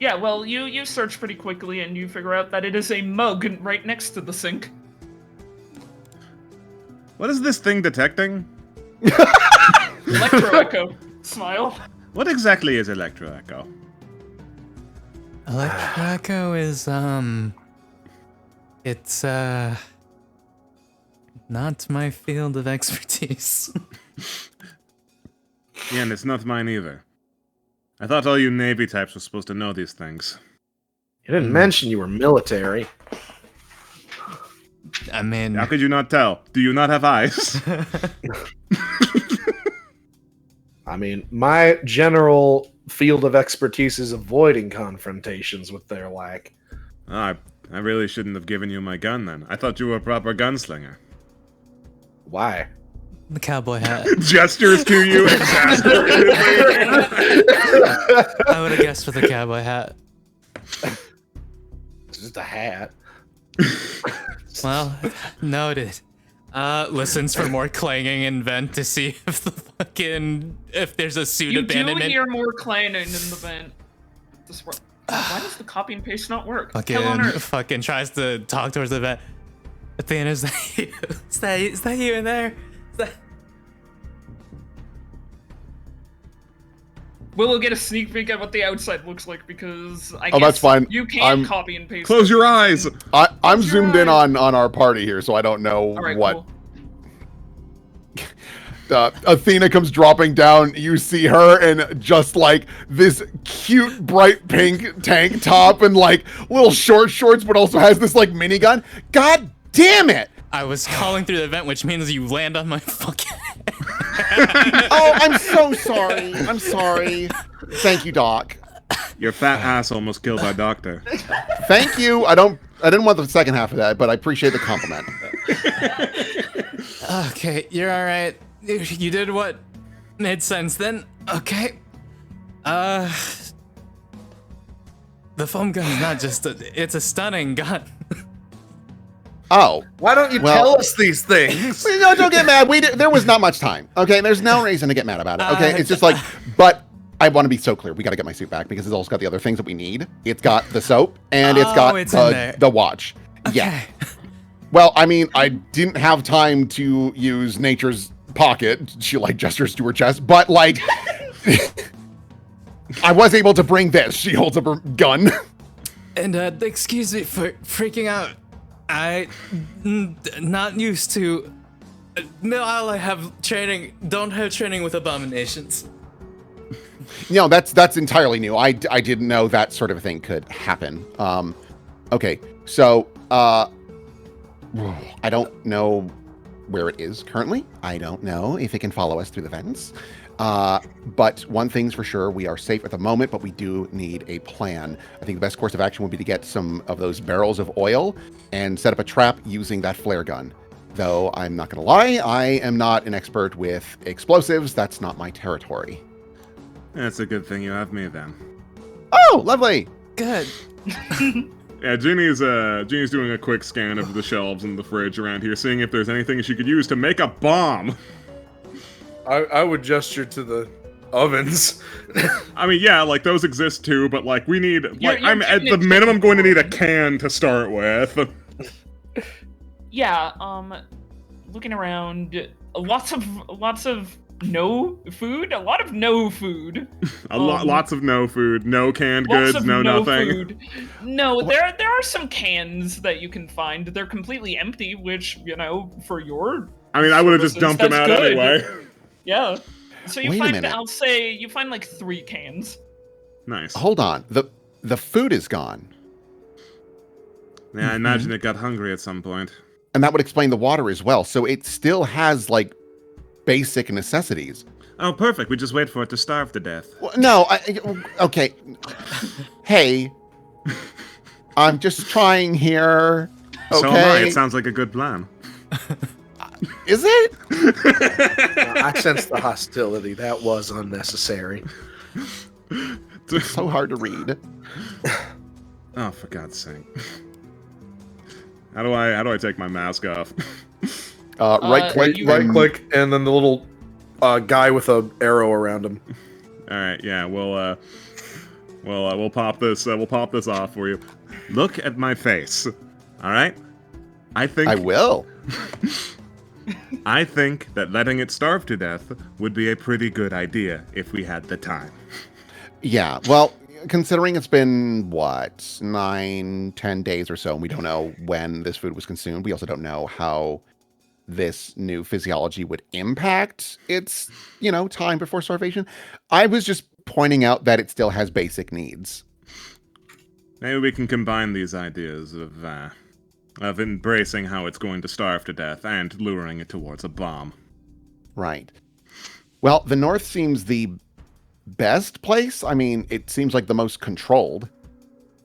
Yeah, well, you search pretty quickly and you figure out that it is a mug right next to the sink. What is this thing detecting? Electro echo. Smile. What exactly is electroecho? Electroecho is it's not my field of expertise. Yeah, and it's not mine either. I thought all you Navy types were supposed to know these things. You didn't mention you were military. I mean, How could you not tell? Do you not have eyes? I mean, my general field of expertise is avoiding confrontations with their lack. I really shouldn't have given you my gun then. I thought you were a proper gunslinger. Why? The cowboy hat. Gestures to you exasperatedly. I would have guessed with a cowboy hat. It's just a hat. Well, noted. Listens for more clanging and vent to see if if there's a suit You abandonment. do hear more clanging in the vent. Why does the copy and paste not work? Hell on earth. Fucking tries to talk towards the vent. Athena, is that you? Is that you in there? We'll get a sneak peek at what the outside looks like because I guess that's fine. you can't copy and paste. Close your eyes. I'm Close your zoomed in eyes. on our party here, so I don't know All right, what. cool. Athena comes dropping down. You see her in just like this cute, bright pink tank top and like little short shorts, but also has this like minigun. God damn it! I was calling through the vent, which means you land on my fucking head. Oh, I'm so sorry. I'm sorry. Thank you, Doc. Your fat ass almost killed our doctor. Thank you. I didn't want the second half of that, but I appreciate the compliment. Okay, you're all right. You did what made sense then. Okay. The foam gun is not just it's a stunning gun. Oh, Why don't you Well- tell us these things? no, don't get mad. There was not much time. Okay, there's no reason to get mad about it. Okay, Uh, it's just like, but I want to be so clear. We got to get my suit back because it's also got the other things that we need. It's got the soap and it's got it's in there. the watch. Yeah. Okay. Well, I mean, I didn't have time to use nature's pocket. She like gestures to her chest, but like, I was able to bring this. She holds up her gun. And excuse me for freaking out. Not used to. While I have training, don't have training with abominations. No, that's entirely new. I didn't know that sort of a thing could happen. Okay, so I don't know where it is currently. I don't know if it can follow us through the vents. But one thing's for sure, we are safe at the moment, but we do need a plan. I think the best course of action would be to get some of those barrels of oil and set up a trap using that flare gun. Though I'm not going to lie, I am not an expert with explosives. That's not my territory. That's a good thing you have me then. Oh, lovely. Good. Yeah, Jeannie's doing a quick scan of the shelves and the fridge around here, seeing if there's anything she could use to make a bomb. I would gesture to the ovens. I mean, yeah, like those exist too, but like we need, like, You're I'm at the keeping it minimum going to need a technical. can to start with. Yeah, looking around, lots of no food, a lot of no food. Lots of no food, no canned Lots goods, of no nothing. food. No, there are some cans that you can find. They're completely empty, which, you know, for your I mean, I would have just services, dumped them that's out good. anyway. Yeah. So you Wait a find, minute. I'll say, you find like 3 cans. Nice. Hold on. The food is gone. Yeah, I imagine it got hungry at some point. And that would explain the water as well. So it still has like basic necessities. Oh, perfect. We just wait for it to starve to death. Well, no, okay. Hey, I'm just trying here. Okay. So am I. It sounds like a good plan. Is it? I sense the hostility. That was unnecessary. So hard to read. Oh, for God's sake. How do I take my mask off? Right click. you- Right click, and then the little guy with a arrow around him. All right, yeah, we'll pop this off for you. Look at my face. All right? I I will. think that letting it starve to death would be a pretty good idea if we had the time. Yeah. Well, considering it's been what 9-10 days or so, and we don't know when this food was consumed. We also don't know how this new physiology would impact its, time before starvation. I was just pointing out that it still has basic needs. Maybe we can combine these ideas of embracing how it's going to starve to death and luring it towards a bomb. Right. Well, the north seems the best place. I mean, it seems like the most controlled.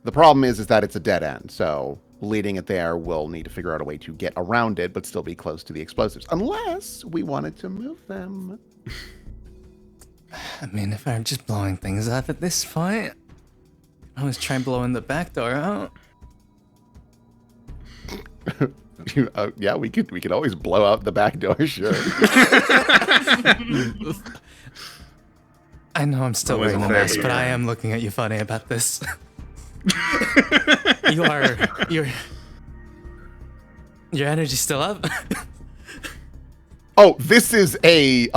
The problem is that it's a dead end, so leading it there, we'll need to figure out a way to get around it, but still be close to the explosives. Unless we wanted to move them. I mean, if I'm just blowing things up at this point, I always try blowing the back door out. Yeah, we could always blow out the back door, sure. I know I'm still Always wearing a the mask, fair but I game. am looking at you funny about this. Your energy's still up? Oh, this is a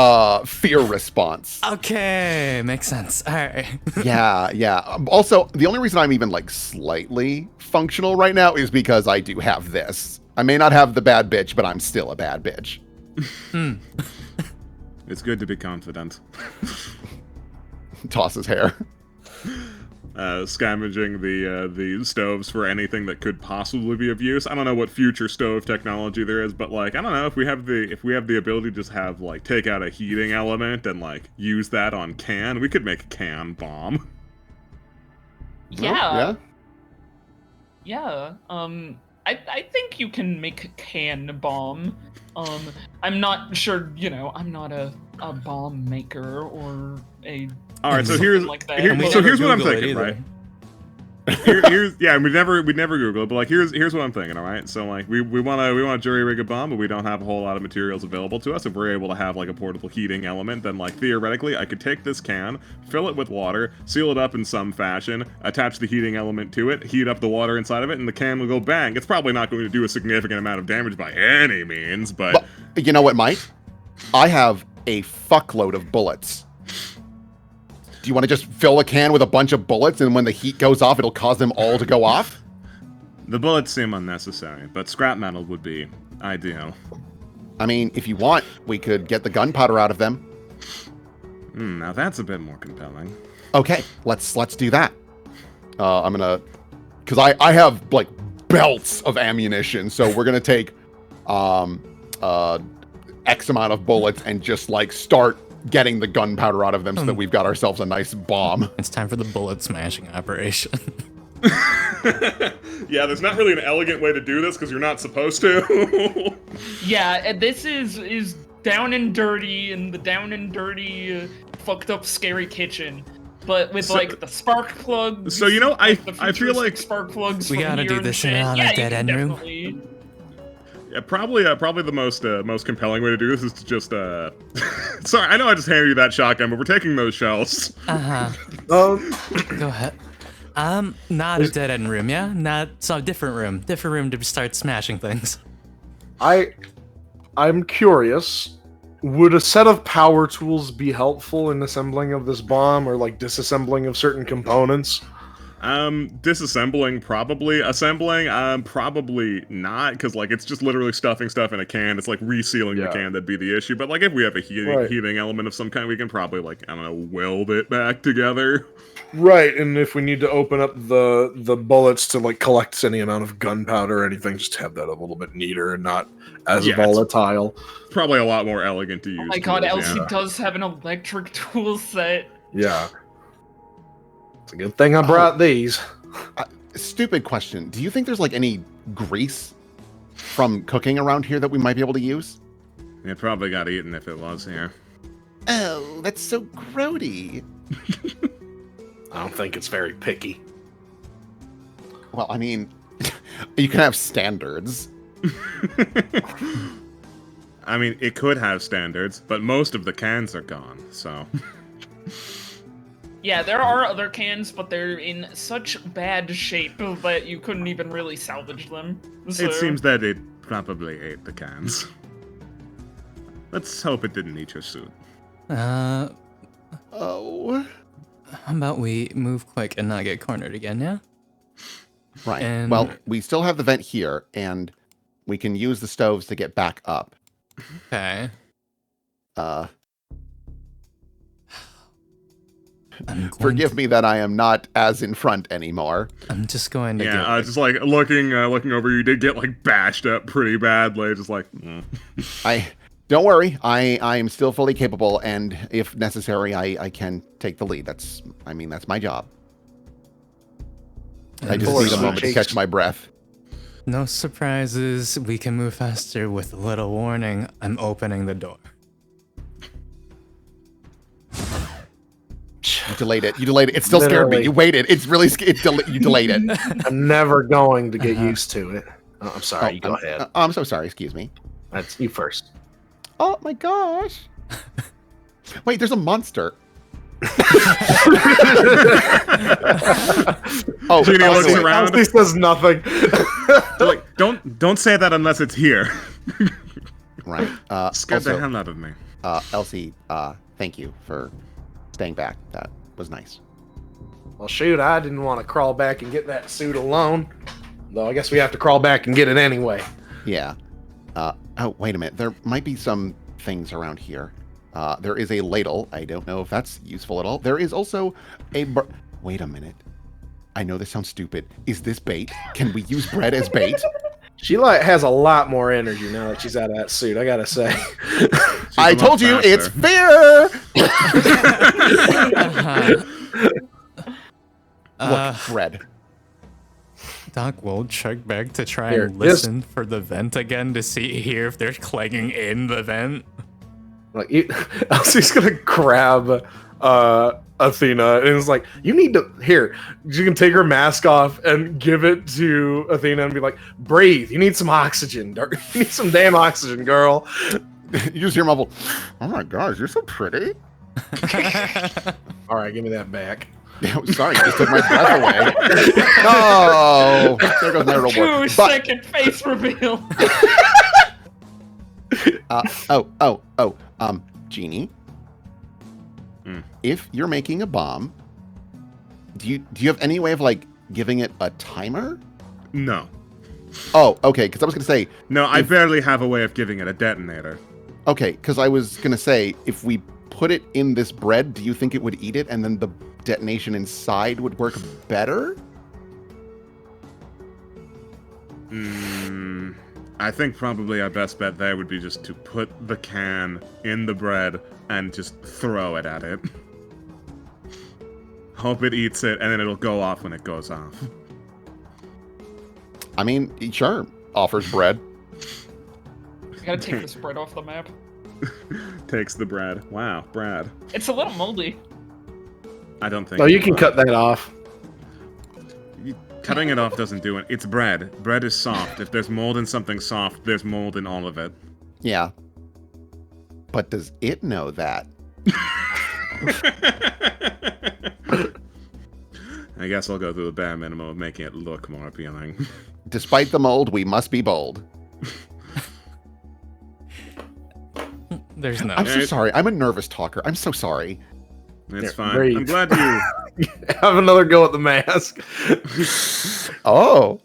fear response. Okay, makes sense. All right. Yeah. Also, the only reason I'm even like slightly functional right now is because I do have this. I may not have the bad bitch, but I'm still a bad bitch. It's good to be confident. Tosses hair. Scavenging the stoves for anything that could possibly be of use. I don't know what future stove technology there is, but like I don't know if we have the ability to just have like take out a heating element and like use that on can. We could make a can bomb. Yeah. Yeah. Yeah. I think you can make a can bomb. I'm not sure, I'm not a bomb maker or a All right, so something here's like that. here's what I'm Google it thinking, either. right? Yeah, we'd never Google it, but like here's what I'm thinking, all right? So like we want to jury rig a bomb, but we don't have a whole lot of materials available to us. If we're able to have like a portable heating element, then like theoretically I could take this can, fill it with water, seal it up in some fashion, attach the heating element to it, heat up the water inside of it, and the can will go bang. It's probably not going to do a significant amount of damage by any means, but You know what might? I have a fuckload of bullets. Do you want to just fill a can with a bunch of bullets, and when the heat goes off, it'll cause them all to go off? the bullets seem unnecessary, but scrap metal would be ideal. I mean, if you want, we could get the gunpowder out of them. Now that's a bit more compelling. Okay, let's do that. I'm gonna, because I have like belts of ammunition, so we're gonna take X amount of bullets and just like start getting the gunpowder out of them so that we've got ourselves a nice bomb. It's time for the bullet smashing operation. Yeah, there's not really an elegant way to do this because you're not supposed to. Yeah, and this is down and dirty in the down and dirty, fucked up, scary kitchen, but with like the spark plugs. So you know, the I feel like futuristic spark plugs. We from gotta here do and this shit. in a Yeah, dead you can end room. definitely- yeah, probably the most compelling way to do this is to just Sorry, I know I just handed you that shotgun, but we're taking those shells. Uh-huh. Go ahead. Not a dead end room, yeah? Different room to start smashing things. I'm curious. Would a set of power tools be helpful in assembling of this bomb, or like disassembling of certain components? Disassembling probably. Assembling, probably not, because like it's just literally stuffing stuff in a can. It's like resealing the can that'd be the issue. But like if we have a heating element of some kind, we can probably like I don't know, weld it back together. Right, and if we need to open up the bullets to like collect any amount of gunpowder or anything, just have that a little bit neater and not as volatile. Probably a lot more elegant to use. Oh my god, tools, Elsie yeah. does have an electric tool set. Yeah. It's a good thing I brought these. Stupid question. Do you think there's like any grease from cooking around here that we might be able to use? It probably got eaten if it was here. Oh, that's so grody. I don't think it's very picky. Well, I mean, you can have standards. I mean, it could have standards, but most of the cans are gone, so... Yeah, there are other cans, but they're in such bad shape that you couldn't even really salvage them. So... It seems that it probably ate the cans. Let's hope it didn't eat your suit. Oh. How about we move quick and not get cornered again, yeah? Right. And- Well, we still have the vent here, and we can use the stoves to get back up. Okay. Forgive me that I am not as in front anymore. I'm just going to Yeah, just like looking over, you did get like bashed up pretty badly. Just like, Don't worry, I am still fully capable, and if necessary, I can take the lead. That's my job. I just need a moment to catch my breath. No surprises. We can move faster with a little warning. I'm opening the door. You delayed it. It still scared me. You waited. It's really you delayed it. I'm never going to get used to it. Oh, I'm sorry. You go ahead. I'm so sorry. Excuse me. That's you first. Oh my gosh. Wait, there's a monster. Oh, Genie looks around. Elsie says nothing. Like, don't say that unless it's here. Right. Scared the hell out of me. Elsie, thank you for staying back. That was nice. Well, shoot, I didn't want to crawl back and get that suit alone. Though I guess we have to crawl back and get it anyway. Yeah. Oh, wait a minute. There might be some things around here. There is a ladle. I don't know if that's useful at all. There is also a... Wait a minute. I know this sounds stupid. Is this bait? Can we use bread as bait? She has a lot more energy now that she's out of that suit, I gotta say. I told you, it's fear! Look, bread. Doc will check back to try and listen for the vent again to hear if they're clanging in the vent. Like, Elsie's gonna grab Athena and it's like, you need to you can take her mask off and give it to Athena and be like, breathe, you need some oxygen, you need some damn oxygen, girl. You just hear mumble, oh my gosh, you're so pretty. All right, give me that back. Sorry, you just took my breath away. Oh, there goes my real boy. 2 second face reveal. Genie, if you're making a bomb, do you have any way of like giving it a timer? No. Oh, okay. Because I was gonna say no. I barely have a way of giving it a detonator. Okay, because I was gonna say if we put it in this bread, do you think it would eat it, and then the detonation inside would work better? I think probably our best bet there would be just to put the can in the bread and just throw it at it. Hope it eats it, and then it'll go off when it goes off. I mean, sure. Offers bread. I gotta take this bread off the map. Takes the bread. Wow, Brad. It's a little moldy. I don't think. Oh, you can cut that off. Cutting it off doesn't do it. It's bread. Bread is soft. If there's mold in something soft, there's mold in all of it. Yeah. But does it know that? I guess I'll go through the bare minimum of making it look more appealing. Despite the mold, we must be bold. There's no. I'm so sorry. I'm a nervous talker. I'm so sorry. It's fine. breathe. I'm glad you... Have another go at the mask. Oh.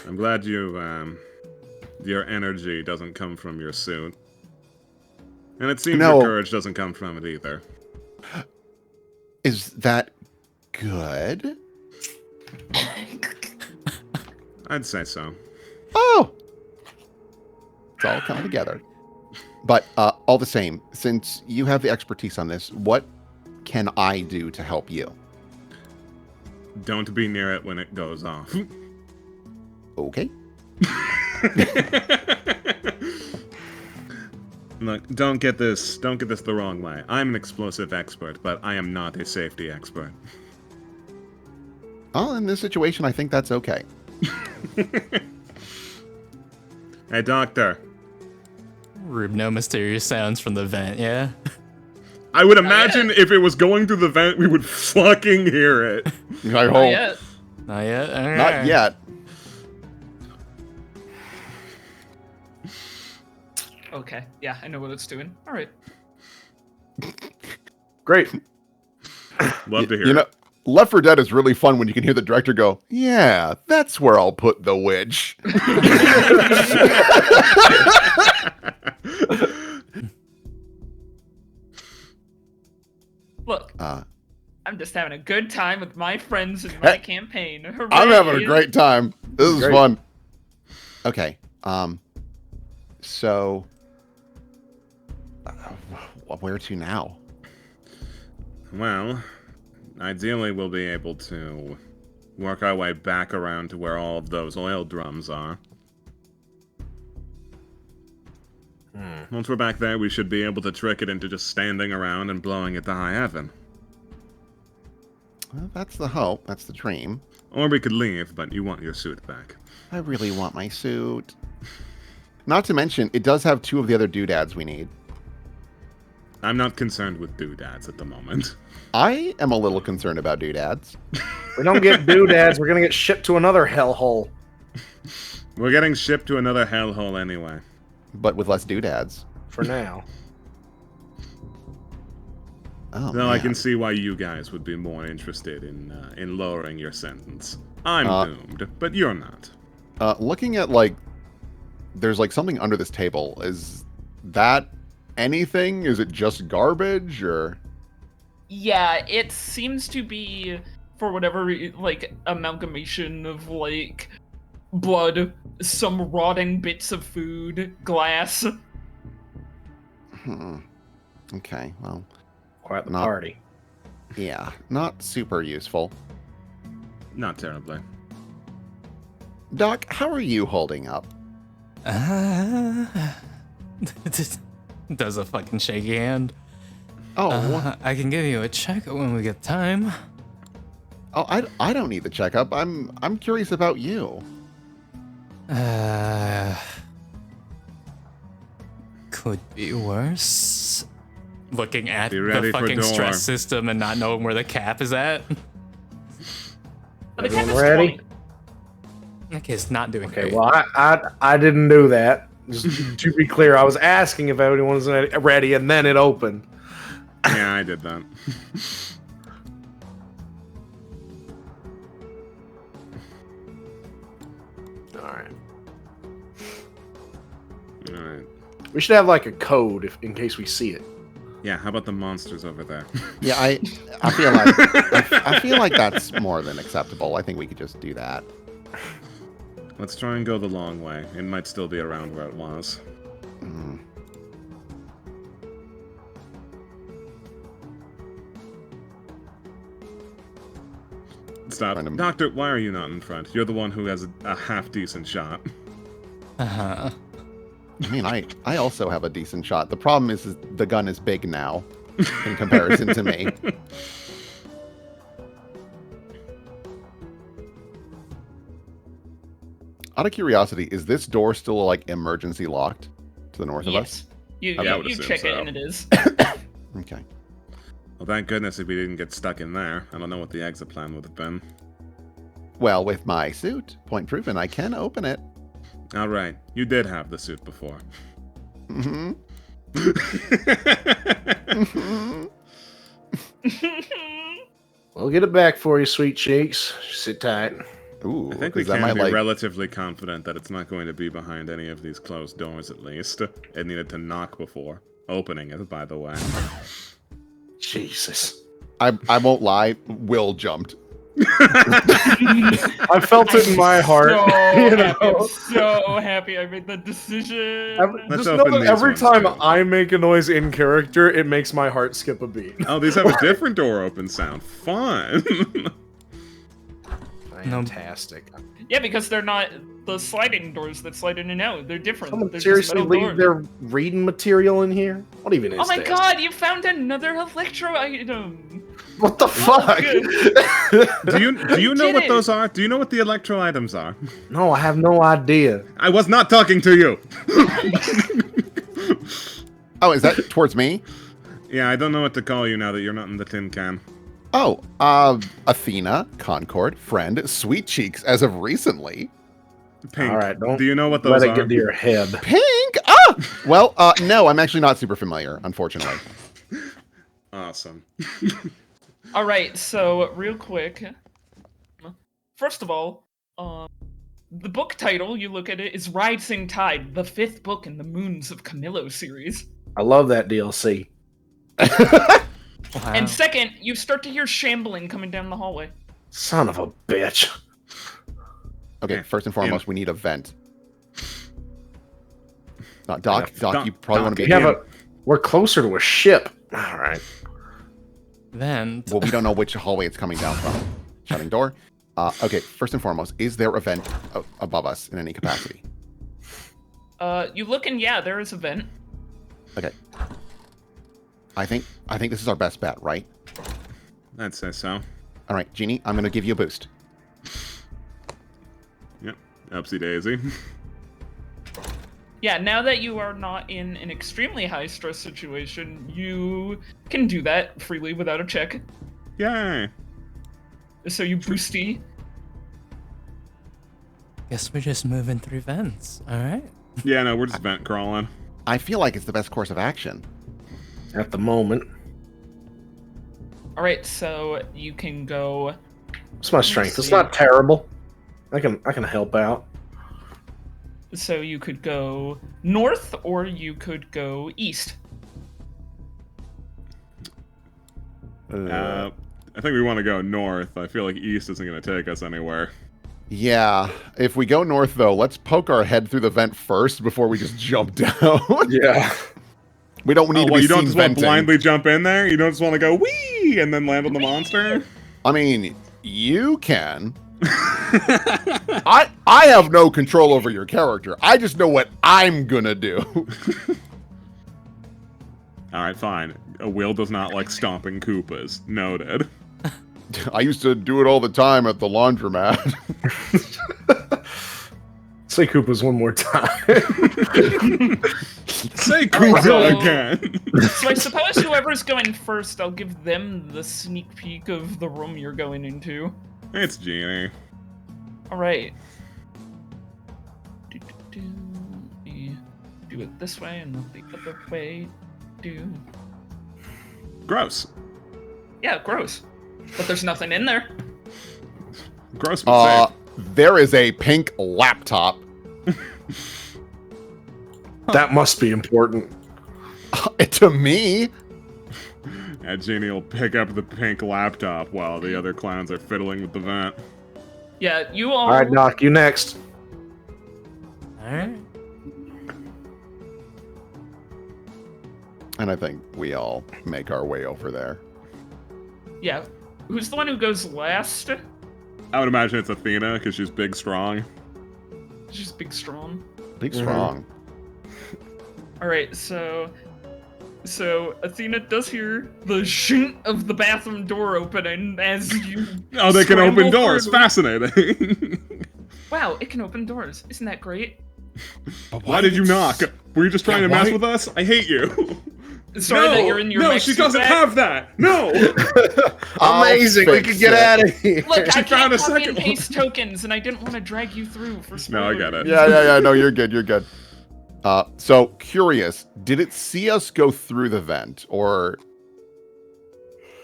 I'm glad you, your energy doesn't come from your suit. And it seems your courage doesn't come from it either. Is that good? I'd say so. Oh! It's all coming together. But all the same, since you have the expertise on this, what can I do to help you? Don't be near it when it goes off. Okay. Look, don't get this the wrong way. I'm an explosive expert, but I am not a safety expert. Well, in this situation, I think that's okay. Hey, doctor. Rube, no mysterious sounds from the vent, yeah? I would imagine if it was going through the vent, we would fucking hear it. I hope. Not yet. Not yet? All Not right. yet. Okay, yeah, I know what it's doing. All right. Great. Love to hear You know, it. Left 4 Dead is really fun when you can hear the director go, yeah, that's where I'll put the witch. Look, I'm just having a good time with my friends in my campaign. Hooray. I'm having a great time. This is Great. fun. Okay. So Where to now? Well, ideally we'll be able to work our way back around to where all of those oil drums are. Once we're back there, we should be able to trick it into just standing around and blowing it to high heaven. Well, that's the hope. That's the dream. Or we could leave, but you want your suit back. I really want my suit. Not to mention, it does have 2 of the other doodads we need. I'm not concerned with doodads at the moment. I am a little concerned about doodads. We don't get doodads, we're gonna get shipped to another hellhole. We're getting shipped to another hellhole anyway. But with less doodads. For now. Oh, Though I man. can see why you guys would be more interested in lowering your sentence. I'm doomed, but you're not. Looking at, like, there's, like, something under this table. Is that anything? Is it just garbage, or...? Yeah, it seems to be, for whatever, like, amalgamation of, like, blood, some rotting bits of food, glass. Okay, well... Quite the Not- party. Yeah, not super useful. Not terribly. Doc, how are you holding up? Does a fucking shaky hand. Oh, I can give you a checkup when we get time. I don't need the checkup. I'm curious about you. Could be worse. Looking at Be ready the for fucking door. stress system and not knowing where the cap is at. But the cap Everyone is ready? 20. Okay, it's not doing Okay, great. well, I didn't do that. Just to be clear, I was asking if everyone was ready, and then it opened. Yeah, I did that. Alright. Alright. We should have, like, a code in case we see it. Yeah, how about the monsters over there? Yeah, I feel like I feel like that's more than acceptable. I think we could just do that. Let's try and go the long way. It might still be around where it was. Mm. Stop. Random. Doctor, why are you not in front? You're the one who has a half-decent shot. Uh-huh. I mean, I also have a decent shot. The problem is the gun is big now in comparison to me. Out of curiosity, is this door still like emergency locked to the north of us? Yes. I would You assume check it so. and it is. Okay. Well, thank goodness if we didn't get stuck in there. I don't know what the exit plan would have been. Well, with my suit, point proven, I can open it. Alright, you did have the suit before. hmm We'll get it back for you, sweet cheeks. Sit tight. Ooh, I think we 'cause that can might, be like, relatively confident that it's not going to be behind any of these closed doors, at least. It needed to knock before opening it, by the way. Jesus. I won't lie. Will jumped. I felt it in my heart. So you happy, I'm know? so happy I made that decision. Let's Just open know that these every ones, time too. I make a noise in character, it makes my heart skip a beat. Oh, these have a different door open sound. Fun! Fantastic. Yeah, because they're not the sliding doors that slide in and out. They're different. Someone They're just seriously metal leave doors. their reading material in here? What even is Oh my this? god, you found another electro item! What the fuck? do you know did what it. those are? Do you know what the electro items are? No, I have no idea. I was not talking to you! Oh, is that towards me? Yeah, I don't know what to call you now that you're not in the tin can. Oh, Athena, Concord, friend, Sweet Cheeks, as of recently. Pink. All right, don't Do you know what let those it are? get to your head. Pink! Ah! Well, no, I'm actually not super familiar, unfortunately. Awesome. Alright, so, real quick. First of all, the book title, you look at it, is Rising Tide, the 5th book in the Moons of Camillo series. I love that DLC. Wow. And second, you start to hear shambling coming down the hallway. Son of a bitch. Okay, Yeah, first and foremost, we need a vent. Doc, Yeah, you probably want to We be have Yeah. a We're closer to a ship. All right. Vent. Well, we don't know which hallway it's coming down from. Shutting door. Okay, first and foremost, is there a vent above us in any capacity? You look and yeah, there is a vent. Okay. I think this is our best bet, right? I'd say so. All right, Genie, I'm going to give you a boost. Yep. Upsy daisy. Yeah, now that you are not in an extremely high stress situation, you can do that freely without a check. Yay. So you boosty. Guess we're just moving through vents. All right. Yeah, no, we're just vent crawling. I feel like it's the best course of action. At the moment. All right, so you can go. It's my strength. It's not terrible. I can help out. So you could go north, or you could go east. I think we want to go north. I feel like east isn't going to take us anywhere. Yeah, if we go north, though, let's poke our head through the vent first before we just jump down. Yeah. We don't need to be you don't seen just want to venting. blindly jump in there? You don't just want to go wee and then land on the monster? I mean, you can. I have no control over your character. I just know what I'm gonna do. All right, fine. Will does not like stomping Koopas. Noted. I used to do it all the time at the laundromat. Say Koopas one more time. Say Koopa So- again. So I suppose whoever's going first, I'll give them the sneak peek of the room you're going into. It's Genie. All right. Do it this way and not the other way. Gross. Yeah, gross. But there's nothing in there. Gross but safe. There is a pink laptop. That must be important. To me. And Genie will pick up the pink laptop while the other clowns are fiddling with the vent. Yeah, you all. All right, Doc, you next. All right. And I think we all make our way over there. Yeah. Who's the one who goes last? I would imagine it's Athena because she's big, strong. She's big, strong. Big strong. All right, so Athena does hear the shoot of the bathroom door opening as you. Oh, they can open scramble doors. through. Fascinating. Wow, it can open doors. Isn't that great? Why did you knock? Were you just trying to mess why- with us? I hate you. Sorry that you're in your no, mech she suit doesn't back. have that. No. Amazing. We fix could get it. out of here. Look, She I found can't a copy second and one. paste tokens, and I didn't want to drag you through for spoilers. No, I get it. Yeah. No, you're good. You're good. So curious, did it see us go through the vent, or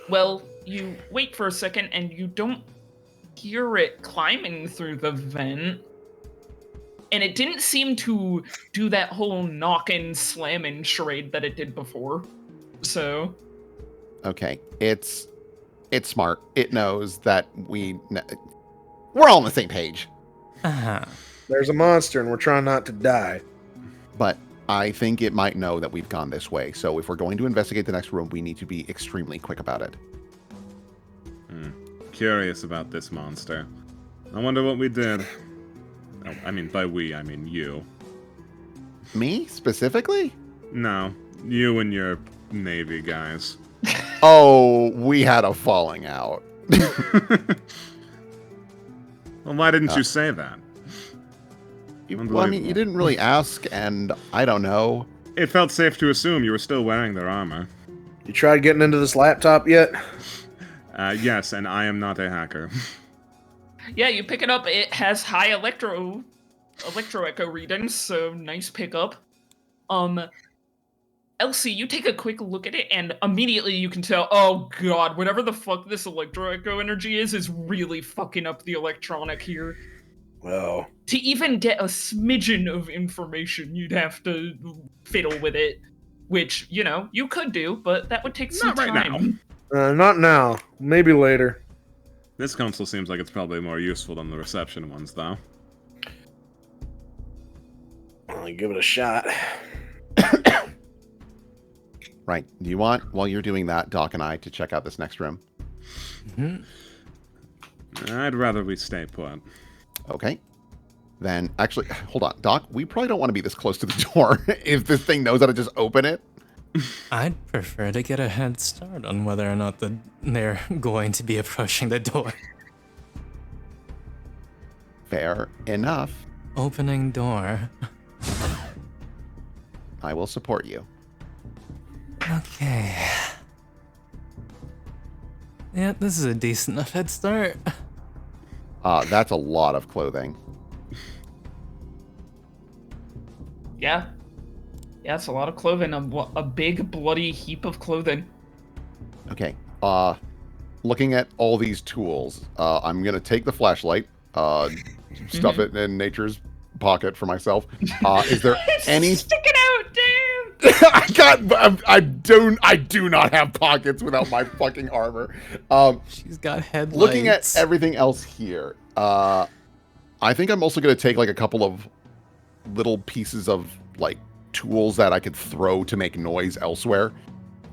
Well, you wait for a second, and you don't hear it climbing through the vent. And it didn't seem to do that whole knocking, slamming charade that it did before. So, okay? It's smart. It knows that we're all on the same page. Uh-huh. There's a monster, and we're trying not to die. But I think it might know that we've gone this way. So if we're going to investigate the next room, we need to be extremely quick about it. Curious about this monster. I wonder what we did. Oh, I mean, by we, I mean you. Me specifically? No, you and your Navy guys. Oh, we had a falling out. Well, why didn't you say that? Well, I mean, you didn't really ask, and I don't know. It felt safe to assume you were still wearing their armor. You tried getting into this laptop yet? Yes, and I am not a hacker. yeah, you pick it up. It has high electro echo readings, so nice pickup. Elsie, you take a quick look at it, and immediately you can tell, oh god, whatever the fuck this electro echo energy is really fucking up the electronic here. Well, To even get a smidgen of information, you'd have to fiddle with it, which, you know, you could do, but that would take some Not right time. not now. Maybe later. This console seems like it's probably more useful than the reception ones, though. I'll give it a shot. Right. Do you want, while you're doing that, Doc and I, to check out this next room? I'd rather we stay put. Okay. Then, actually, hold on. Doc, we probably don't want to be this close to the door if this thing knows how to just open it. I'd prefer to get a head start on whether or not they're going to be approaching the door. Fair enough. Opening door. I will support you. Okay. Yeah, this is a decent enough head start. That's a lot of clothing. Yeah. Yeah, it's a lot of clothing. A big bloody heap of clothing. Okay. Looking at all these tools, I'm gonna take the flashlight, stuff it in nature's pocket for myself. Is there any? Stick it out, damn! I do not have pockets without my fucking armor. She's got headlights. Looking at everything else here, I think I'm also gonna take like a couple of little pieces of like tools that I could throw to make noise elsewhere.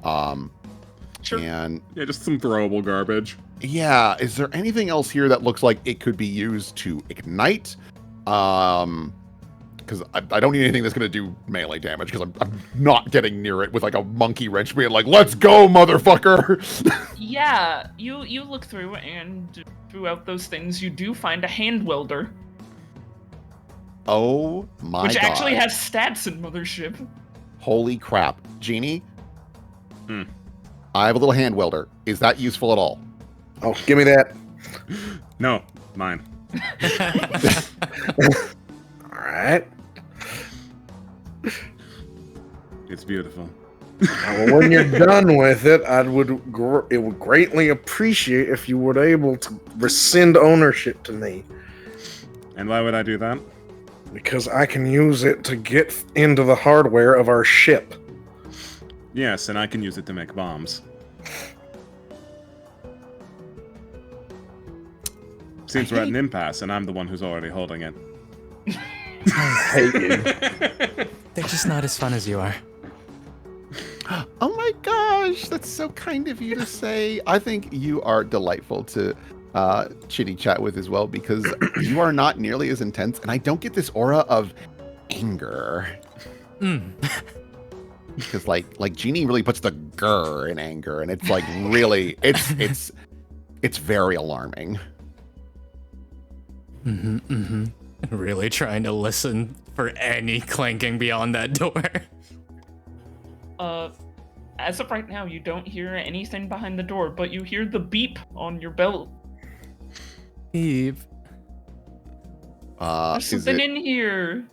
Sure. And Yeah, just some throwable garbage. yeah, is there anything else here that looks like it could be used to ignite? Because I don't need anything that's going to do melee damage, because I'm not getting near it with like a monkey wrench being like, let's go, motherfucker! Yeah, you look through, and throughout those things, you do find a hand welder. Oh my god. Which actually has stats in Mothership. Holy crap. Genie? I have a little hand welder. Is that useful at all? Oh, give me that. No, mine. All right. It's beautiful. Well, when you're done with it, it would greatly appreciate if you were able to rescind ownership to me, And why would I do that? because I can use it to get into the hardware of our ship. Yes, and I can use it to make bombs. Seems we're at an impasse, and I'm the one who's already holding it. I hate you. They're just not as fun as you are. Oh my gosh, that's so kind of you to say. I think you are delightful to chitty chat with as well, because you are not nearly as intense, and I don't get this aura of anger. Because like Genie really puts the grr in anger, and it's like really it's very alarming. Really trying to listen for any clanking beyond that door. As of right now, you don't hear anything behind the door, but you hear the beep on your belt. Eve. There's something in here.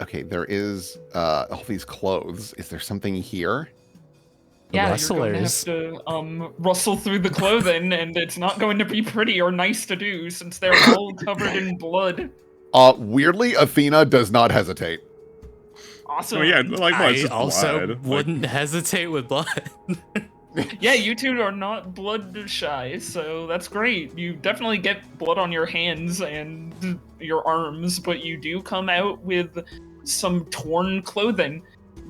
Okay, there is all these clothes. Is there something here? Yeah, Rustlers. you're going to have to rustle through the clothing, and it's not going to be pretty or nice to do, since they're all covered in blood. Weirdly, Athena does not hesitate. Awesome. Oh yeah, like what? It's I just also blood. wouldn't hesitate with blood. Yeah, you two are not blood shy, so that's great. You definitely get blood on your hands and your arms, but you do come out with some torn clothing.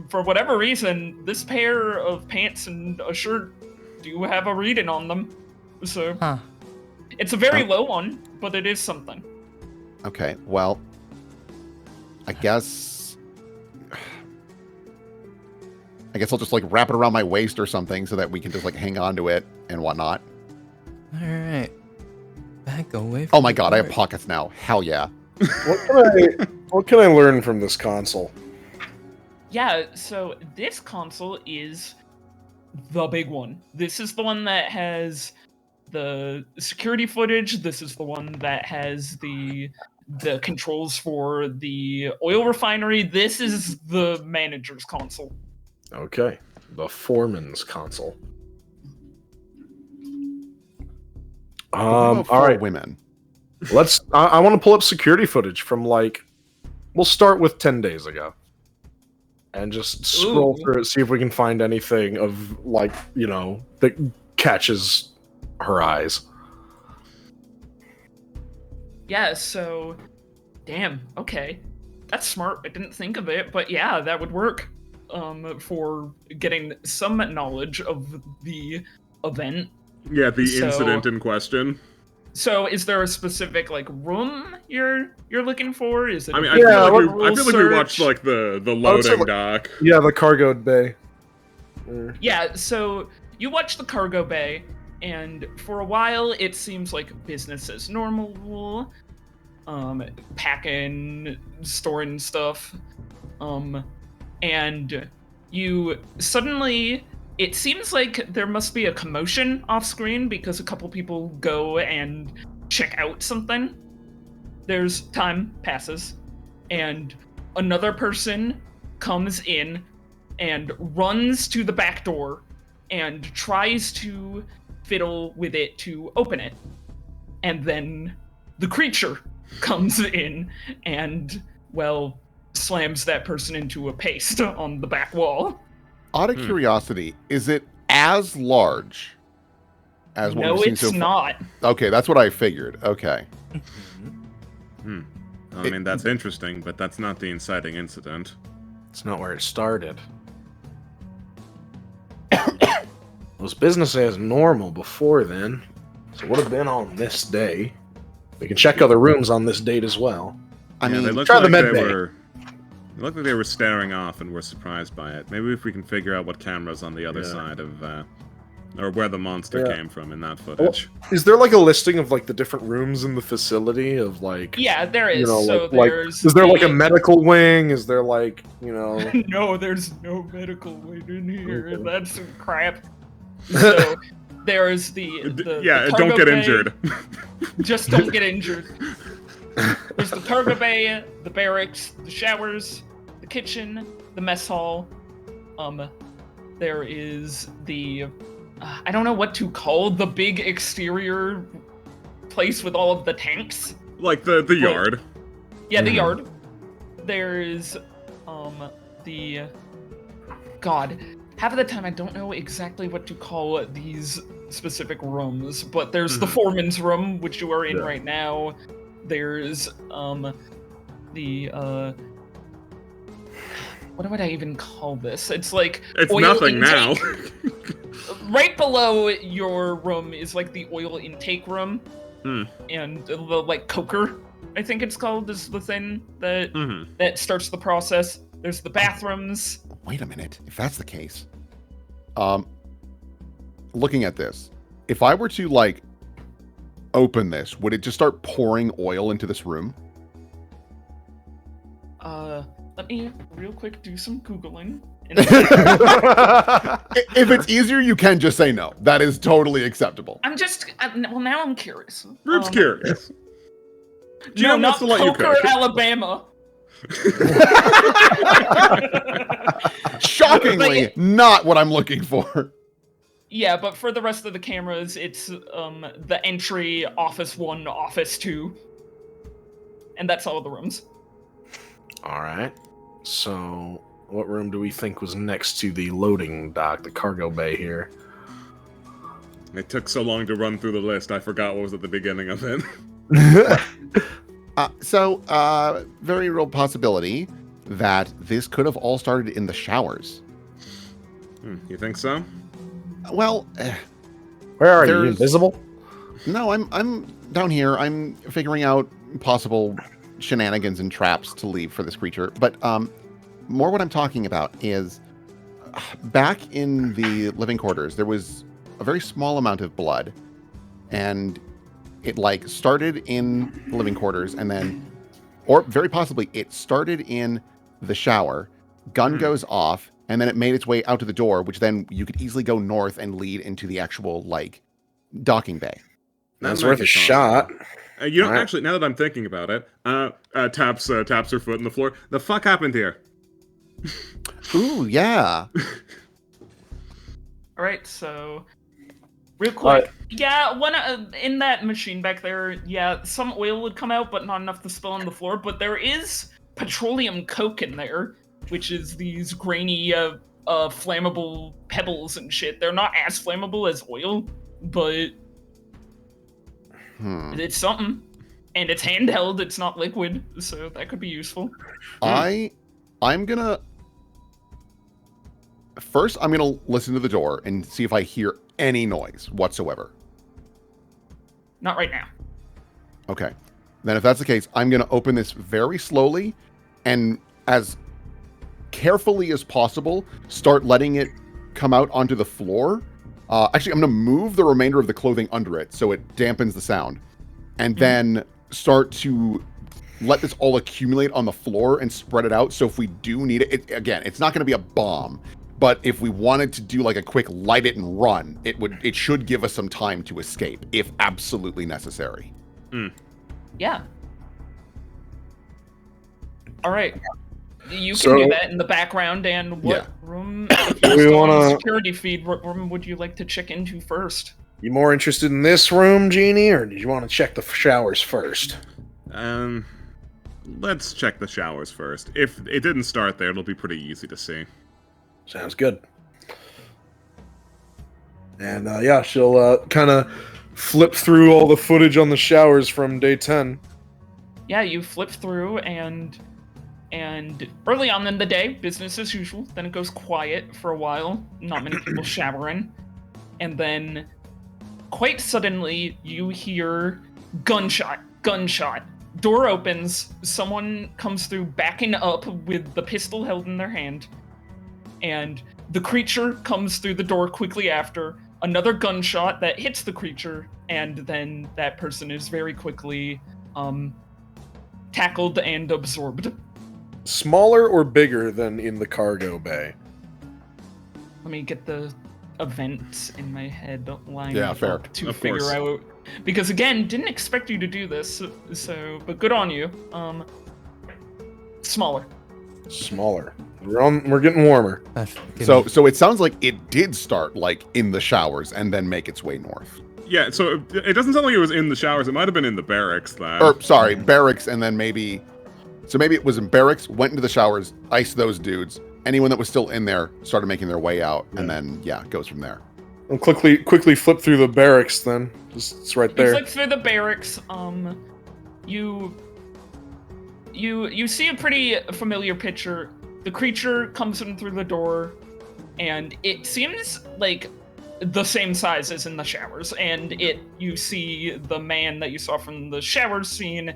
For whatever reason, this pair of pants and a shirt do have a reading on them. So it's a very low one, but it is something. Okay, well, I guess I'll just like wrap it around my waist or something so that we can just like hang on to it and whatnot. All right. Back away from Oh my god, I have the door. pockets now. Hell yeah. What can I learn from this console? Yeah, so this console is the big one. This is the one that has the security footage. This is the one that has the controls for the oil refinery. This is the manager's console. Okay, the foreman's console. All right. Women. Let's. I want to pull up security footage from we'll start with 10 days ago, and just scroll through it, see if we can find anything of that catches her eyes. Yeah, so damn, okay. That's smart. I didn't think of it, but yeah, that would work. for getting some knowledge of the event. Yeah, the So- incident in question. So, is there a specific like room you're looking for? Is it? I mean, a I feel Yeah, like rule we watched search? like the would say, loading like- dock. Yeah, the cargo bay. Yeah, so you watch the cargo bay, and for a while it seems like business as normal. Packing, storing stuff. And you suddenly, it seems like there must be a commotion off screen because a couple people go and check out something. There's time passes, and another person comes in and runs to the back door and tries to fiddle with it to open it. And then the creature comes in and, well, slams that person into a paste on the back wall. Out of curiosity, is it as large as what No, we've seen it's so far? not. Okay, that's what I figured. Okay. I mean, that's interesting, but that's not the inciting incident. It's not where it started. It was business as normal before then. So it would have been on this day. We can check other rooms on this date as well. I Yeah, mean, they looked try the like med they bay. were. They looked like they were staring off and were surprised by it. Maybe if we can figure out what camera's on the other Yeah. side of, or where the monster Yeah. came from in that footage. Is there like a listing of like the different rooms in the facility of like? Yeah, there is. You know, So like there's. is there like a the- medical wing? Is there like No, there's no medical wing in here. Okay. That's crap. So there's Yeah, the don't cargo get bay. injured. Just don't get injured. There's the cargo bay, the barracks, the showers, the kitchen, the mess hall. There is the I don't know what to call the big exterior place with all of the tanks. Like the yard. Yeah, the Mhm. yard. There's the God. Half of the time I don't know exactly what to call these specific rooms, but there's the foreman's room, which you are in Yeah. right now. There's the what would I even call this? It's like It's oil nothing now. intake. Right below your room is like the oil intake room, and the like coker, I think it's called, is the thing that that starts the process. There's the bathrooms. wait a minute. If that's the case, looking at this, if I were to like open this, would it just start pouring oil into this room? Let me real quick do some googling. If it's easier, you can just say no. That is totally acceptable. I'm just well now I'm curious. Rube's curious. No, GM not wants to let you Coker, cook. Alabama. Shockingly, not what I'm looking for. Yeah, but for the rest of the cameras, it's the entry, Office 1, Office 2. And that's all of the rooms. All right. So, what room do we think was next to the loading dock, the cargo bay here? It took so long to run through the list, I forgot what was at the beginning of it. Very real possibility that this could have all started in the showers. You think so? Well, Where are you? There's- Invisible? no, I'm down here. I'm figuring out possible shenanigans and traps to leave for this creature. But more what I'm talking about is back in the living quarters, there was a very small amount of blood, and it like started in the living quarters, and then, or very possibly, it started in the shower. Gun goes off, and then it made its way out to the door, which then you could easily go north and lead into the actual like docking bay. That's That worth might a be shot. You know, Alright. actually, now that I'm thinking about it, taps her foot in the floor. The fuck happened here? Ooh, yeah. Alright, so real quick. Yeah, one in that machine back there, yeah, some oil would come out, but not enough to spill on the floor. But there is petroleum coke in there, which is these grainy, flammable pebbles and shit. They're not as flammable as oil, but it's something. And it's handheld, it's not liquid, so that could be useful. I'm gonna first I'm going to listen to the door and see if I hear any noise whatsoever. Not right now. Okay. Then if that's the case, I'm going to open this very slowly and as carefully as possible, start letting it come out onto the floor. Actually, I'm going to move the remainder of the clothing under it so it dampens the sound. And then start to let this all accumulate on the floor and spread it out. So if we do need it, again, it's not going to be a bomb. But if we wanted to do like a quick light it and run, it should give us some time to escape if absolutely necessary. Yeah. All right. You can do that in the background. And what room, if you're still on the security feed, what room would you like to check into first? You more interested in this room, Genie, or did you want to check the showers first? Let's check the showers first. If it didn't start there, it'll be pretty easy to see. Sounds good. And she'll kind of flip through all the footage on the showers from day 10. Yeah, you flip through and early on in the day, business as usual. Then it goes quiet for a while. Not many people showering. And then quite suddenly you hear gunshot. Door opens, someone comes through backing up with the pistol held in their hand, and the creature comes through the door quickly after. Another gunshot that hits the creature, and then that person is very quickly tackled and absorbed. Smaller or bigger than in the cargo bay? Let me get the events in my head lined fair. up to Of figure course. out. Because again, didn't expect you to do this, so but good on you. Smaller. We're getting warmer. So it sounds like it did start like in the showers and then make its way north. Yeah, so it doesn't sound like it was in the showers. It might have been in the barracks then. Or sorry, barracks, and then maybe it was in barracks, went into the showers, iced those dudes. Anyone that was still in there started making their way out, and then it goes from there. I'll quickly flip through the barracks then. It's right there. You flip through the barracks. You see a pretty familiar picture. The creature comes in through the door, and it seems like the same size as in the showers. And you see the man that you saw from the shower scene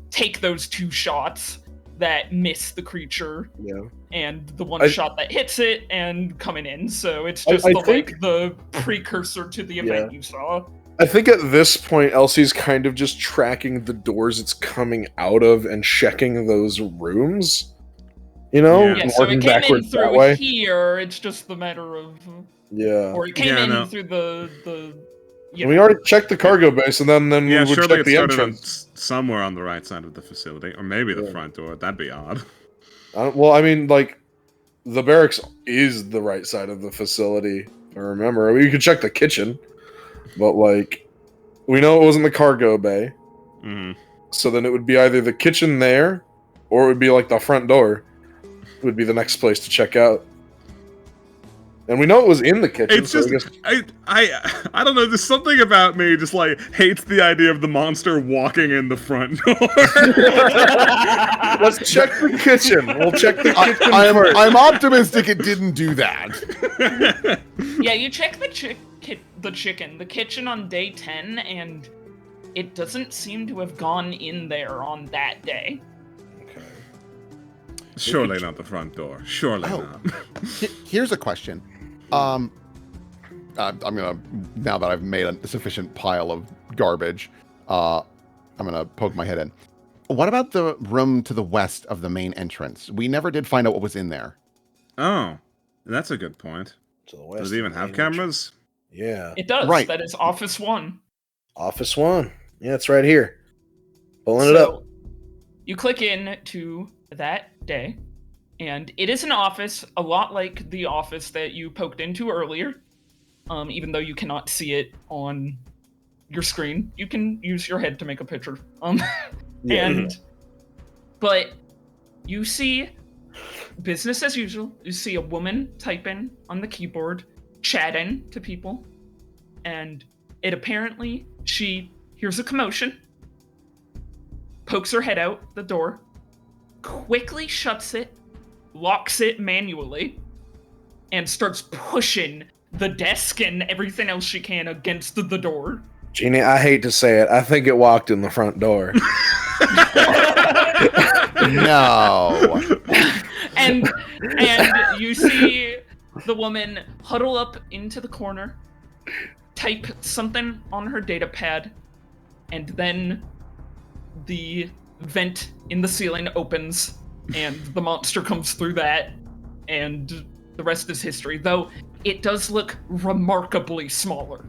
take those two shots that miss the creature, and the one shot that hits it and coming in. So it's just the precursor to the event you saw. I think at this point, Elsie's kind of just tracking the doors it's coming out of and checking those rooms. Yeah, so it came in that through way. here. It's just the matter of or it came in through the. We already checked the cargo base, and then we would surely check it the started entrance. somewhere on the right side of the facility, or maybe the front door. That'd be odd. Well, I mean, like, the barracks is the right side of the facility. I remember. I mean, you could check the kitchen, but like, we know it wasn't the cargo bay. Mm-hmm. So then it would be either the kitchen there, or it would be like the front door. It would be the next place to check out. And we know it was in the kitchen. It's just, I don't know. There's something about me just like hates the idea of the monster walking in the front door. Let's check the kitchen. We'll check the kitchen first. I'm optimistic it didn't do that. Yeah, you check the kitchen on day 10, and it doesn't seem to have gone in there on that day. Okay. Surely not the front door. Surely not. Here's a question. I'm gonna, now that I've made a sufficient pile of garbage, I'm gonna poke my head in. What about the room to the west of the main entrance? We never did find out what was in there. Oh, that's a good point. To the west. Does it even have cameras? Yeah. It does. Right. That is Office 1. Office 1. Yeah, it's right here. Pulling it up. You click in to that day, and it is an office a lot like the office that you poked into earlier. Even though you cannot see it on your screen, you can use your head to make a picture. But you see business as usual. You see a woman typing on the keyboard, chatting to people, and it apparently she hears a commotion, pokes her head out the door, quickly shuts it, locks it manually, and starts pushing the desk and everything else she can against the door. Jeannie, I hate to say it, I think it walked in the front door. No. and you see the woman huddle up into the corner, type something on her data pad, and then the vent in the ceiling opens, and the monster comes through that, and the rest is history, though it does look remarkably smaller.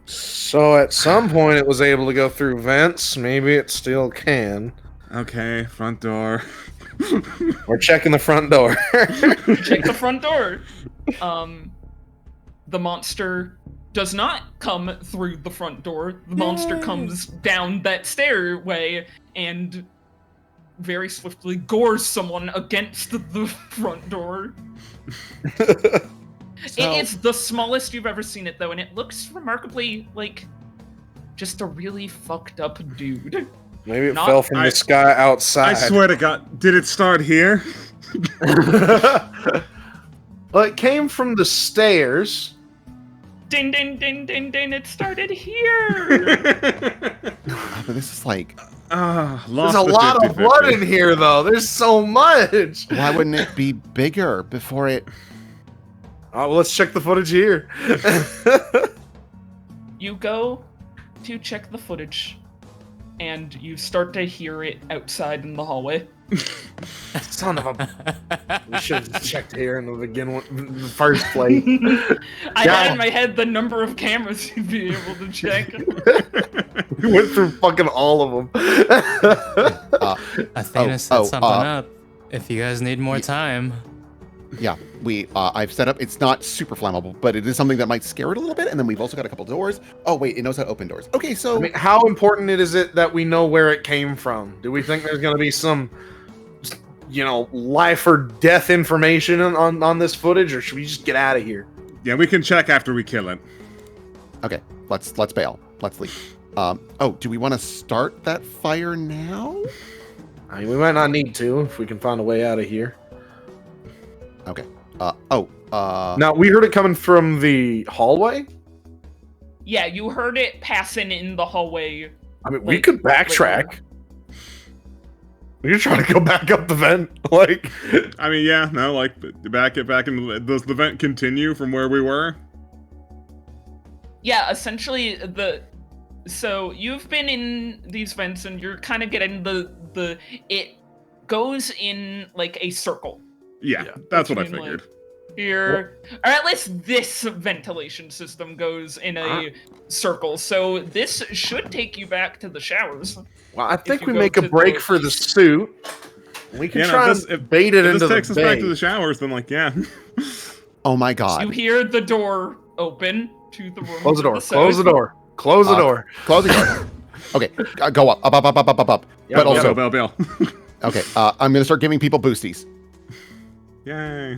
So at some point it was able to go through vents. Maybe it still can. Okay, front door. We're checking the front door. Check the front door. The monster does not come through the front door. The monster comes down that stairway and very swiftly gores someone against the front door. It's the smallest you've ever seen it, though, and it looks remarkably like just a really fucked up dude. Maybe it fell from the sky outside. I swear to God, did it start here? Well, it came from the stairs. Ding, ding, ding, ding, ding, it started here! But this is like... There's a lot of blood in here, though. There's so much. Why wouldn't it be bigger before it... Oh, well, let's check the footage here. You go to check the footage, and you start to hear it outside in the hallway. Son of a... We should have checked here in the first place. I had in my head the number of cameras you'd be able to check. We went through fucking all of them. Athena set something up. If you guys need more time. Yeah, I've set up, it's not super flammable, but it is something that might scare it a little bit, and then we've also got a couple doors. Oh, wait, it knows how to open doors. Okay, so... I mean, how important is it that we know where it came from? Do we think there's going to be some, life or death information on this footage, or should we just get out of here? Yeah, we can check after we kill it. Okay, let's bail. Let's leave. Do we want to start that fire now? I mean, we might not need to if we can find a way out of here. Okay. Now, we heard it coming from the hallway? Yeah, you heard it passing in the hallway. I mean, we could backtrack. We could try to go back up the vent. I mean, yeah, no, back in. Does the vent continue from where we were? Yeah, essentially, so you've been in these vents, and you're kind of getting it goes in like a circle. Yeah, that's what I figured. Here, or at least this ventilation system goes in a circle, so this should take you back to the showers. Well, I think we make a break for the suit. We can try and bait it into the bay. If this takes us back to the showers, then yeah. Oh my God. You hear the door open to the room. Close the door. Close the door. Close the door. Close the door. Okay, go up. Yeah, but also, Bill. Okay, I'm gonna start giving people boosties. Yay.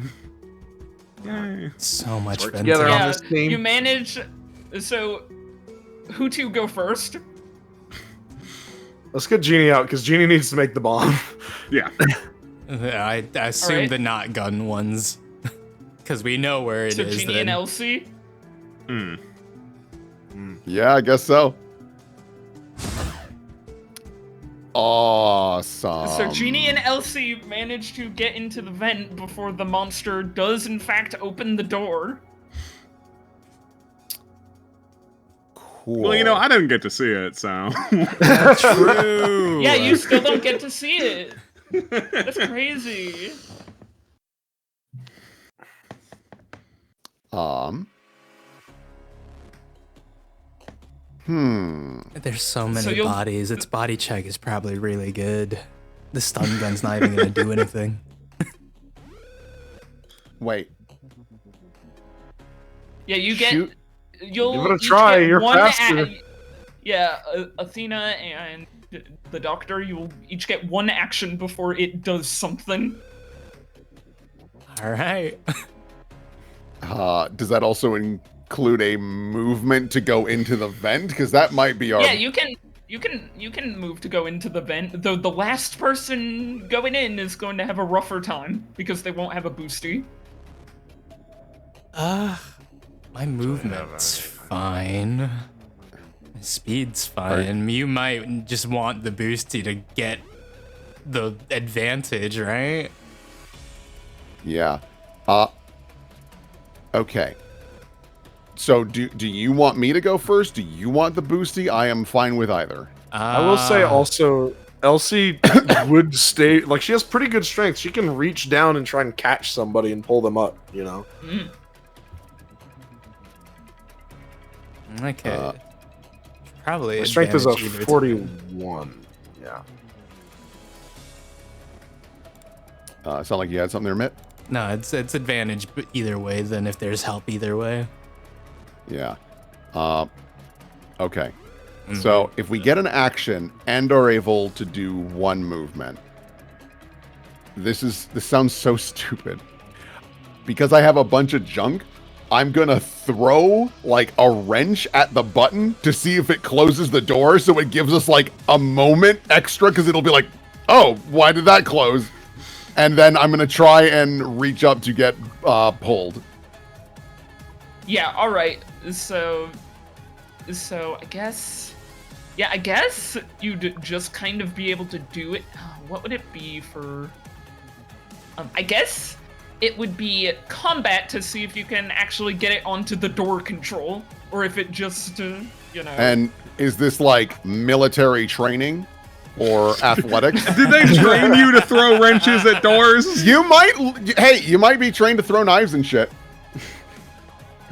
So much Work together on this team. You manage. So, who to go first? Let's get Jeannie out, because Jeannie needs to make the bomb. Yeah. I assume the not gun ones. Because we know where it is. So Jeannie and Elsie? Yeah, I guess so. Awesome. So Jeannie and Elsie manage to get into the vent before the monster does in fact open the door. Cool. Well, I didn't get to see it, so... That's true. Yeah, you still don't get to see it. That's crazy. There's so many bodies. Its body check is probably really good. The stun gun's not even gonna do anything. Wait. Yeah, you get... Shoot. You'll give it a try. You're faster. Athena and the doctor, you will each get one action before it does something. All right. Does that also include a movement to go into the vent? Because that might be our... Yeah, you can move to go into the vent, though the last person going in is going to have a rougher time because they won't have a boosty. My movement's fine. My speed's fine. You might just want the boosty to get the advantage, right? Yeah. Okay. So do you want me to go first? Do you want the boosty? I am fine with either. I will say also, Elsie would stay, like, she has pretty good strength. She can reach down and try and catch somebody and pull them up, you know? Okay. Probably. My strength is a advantage either 41. Yeah. Sound like you had something there, Mitt? No, it's advantage but either way than if there's help either way. Yeah. Okay. So if we get an action and are able to do one movement, this sounds so stupid. Because I have a bunch of junk, I'm gonna throw like a wrench at the button to see if it closes the door, so it gives us like a moment extra, because it'll be like, oh, why did that close? And then I'm gonna try and reach up to get pulled. Yeah, alright. So I guess you'd just kind of be able to do it. What would it be for... I guess it would be combat to see if you can actually get it onto the door control, or if it just, you know... And is this like military training or athletics? Did they train you to throw wrenches at doors? You might be trained to throw knives and shit.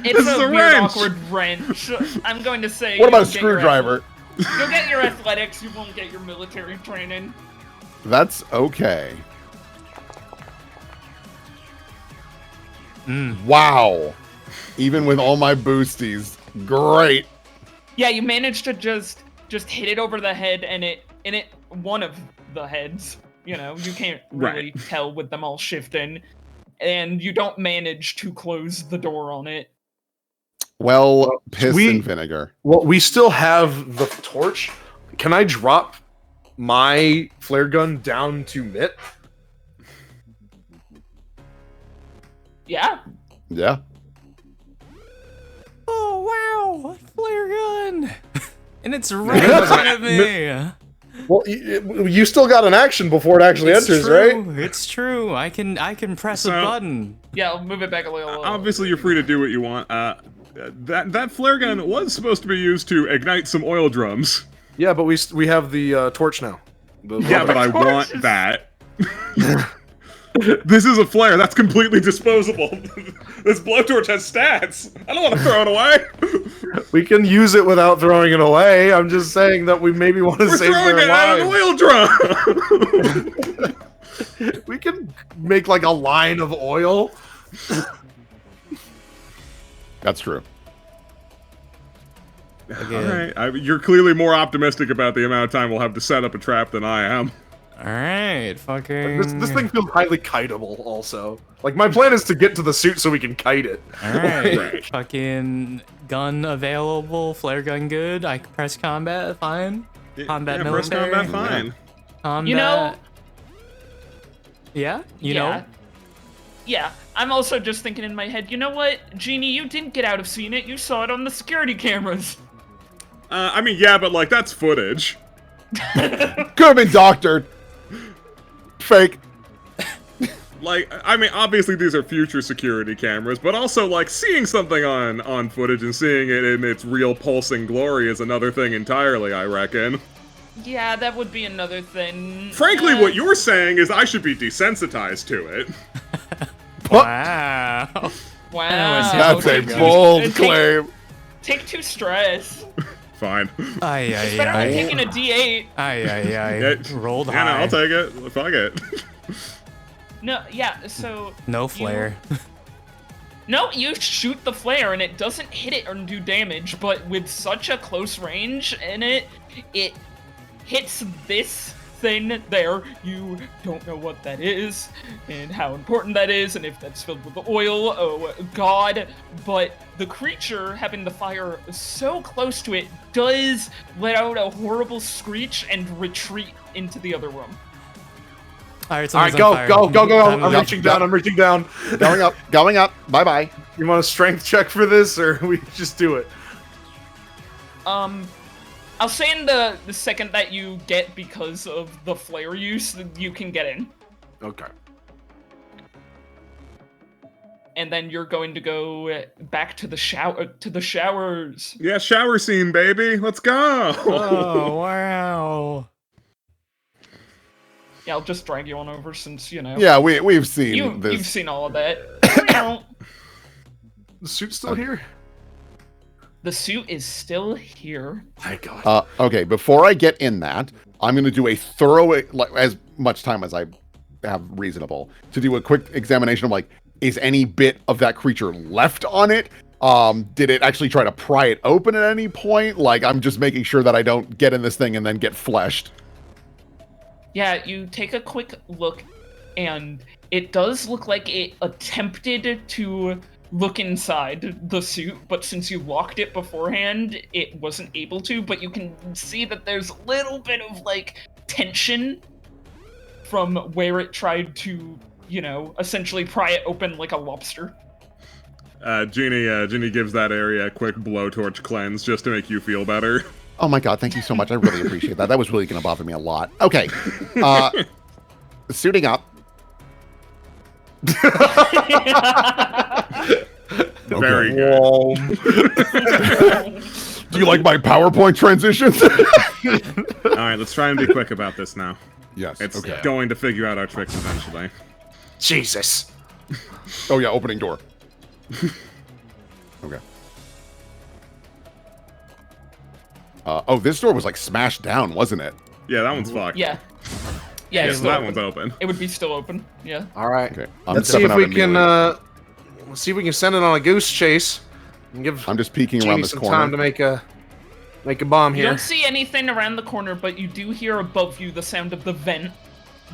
It's This is a a weird, wrench. awkward wrench. I'm going to say... What about a you'll get your screwdriver? You'll get your athletics, you won't get your military training. That's okay. Wow. Even with all my boosties. Great. Yeah, you managed to just hit it over the head, and it one of the heads. You know, you can't really tell with them all shifting, and you don't manage to close the door on it. Well, piss and vinegar. Well, we still have the torch. Can I drop my flare gun down to Mitt? Yeah. Yeah. Oh wow, flare gun! And it's right in front of me. Well, you still got an action before it actually enters, true. right? It's true. I can press a button. Yeah, I'll move it back a little. Obviously, you're free to do what you want. That flare gun was supposed to be used to ignite some oil drums. Yeah, but we have the torch now. Yeah, but I want that. This is a flare. That's completely disposable. This blowtorch has stats. I don't want to throw it away. We can use it without throwing it away. I'm just saying that we maybe want to We're save throwing their it out of lives. an oil drum. We can make like a line of oil. That's true. All right. You're clearly more optimistic about the amount of time we'll have to set up a trap than I am. All right, fucking. This thing feels highly kiteable. Also, like my plan is to get to the suit so we can kite it. All right, fucking gun available, flare gun good. I can press combat, fine. Combat military. Press combat, fine. Combat. You know. Yeah. You know. Yeah. I'm also just thinking in my head. You know what, Jeannie? You didn't get out of seeing it. You saw it on the security cameras. I mean, yeah, but like that's footage. Could have been doctored. Fake. Like, I mean, obviously these are future security cameras, but also, like, seeing something on footage and seeing it in its real pulsing glory is another thing entirely, I reckon. Yeah, that would be another thing. Frankly, what you're saying is I should be desensitized to it. Wow. Wow. That's a bold claim. Take 2 stress. Fine. It's better than taking a D8. Rolled high. Yeah, no, I'll take it. Fuck it. No, yeah, so... No flare. No, you shoot the flare and it doesn't hit it or do damage, but with such a close range in it, it hits this thing there. You don't know what that is, and how important that is, and if that's filled with oil, oh god. But the creature, having the fire so close to it, does let out a horrible screech and retreat into the other room. Alright, go. I'm reaching down. Going up. Bye-bye. You want a strength check for this, or we just do it? I'll say in the second that you get because of the flare use, you can get in. Okay. And then you're going to go back to the showers. Yeah, shower scene, baby. Let's go. Oh, wow. Yeah, I'll just drag you on over since, you know. Yeah, we've seen this. You've seen all of that. The suit's still here? The suit is still here. Thank God. Okay, before I get in that, I'm going to do a thorough, like, as much time as I have reasonable, to do a quick examination of, like, is any bit of that creature left on it? Did it actually try to pry it open at any point? Like, I'm just making sure that I don't get in this thing and then get fleshed. Yeah, you take a quick look, and it does look like it attempted to look inside the suit, but since you locked it beforehand, it wasn't able to, but you can see that there's a little bit of, like, tension from where it tried to, you know, essentially pry it open like a lobster. Ginny gives that area a quick blowtorch cleanse just to make you feel better. Oh my god, thank you so much. I really appreciate that. That was really going to bother me a lot. Okay. Suiting up. Very good. Do you like my PowerPoint transitions? All right, let's try and be quick about this now. Yes. It's Okay. going to figure out our tricks eventually. Jesus. Oh yeah, opening door. Okay. Oh, this door was like smashed down, wasn't it? Yeah, that one's fucked. Yeah. Yeah, Yeah, it's so still that open. one's open. It would be still open, yeah. All right. Okay. Let's see if we can. Let's see if we can send it on a goose chase and give I'm just peeking Jamie around this some corner. time to make a bomb You here. don't see anything around the corner, but you do hear above you the sound of the vent.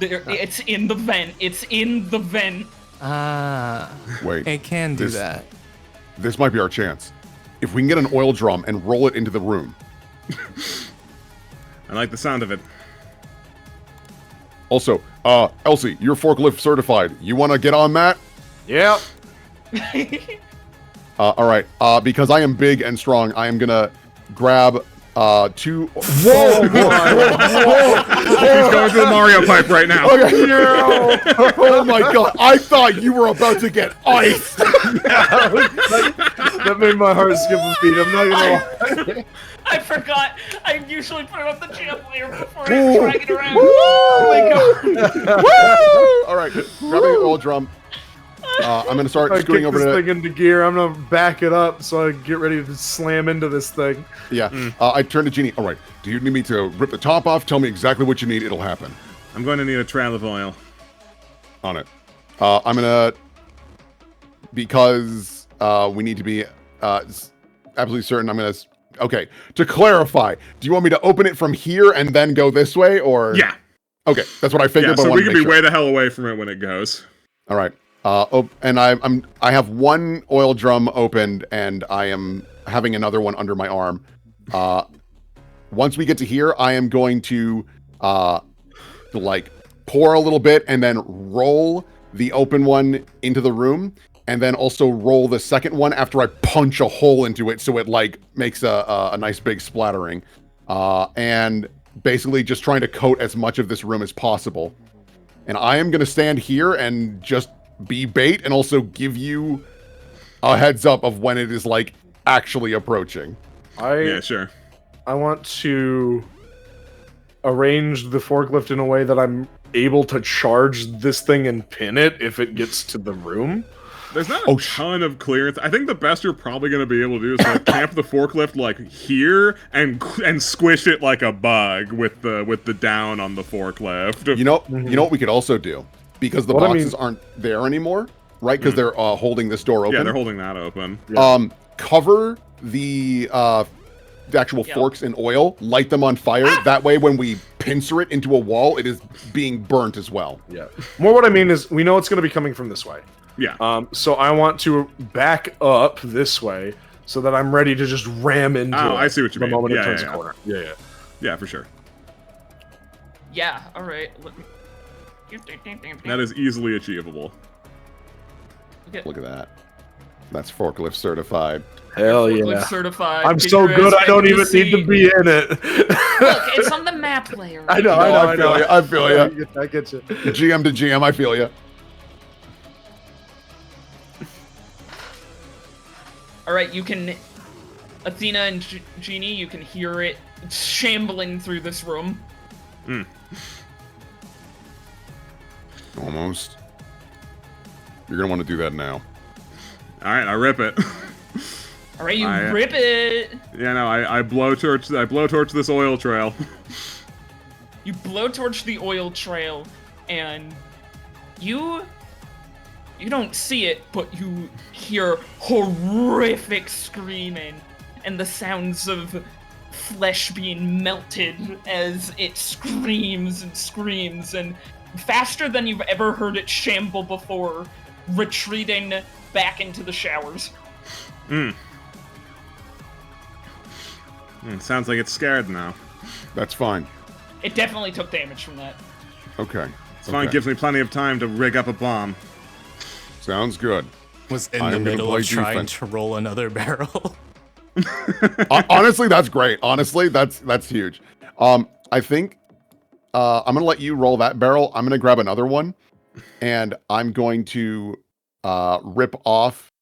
It's in the vent. It's in the vent. Ah. Wait. It can do this- that. This might be our chance. If we can get an oil drum and roll it into the room. I like the sound of it. Also, Elsie, you're forklift certified. You want to get on that? Yep. All right. Because I am big and strong, I am gonna grab two. Whoa! He's going through the Mario pipe right now. Okay. Oh my god! I thought you were about to get iced. That made my heart skip a beat. I'm not gonna lie. I forgot. I usually put it on the jam layer before I Woo! drag it around. Oh my god. Woo! All right, grabbing the oil drum. I'm gonna start I kick scooting over this to. thing into gear. I'm gonna back it up so I get ready to slam into this thing. Yeah. I turn to Jeannie. All right. Do you need me to rip the top off? Tell me exactly what you need. It'll happen. I'm going to need a trail of oil. On it. I'm gonna, because we need to be absolutely certain. I'm gonna. Okay. To clarify, do you want me to open it from here and then go this way, or? Yeah. Okay, that's what I figured. Yeah, but I so wanted we to can be make sure. way the hell away from it when it goes. All right. And I have one oil drum opened, and I am having another one under my arm. Once we get to here, I am going to like pour a little bit and then roll the open one into the room, and then also roll the second one after I punch a hole into it so it like makes a nice big splattering. And basically just trying to coat as much of this room as possible. And I am going to stand here and just be bait and also give you a heads up of when it is like actually approaching. Yeah, sure. I want to arrange the forklift in a way that I'm able to charge this thing and pin it if it gets to the room. There's not a ton of clearance. I think the best you're probably going to be able to do is like camp the forklift like here and squish it like a bug with the down on the forklift. You know what we could also do, because the boxes aren't there anymore, right? Because they're holding this door open. Yeah, they're holding that open. Yeah. Cover the actual forks in oil, light them on fire. That way, when we pincer it into a wall, it is being burnt as well. Yeah. More what I mean is, we know it's going to be coming from this way. Yeah. So I want to back up this way so that I'm ready to just ram into it. I see what you mean. The moment Yeah, it turns yeah, the yeah. corner. Yeah. Yeah, for sure. Yeah, alright. That is easily achievable. Look at that. That's forklift certified. Hell Forklift yeah. certified. I'm Get so your good ass I don't back in the even need to seat. be in it. Look, it's on the map layer. I know, I feel you. I feel you. I get you. GM to GM, I feel you. All right, you can, Athena and Genie, you can hear it shambling through this room. Almost. You're gonna want to do that now. All right, I rip it. All right, you rip it. Yeah, no, I blowtorch. I blowtorch this oil trail. You blowtorch the oil trail, and you don't see it, but you hear horrific screaming and the sounds of flesh being melted as it screams and screams, and faster than you've ever heard it shamble before, retreating back into the showers. Sounds like it's scared now. That's fine. It definitely took damage from that. Okay. It's fine. Gives me plenty of time to rig up a bomb. Sounds good. Was in I'm the gonna middle play of trying defense. to roll another barrel. Honestly, that's great. Honestly, that's huge. I think I'm gonna let you roll that barrel. I'm gonna grab another one, and I'm going to rip off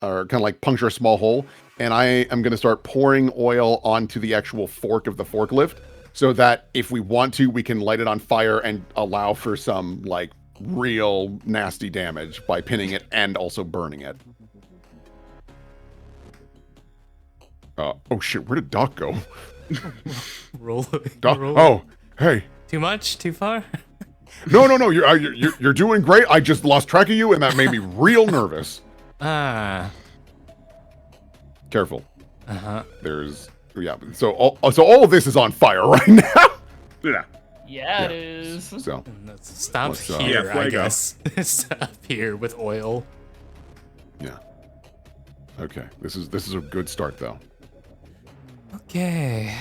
or kind of like puncture a small hole, and I am gonna start pouring oil onto the actual fork of the forklift, so that if we want to, we can light it on fire and allow for some like real nasty damage by pinning it and also burning it. Oh shit, where did Doc go? Roll. Doc, roll. oh, hey. Too much? Too far? No, you're doing great. I just lost track of you, and that made me real nervous. Careful. There's So all of this is on fire right now. Yeah. Yeah, it is. So Stop Let's, here, yeah, I fuego. guess. Stop here with oil. yeah. Okay. This is a good start though. Okay.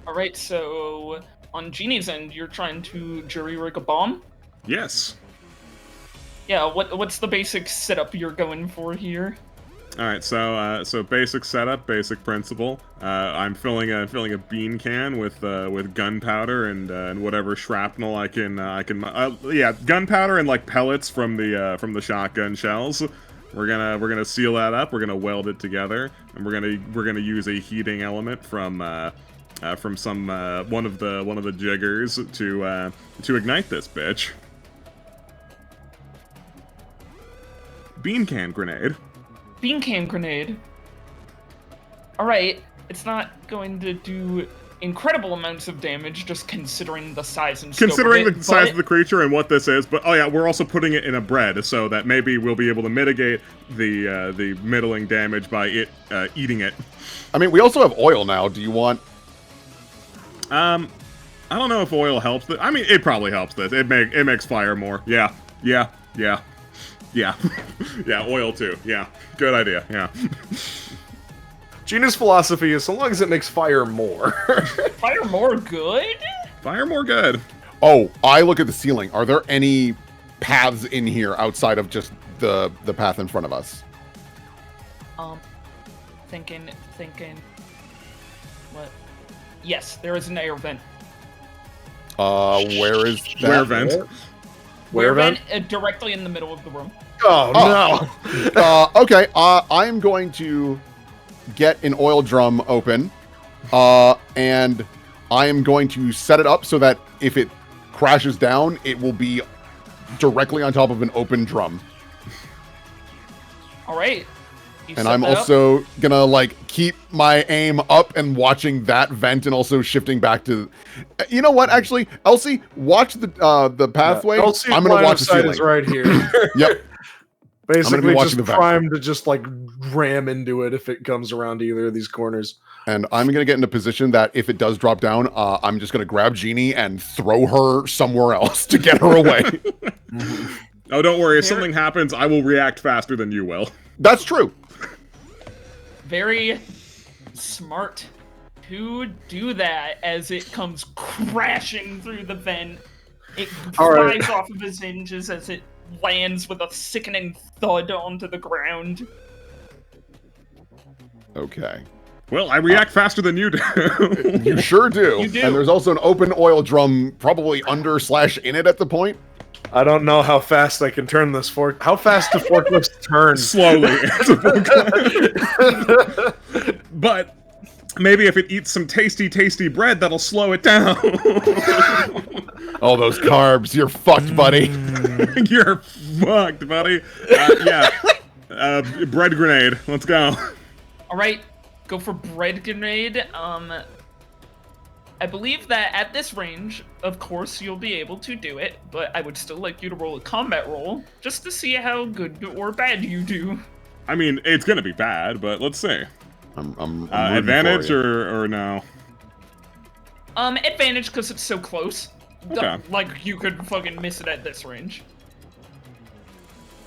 All right, so on Genie's end, you're trying to jury rig a bomb. Yes. Yeah. What's the basic setup you're going for here? All right. So basic setup, basic principle. I'm filling a bean can with gunpowder and whatever shrapnel I can. Gunpowder and like pellets from the shotgun shells. We're gonna seal that up. We're gonna weld it together, and we're gonna use a heating element from some one of the jiggers to ignite this bitch. Bean can grenade. Bean can grenade. All right, it's not going to do incredible amounts of damage, just considering the size and scope Considering of it, the size but of the creature and what this is, but oh yeah, we're also putting it in a bread so that maybe we'll be able to mitigate the middling damage by it eating it. I mean, we also have oil now. Do you want? I don't know if oil helps. I mean, it probably helps this. It makes fire more. Yeah. Yeah, oil too. Yeah, good idea. Yeah. Gina's philosophy is so long as it makes fire more. fire more good? Fire more good. Oh, I look at the ceiling. Are there any paths in here outside of just the path in front of us? Thinking. What? Yes, there is an air vent. Where is that? Where vent? Where vent? Directly in the middle of the room. Oh, no. Okay, I am going to get an oil drum open, and I am going to set it up so that if it crashes down, it will be directly on top of an open drum. All right. And I'm also gonna like keep my aim up and watching that vent, and also shifting back to. You know what? Actually, Elsie, watch the pathway. Yeah, Elsie's I'm gonna line watch of the sight ceiling. is right here. Yep. Basically, watching just the vent. primed to just like ram into it if it comes around to either of these corners. And I'm gonna get in a position that if it does drop down, I'm just gonna grab Jeannie and throw her somewhere else to get her away. Oh, don't worry. If something happens, I will react faster than you will. That's true. Very smart to do that as it comes crashing through the vent. It flies off of his hinges as it lands with a sickening thud onto the ground. Okay. Well, I react faster than you do. You sure do. You do. And there's also an open oil drum probably under/in it at the point. I don't know how fast I can turn this fork. How fast do forklifts turn? Slowly. But maybe if it eats some tasty, tasty bread, that'll slow it down. All those carbs. You're fucked, buddy. You're fucked, buddy. Yeah. Bread grenade. Let's go. All right, go for bread grenade. I believe that at this range, of course, you'll be able to do it, but I would still like you to roll a combat roll just to see how good or bad you do. I mean, it's gonna be bad, but let's see. I'm rooting Advantage for you. or no? Advantage because it's so close. Okay. Like you could fucking miss it at this range.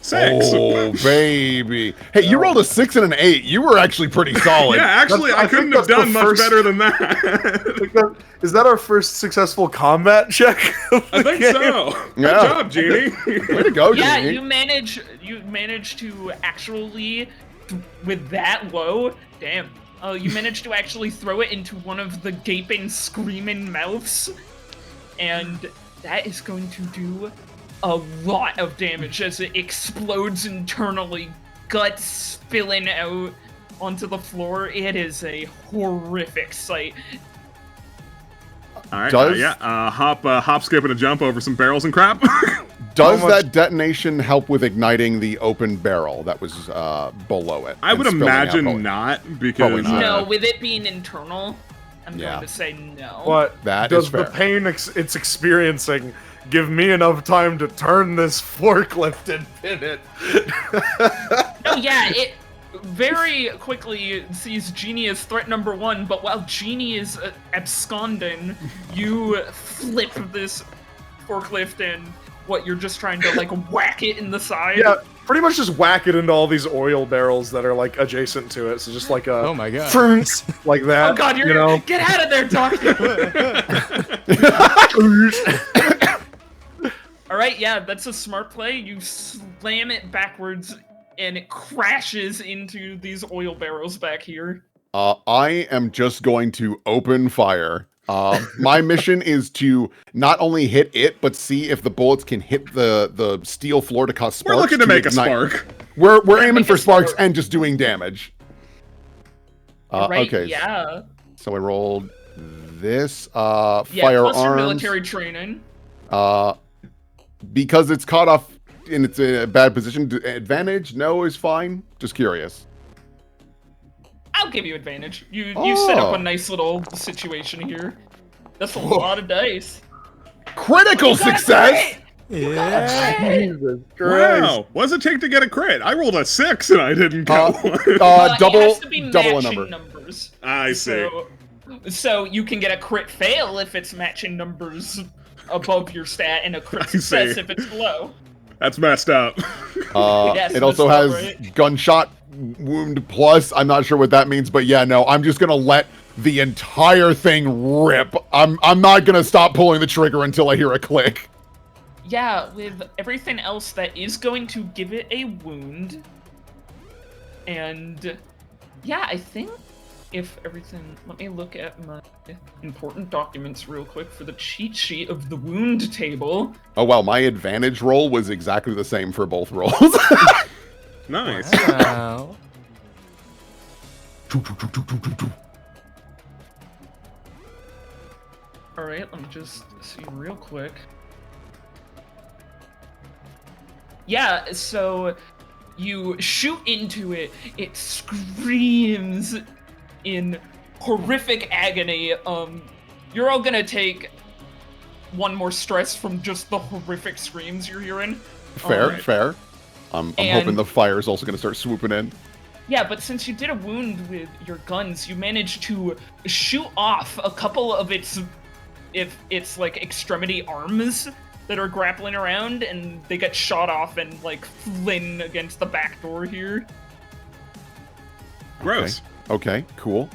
6. Oh, baby. Hey, you rolled a 6 and an 8. You were actually pretty solid. Yeah, actually, I couldn't have that's the done much first- better than that. Is that our first successful combat check? I think so. Good Yeah. job, Genie. Way to go, Yeah, Genie. you manage to actually, with that low, damn. You managed to actually throw it into one of the gaping, screaming mouths, and that is going to do a lot of damage as it explodes internally, guts spilling out onto the floor. It is a horrific sight. All right, Does- hop, skip, and a jump over some barrels and crap. Does How much- that detonation help with igniting the open barrel that was below it? I and would spilling out, imagine probably? not, because Probably not. No, with it being internal, I'm Yeah. going to say no. But That does is the fair. pain it's experiencing give me enough time to turn this forklift and pin it? Oh yeah, it very quickly sees Genie as threat number 1, but while Genie is absconding, you flip this forklift and you're just trying to like whack it in the side. Yeah, pretty much just whack it into all these oil barrels that are like adjacent to it. So just like a Oh my god. like that. Oh god, you know. get out of there, Doctor! Alright, yeah, that's a smart play. You slam it backwards and it crashes into these oil barrels back here. I am just going to open fire. My mission is to not only hit it, but see if the bullets can hit the steel floor to cause sparks. we're looking to make ignite. a spark. We're aiming make for a sparks spark. and just doing damage. Right, Okay. yeah. So I rolled this Yeah, firearms. plus your military training. Because it's caught off in its a bad position. Advantage? No, is fine. Just curious. I'll give you advantage. You set up Oh. a nice little situation here. That's a lot of dice. Critical You got a success. crit! Yeah. Jesus Christ. Wow, what does it take to get a crit? I rolled a 6 and I didn't get one. It has Double to be double a matching number. numbers. I see. So you can get a crit fail if it's matching numbers above your stat, and a crit I see. success if it's below. That's messed up. Yes, It also that's has right. gunshot wound plus. I'm not sure what that means, but yeah, no, I'm just gonna let the entire thing rip. I'm not gonna stop pulling the trigger until I hear a click. Yeah, with everything else that is going to give it a wound. And yeah, I think if everything, let me look at my important documents real quick for the cheat sheet of the wound table. Oh wow, my advantage roll was exactly the same for both rolls. Nice. Wow. All right, let me just see real quick. Yeah, so you shoot into it, it screams in horrific agony. You're all gonna take one more stress from just the horrific screams you're hearing. Fair, fair. I'm hoping And- the fire is also gonna start swooping in. Yeah, but since you did a wound with your guns, you managed to shoot off a couple of its like extremity arms that are grappling around, and they get shot off and like fling against the back door here. Gross. Okay, cool.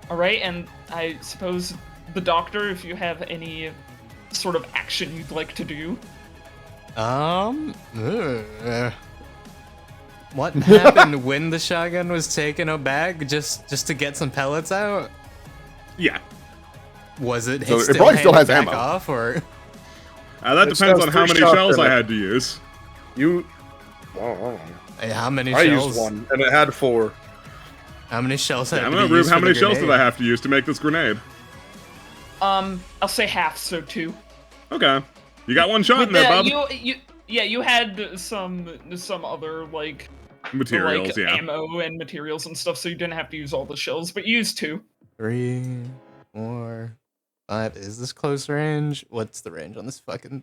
All right, and I suppose the doctor, if you have any sort of action you'd like to do. Ugh. What happened when the shotgun was taken back? Just to get some pellets out? Yeah. Was it? So it probably still has back ammo. off, or That It depends says on how 3 many shots shells in I it. had to use. You. Well, hey, how many I shells? used 1, and it had 4. How many shells had I to don't be know, Rube, used how for many the shells did I grenade? have to use to make this grenade? I'll say half, so 2. Okay. You got 1 shot in there, bub. You had some other Materials, yeah. ammo and materials and stuff, so you didn't have to use all the shells, but you used 2. 3, 4, 5. Is this close range? What's the range on this fucking?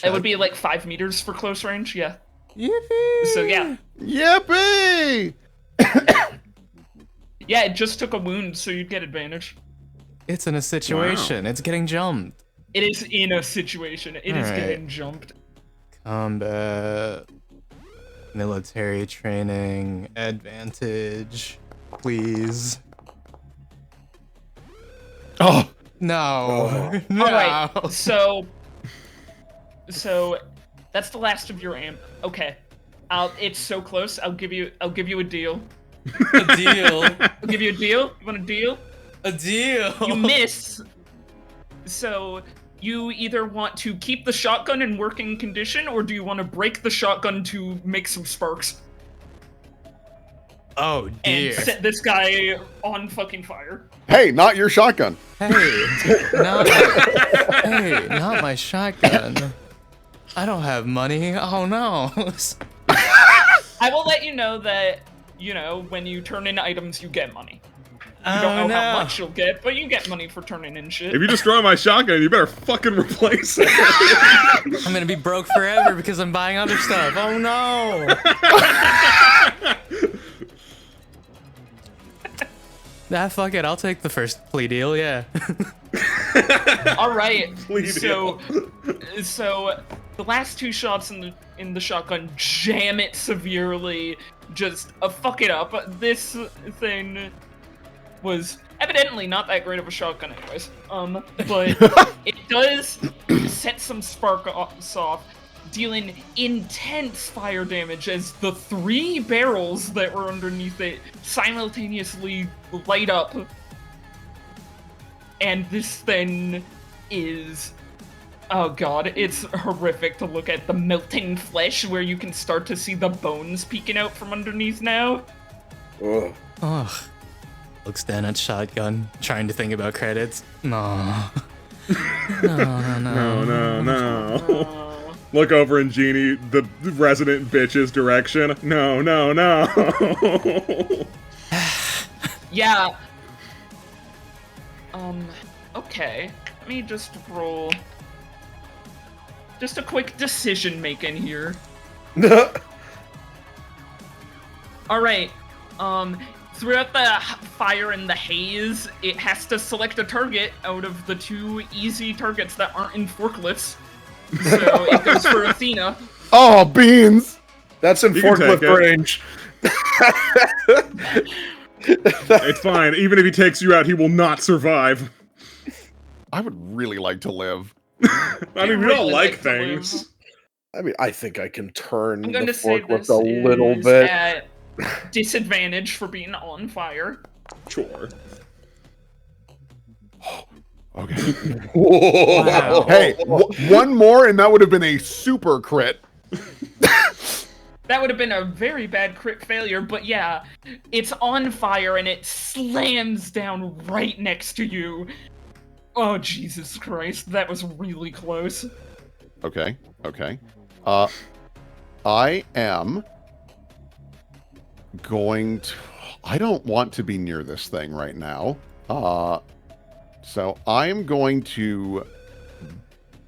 It would be like 5 meters for close range, yeah. Yippee! So yeah, Yippee! yeah, it just took a wound, so you'd get advantage. It's in a situation. It's getting jumped. It is in a situation. It is Alright. getting jumped. Combat, military training, advantage, please. Oh, No, no. All right, so that's the last of your Okay, it's so close. I'll give you a deal. A deal. I'll give you a deal. You want a deal? A deal. You miss. So you either want to keep the shotgun in working condition, or do you want to break the shotgun to make some sparks Oh and dear. set this guy on fucking fire? hey, not your shotgun. Hey, not my shotgun. I don't have money. Oh no. I will let you know that, when you turn in items, you get money. You don't Oh, know how no. much you'll get, but you get money for turning in shit. If you destroy my shotgun, you better fucking replace it. I'm gonna be broke forever because I'm buying other stuff. Oh no. Nah, fuck it. I'll take the first plea deal. Yeah. All right. Plea So the last 2 shots in the shotgun jam it severely. Just fuck it up. This thing was evidently not that great of a shotgun, anyways. But it does set some sparks off, dealing intense fire damage as the 3 barrels that were underneath it simultaneously light up. And this thing is... Oh god, it's horrific to look at the melting flesh where you can start to see the bones peeking out from underneath now. Ugh. Ugh. Looks down at shotgun, trying to think about credits. No. No. Oh. Look over in Genie, the resident bitch's direction. No. Yeah. Okay. Let me just roll... Just a quick decision making here. Alright. Throughout the fire and the haze, it has to select a target out of the 2 easy targets that aren't in forklifts. So it goes for Athena. Oh, beans! That's in You can take forklift it. range. It's fine. Even if he takes you out, he will not survive. I would really like to live. I mean, we really all like like to live. things. I mean, I think I can turn I'm the going to say forklift this a little is bit. at disadvantage for being on fire. Sure. Okay. Wow. Hey, one more and that would have been a super crit. That would have been a very bad crit failure, but yeah, it's on fire and it slams down right next to you. Oh, Jesus Christ, that was really close. Okay. I am going to... I don't want to be near this thing right now. So I am going to...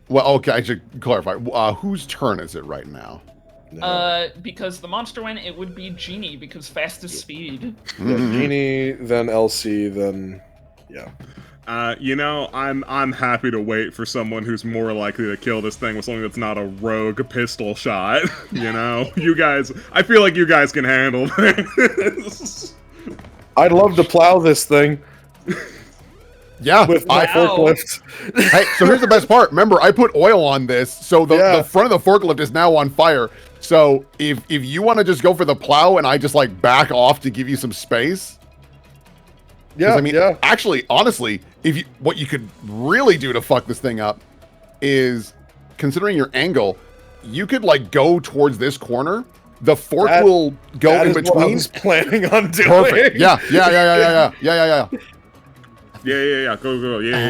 Well, okay, I should clarify. Whose turn is it right now? Because the monster went, it would be Genie, because fastest speed. Yeah, Genie, then LC, then... Yeah. I'm happy to wait for someone who's more likely to kill this thing with something that's not a rogue pistol shot. You guys, I feel like you guys can handle this. I'd love to plow this thing. Yeah, with my forklift. Hey, so here's the best part. Remember, I put oil on this, so the front of the forklift is now on fire. So if you want to just go for the plow and I just like back off to give you some space. Yeah, I mean, actually, honestly, what you could really do to fuck this thing up is, considering your angle, you could like go towards this corner. The fork will go in between. What I was planning on doing. Perfect. Yeah. Yeah. Go. Yeah.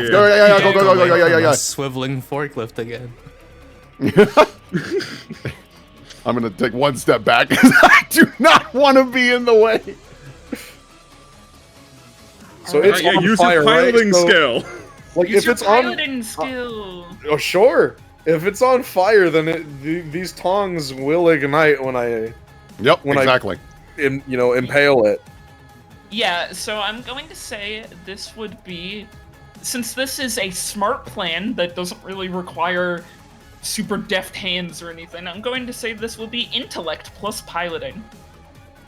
Go. Swiveling forklift again. I'm gonna take one step back because I do not want to be in the way. So it's on use fire, your piloting right? skill. Like Use if your it's on, piloting skill. oh sure. If it's on fire, then these tongs will ignite when I. Yep. Exactly. Impale it. Yeah, so I'm going to say this would be, since this is a smart plan that doesn't really require super deft hands or anything, I'm going to say this will be intellect plus piloting.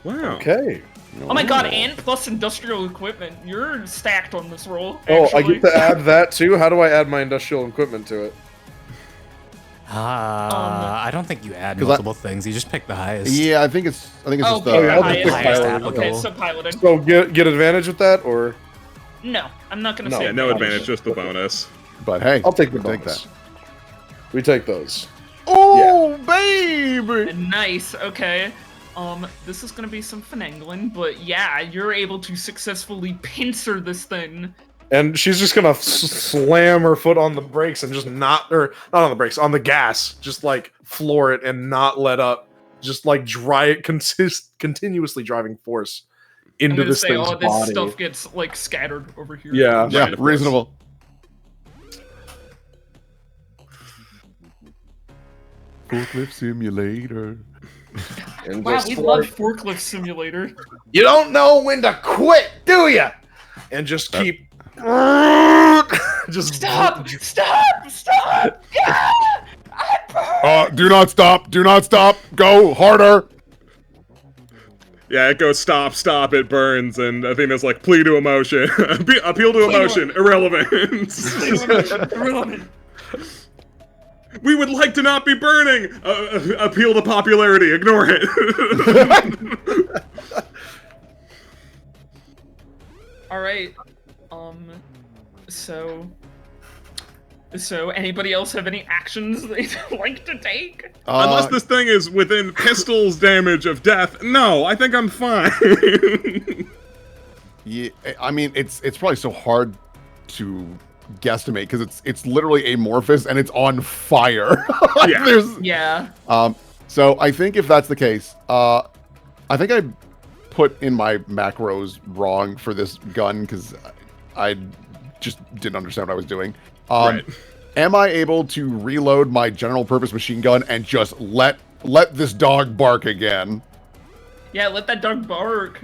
Wow. Okay. Oh my god, and plus industrial equipment. You're stacked on this roll. Oh, I actually. get to add that too? How do I add my industrial equipment to it? I don't think you add multiple things. You just pick the highest. Yeah, I think it's just I'll the pick yeah, the I'll just pick highest. piloting. Okay, so piloting. So get advantage with that, or No, I'm not going to No. say Yeah, no advantage, just the bonus. But hey, I'll take the we'll bonus. We take those. Oh, baby! Nice, okay. This is gonna be some finagling, but yeah, you're able to successfully pincer this thing. And she's just gonna slam her foot on the brakes and just not on the brakes, on the gas, just like floor it and not let up. Just like continuously driving force I'm into gonna this say thing's all this body. stuff gets like scattered over here. Yeah. Yeah, Right, of course. reasonable. Forklift simulator. And Wow, just we like, love Forklift Simulator. you don't know when to quit, do you? And just keep just Stop! Yeah! Do not stop. Do not stop. Go harder. Yeah, it goes stop, it burns, and Athena's like, plea to emotion. Appeal to emotion, irrelevant. Irrelevant. We would like to not be burning! Appeal to popularity, ignore it. Alright. So anybody else have any actions they'd like to take? Unless this thing is within pistol's damage of death, no, I think I'm fine. Yeah, I mean, it's probably so hard to guesstimate because it's literally amorphous and it's on fire. Yeah. Yeah. So I think if that's the case, I think I put in my macros wrong for this gun because I just didn't understand what I was doing. Right. Am I able to reload my general purpose machine gun and just let this dog bark again? Yeah, let that dog bark.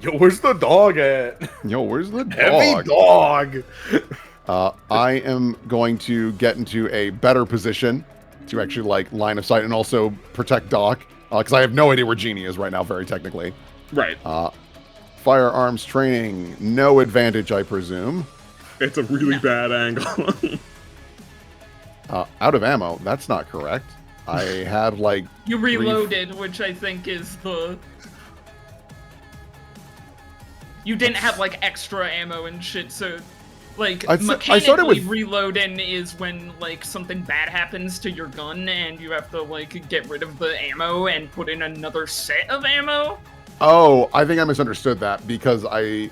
Yo, where's the dog at? Yo, where's the dog? Heavy dog. I am going to get into a better position to actually like line of sight and also protect Doc because I have no idea where Jeannie is right now, very technically. Right. Firearms training, no advantage, I presume. It's a really bad angle. Out of ammo, that's not correct. I had like You reloaded, which I think is the... You didn't have like extra ammo and shit, so like I started mechanically with- reloading is when like something bad happens to your gun and you have to like get rid of the ammo and put in another set of ammo. Oh, I think I misunderstood that because I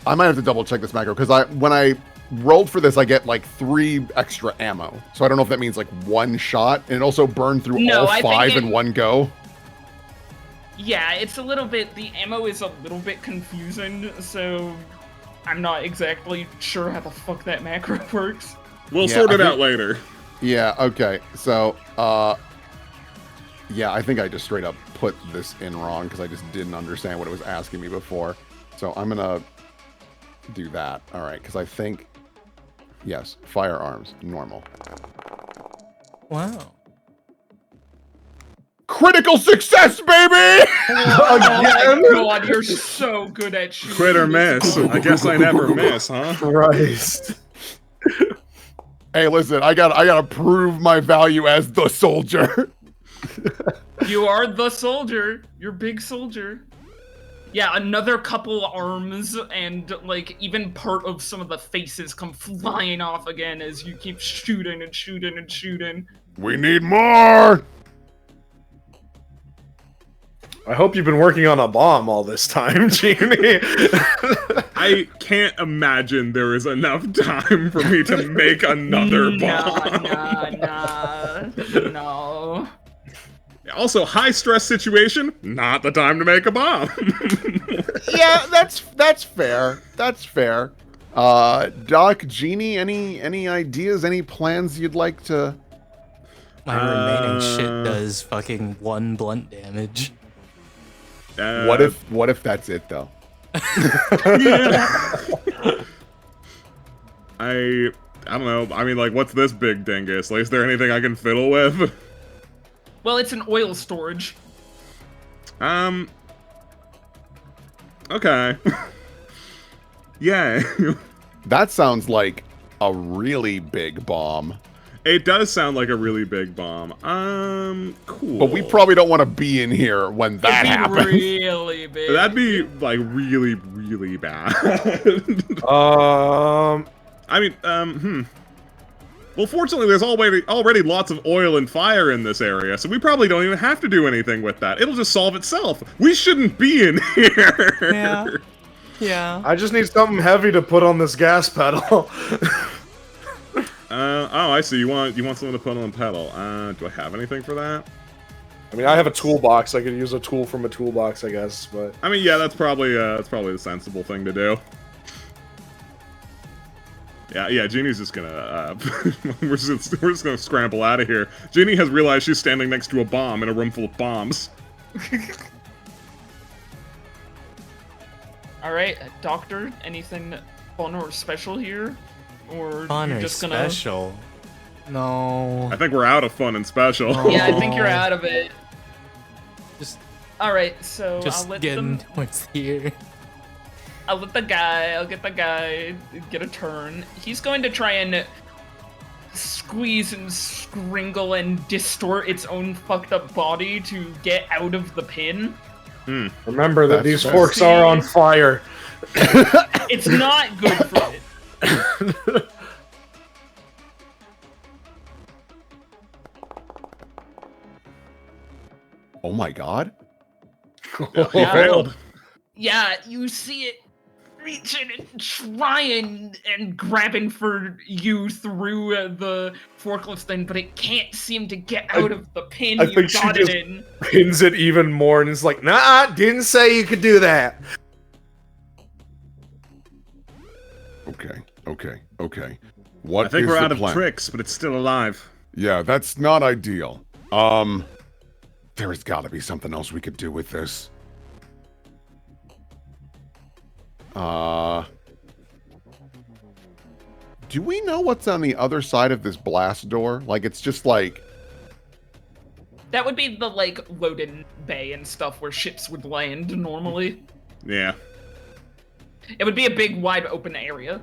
might have to double check this macro because when I rolled for this, I get like 3 extra ammo. So I don't know if that means like one shot and it also burned through No, all I think 5 it- in one go. Yeah, it's a little bit, the ammo is a little bit confusing, so I'm not exactly sure how the fuck that macro works. We'll Yeah, sort it I out think- later. Yeah, okay. So, yeah, I think I just straight up put this in wrong because I just didn't understand what it was asking me before. So I'm going to do that. All right, because I think, yes, firearms, normal. Wow. Critical success, baby! Oh my god, you're so good at shooting. Quit or miss. I guess I never miss, huh? Christ. Hey, listen, I gotta prove my value as the soldier. You are the soldier. You're big soldier. Yeah, another couple arms and like even part of some of the faces come flying off again as you keep shooting and shooting and shooting. We need more! I hope you've been working on a bomb all this time, Genie. I can't imagine there is enough time for me to make another bomb. No. Also, high stress situation, not the time to make a bomb. Yeah, that's fair. That's fair. Doc, Genie, any ideas, any plans you'd like to? My remaining shit does fucking 1 blunt damage. What if that's it though? I don't know. I mean, like, what's this big dingus? Like, is there anything I can fiddle with? Well, it's an oil storage. Okay. Yeah. That sounds like a really big bomb. It does sound like a really big bomb. Cool. But we probably don't want to be in here when that It'd be happens. really big. That'd be, like, really, really bad. I mean, Well, fortunately, there's already lots of oil and fire in this area, so we probably don't even have to do anything with that. It'll just solve itself. We shouldn't be in here. Yeah. Yeah. I just need something heavy to put on this gas pedal. Oh, I see. You want something to put on the pedal. Do I have anything for that? I mean, I have a toolbox. I could use a tool from a toolbox, I guess, but... I mean, yeah, that's probably the sensible thing to do. Yeah, Jeannie's just gonna, we're just gonna scramble out of here. Jeannie has realized she's standing next to a bomb in a room full of bombs. Alright, Doctor, anything fun or special here? Or Fun you're or just gonna... special? No. I think we're out of fun and special. Oh. Yeah, I think you're out of it. Just Alright, so just I'll let getting them... towards here. I'll get the guy get a turn. He's going to try and squeeze and scringle and distort its own fucked up body to get out of the pin. Remember that That's these fair. forks are on fire. It's not good for it. Oh my god. He failed. Yeah, you see it reaching and trying and grabbing for you through the forklift thing, but it can't seem to get out of the pin I you think she got just- it in. Pins it even more and is like, nah, didn't say you could do that. Okay. What I think is we're the out of plan? tricks, but it's still alive. Yeah, that's not ideal. There has got to be something else we could do with this. Do we know what's on the other side of this blast door? Like, it's just like... That would be the, like, loading bay and stuff where ships would land normally. Yeah. It would be a big, wide open area.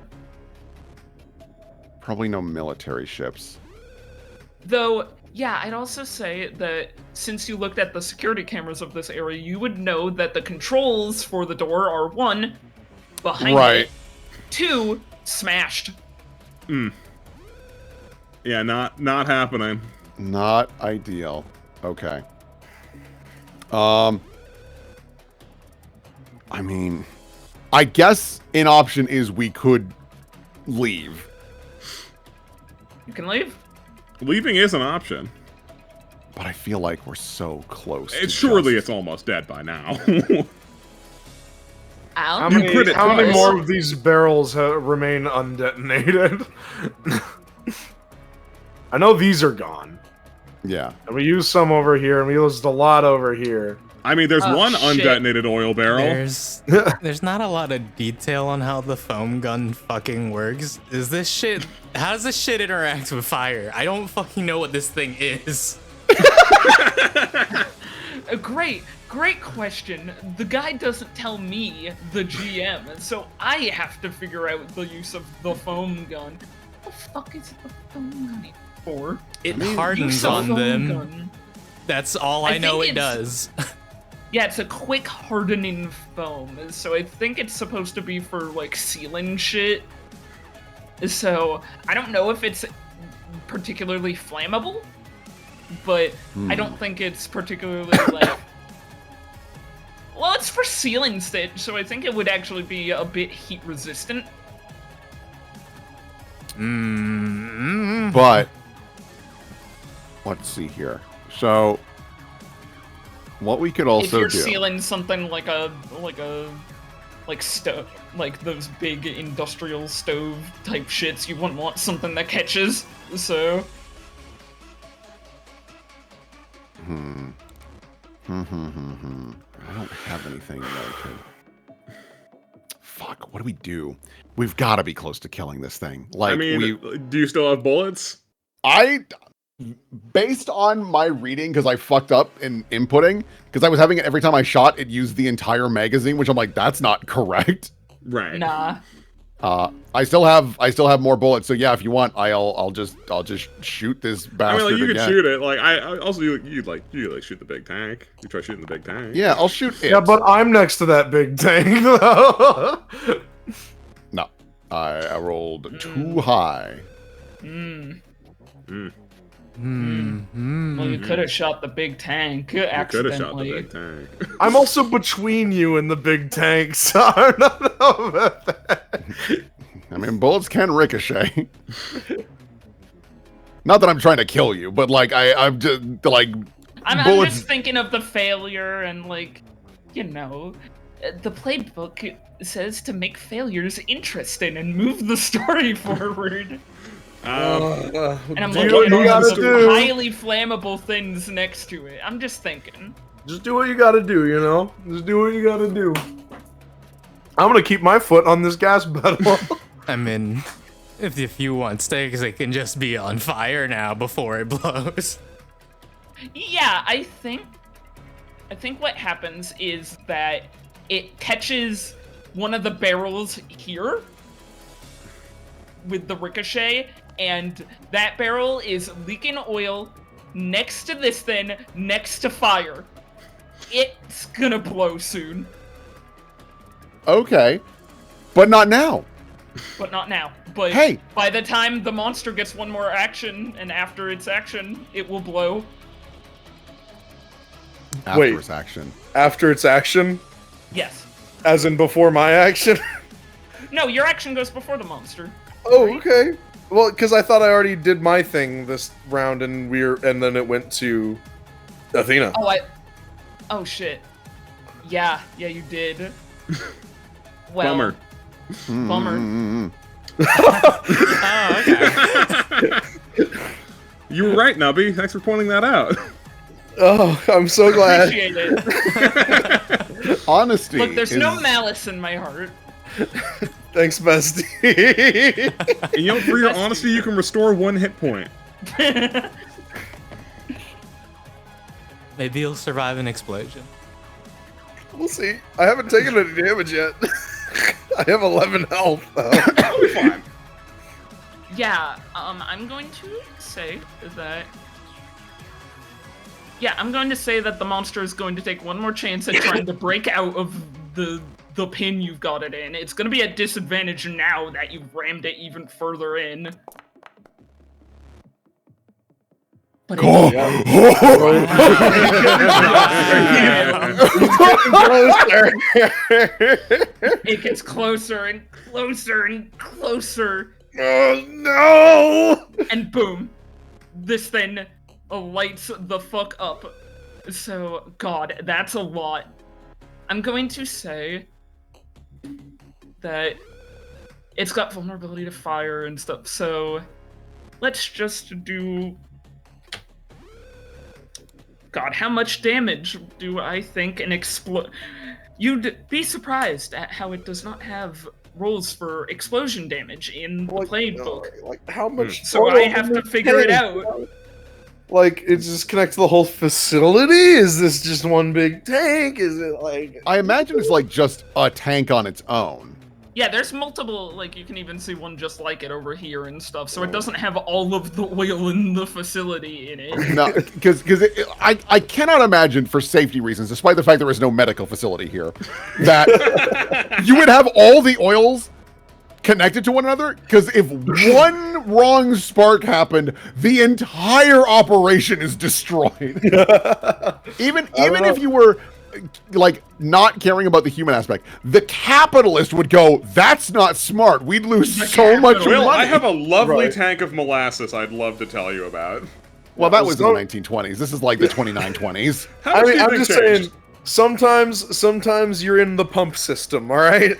Probably no military ships. Though, yeah, I'd also say that since you looked at the security cameras of this area, you would know that the controls for the door are 1, behind Right. it, 2, smashed. Yeah, not happening. Not ideal. Okay. I mean, I guess an option is we could leave. You can leave? Leaving is an option. But I feel like we're so close. to Surely just- it's almost dead by now. Al? How You many, crit it how many twice. more of these barrels remain undetonated? I know these are gone. Yeah. And we used some over here, and we used a lot over here. I mean, there's Oh, one shit. undetonated oil barrel. There's not a lot of detail on how the foam gun fucking works. How does this shit interact with fire? I don't fucking know what this thing is. Great question. The guy doesn't tell me, the GM, so I have to figure out the use of the foam gun. What the fuck is the foam gun for? It Use hardens a on foam them. gun. That's all I know think it does. Yeah, it's a quick hardening foam, so I think it's supposed to be for, like, sealing shit. So, I don't know if it's particularly flammable, but I don't think it's particularly, like... Well, it's for sealing stage, so I think it would actually be a bit heat-resistant. But let's see here. So what we could also if you're do. sealing something like stove, like those big industrial stove type shits, you wouldn't want something that catches. So. I don't have anything that I could. Fuck. What do we do? We've got to be close to killing this thing. Like, I mean, do you still have bullets? Based on my reading, because I fucked up in inputting, because I was having it every time I shot, it used the entire magazine, which I'm like, that's not correct. Right. Nah. I still have more bullets, so yeah, if you want, I'll just shoot this bastard. I mean, like, you again. could shoot it. Like, I also you shoot the big tank. You try shooting the big tank. Yeah, I'll shoot it. Yeah, but I'm next to that big tank, though. No, I rolled too high. Well, you could have shot the big tank accidentally. You could have shot the big tank. I'm also between you and the big tank, so I don't know about that. I mean, bullets can ricochet. Not that I'm trying to kill you, but like I'm just like I'm bullets. just thinking of the failure and, like, you know, the playbook says to make failures interesting and move the story forward. And I'm looking at all these highly flammable things next to it. I'm just thinking. Just do what you gotta do, you know? Just do what you gotta do. I'm gonna keep my foot on this gas pedal. I mean, if you want stakes, it can just be on fire now before it blows. Yeah, I think what happens is that it catches one of the barrels here with the ricochet, and that barrel is leaking oil next to this thing, next to fire. It's gonna blow soon. Okay, but not now. But not now. But hey, by the time the monster gets one more action, and after its action, it will blow. After its action. After its action? Yes. As in before my action? No, your action goes before the monster. Oh, okay. Well, because I thought I already did my thing this round, and then it went to Athena. Oh shit. Yeah, you did. Well, Bummer. Bummer. Oh, okay. You were right, Nubby. Thanks for pointing that out. Oh, I'm so glad. Appreciate it. Honesty. Look, there's no malice in my heart. Thanks, bestie. And, you know, for your honesty, you can restore 1 hit point. Maybe you'll survive an explosion. We'll see. I haven't taken any damage yet. I have 11 health, though. I'll be fine. Yeah, I'm going to say that... Yeah, I'm going to say that the monster is going to take one more chance at trying to break out of the pin you've got it in. It's going to be at disadvantage now that you've rammed it even further in. But it gets closer and closer and closer. Oh no! And boom, this thing lights the fuck up. So, God, that's a lot. I'm going to say that it's got vulnerability to fire and stuff, so let's just do... God, how much damage do I think an explode... You'd be surprised at how it does not have rolls for explosion damage in the playbook. Like how much? So I have to figure it out. Like, it just connects the whole facility? Is this just one big tank? Is it like... I imagine it's like just a tank on its own. Yeah, there's multiple, like, you can even see one just like it over here and stuff, so it doesn't have all of the oil in the facility in it. No, because I cannot imagine, for safety reasons, despite the fact there is no medical facility here, that you would have all the oils connected to one another. Because if one wrong spark happened, the entire operation is destroyed. even if you were like not caring about the human aspect, the capitalist would go, "That's not smart. We'd lose so much money." Will, I have a lovely Right. tank of molasses I'd love to tell you about. Well, that was in So- the 1920s. This is like the 2920s. How I much do mean, you I'm think just changed? saying, sometimes you're in the pump system, all right?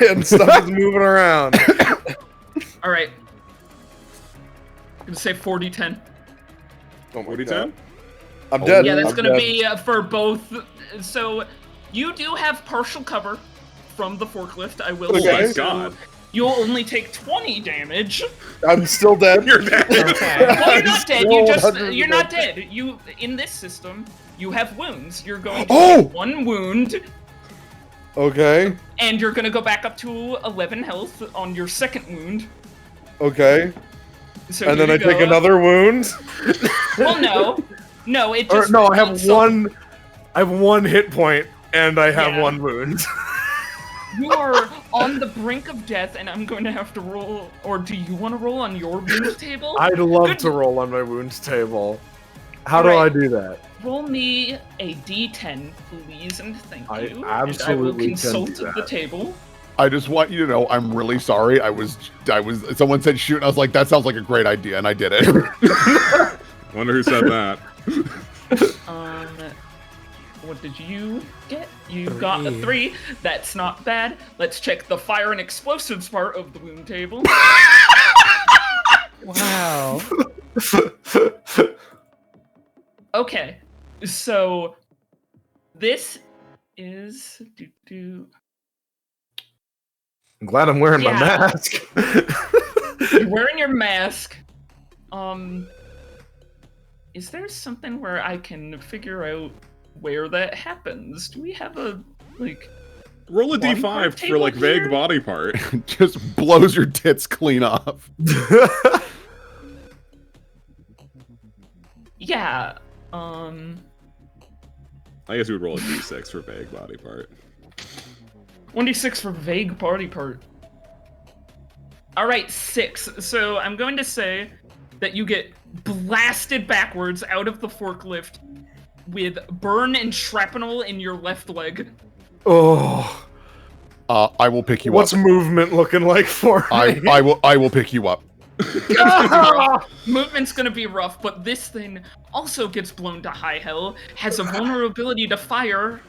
And stuff is moving around. All right. I'm gonna say 40-10. Oh my 40-10? God. I'm dead. Yeah, that's I'm gonna dead. be for both. So, you do have partial cover from the forklift, I will Okay. say. Thank So God. you'll only take 20 damage. I'm still dead. You're dead. Well, you're not dead. You still just 100% you're not dead. You in this system, you have wounds. You're going to Oh! get 1 wound, Okay. and you're gonna go back up to 11 health on your second wound. Okay. So And then here I you take go. another wound. Well, no, it Or, just no, I have so- one. I have 1 hit point, and I have Yeah. 1 wound. You are on the brink of death, and I'm going to have to roll. Or do you want to roll on your wound table? I'd love Good. to roll on my wounds table. How do Alright. I do that? Roll me a D10, please, and thank I you. absolutely and I will can consult do the that. table. I just want you to know I'm really sorry. I was. Someone said shoot, and I was like, that sounds like a great idea, and I did it. Wonder who said that. What did you get? You got a 3. That's not bad. Let's check the fire and explosives part of the wound table. Wow. Okay, so this is I'm glad I'm wearing my Yeah. mask. You're wearing your mask. Is there something where I can figure out where that happens? Do we have a like? Roll a Body d5 part for table like vague here? body part. Just blows your tits clean off. Yeah. I guess you would roll a d6 for vague body part. 1d6 for vague body part. All right, 6. So I'm going to say that you get blasted backwards out of the forklift with burn and shrapnel in your left leg. Oh, I will pick you what's up. movement looking like for me? I will pick you up. Movement's gonna be rough, but this thing also gets blown to high hell, has a vulnerability to fire,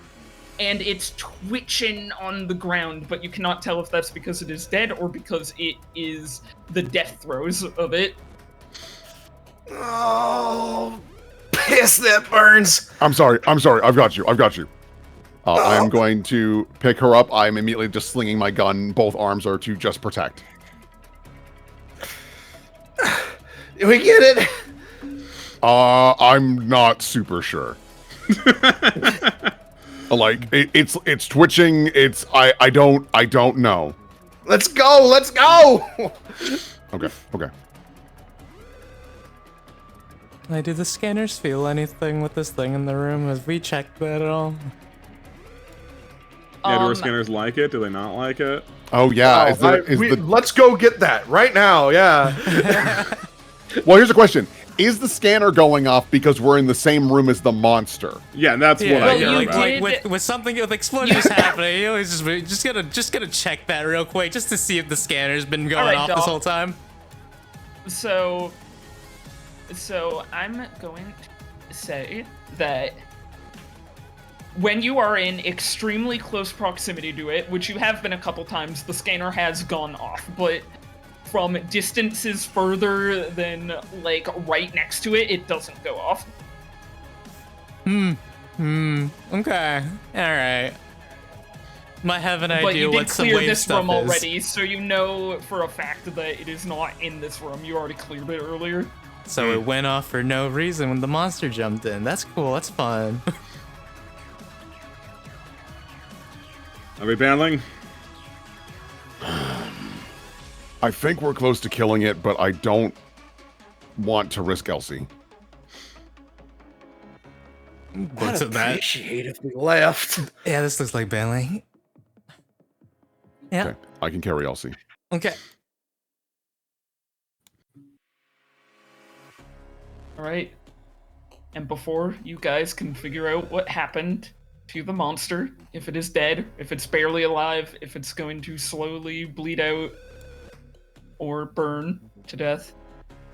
and it's twitching on the ground, but you cannot tell if that's because it is dead or because it is the death throes of it. Oh, piss, that burns. I'm sorry. I've got you. I'm going to pick her up. I'm immediately just slinging my gun. Both arms are to just protect. We get it. I'm not super sure. Like it's twitching. I don't know. Let's go. Okay. Like, do the scanners feel anything with this thing in the room? Have we checked that at all? Yeah, do our Um, scanners like it? Do they not like it? Oh yeah. Let's go get that right now. Yeah. Well, here's a question: is the scanner going off because we're in the same room as the monster? Yeah, that's what I Well, care you about. did- with something with explosions happening, you always just gonna check that real quick just to see if the scanner's been going Alright, off Doc. this whole time. So I'm going to say that when you are in extremely close proximity to it, which you have been a couple times, the scanner has gone off, but from distances further than, like, right next to it, it doesn't go off. Okay. Alright. Might have an But idea you did what some clear wave this stuff room is. already, so you know for a fact that it is not in this room. You already cleared it earlier. So it went off for no reason when the monster jumped in. That's cool. That's fun. Are we battling? I think we're close to killing it, but I don't want to risk Elsie. I'd appreciate if we left. Yeah, this looks like bailing. Yeah. Okay, I can carry Elsie. Okay. All right. And before you guys can figure out what happened to the monster, if it is dead, if it's barely alive, if it's going to slowly bleed out or burn to death,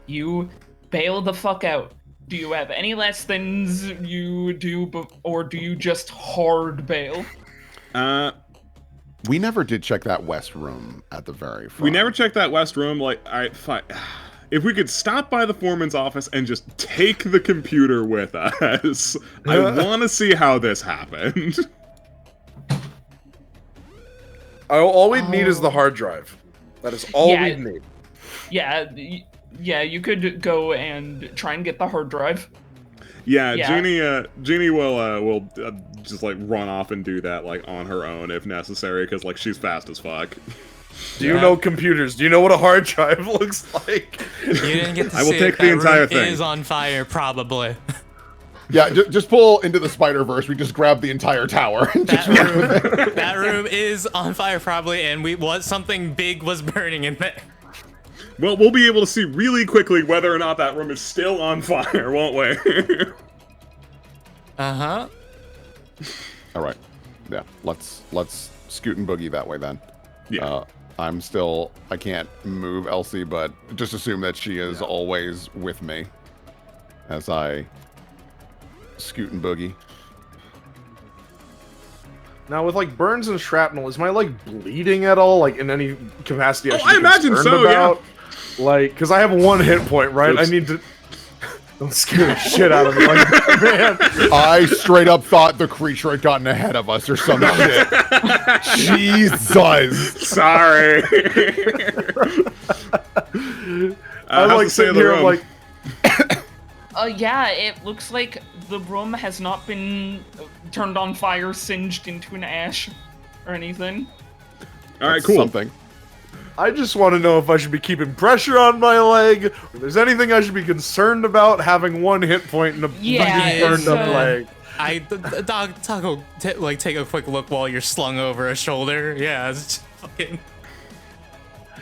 you bail the fuck out. Do you have any last things you do, or do you just hard bail? We never did check that west room at the very front. We never checked that west room. Like, fine. If we could stop by the foreman's office and just take the computer with us, I want to see how this happened. All we'd need is the hard drive. That is all we'd need. Yeah, you could go and try and get the hard drive. Yeah. Jeannie will just like run off and do that like on her own if necessary, because like she's fast as fuck. Do you know computers? Do you know what a hard drive looks like? You didn't get to I will see take it. the That entire room thing. Is on fire, probably. Yeah, just pull into the Spider-Verse. We just grab the entire tower. And That room is on fire, probably, and something big was burning in there. Well, we'll be able to see really quickly whether or not that room is still on fire, won't we? Uh-huh. All right. Yeah, let's scoot and boogie that way then. Yeah. I can't move Elsie, but just assume that she is always with me as I scoot and boogie. Now, with like burns and shrapnel, is my like bleeding at all, like in any capacity? Oh, should I be imagine concerned so, yeah. about? Like, because I have 1 hit point, right? Oops. I need to. Don't scare the shit out of me, like, man. I straight up thought the creature had gotten ahead of us or some shit. Jesus. Sorry. I'm like sitting here, I'm like, Yeah, it looks like the room has not been turned on fire, singed into an ash, or anything. All right, That's cool. Something. I just want to know if I should be keeping pressure on my leg, or if there's anything I should be concerned about having 1 hit point and a Yeah, burned up so- leg. Doc will take a quick look while you're slung over a shoulder. Yeah, it's just fucking.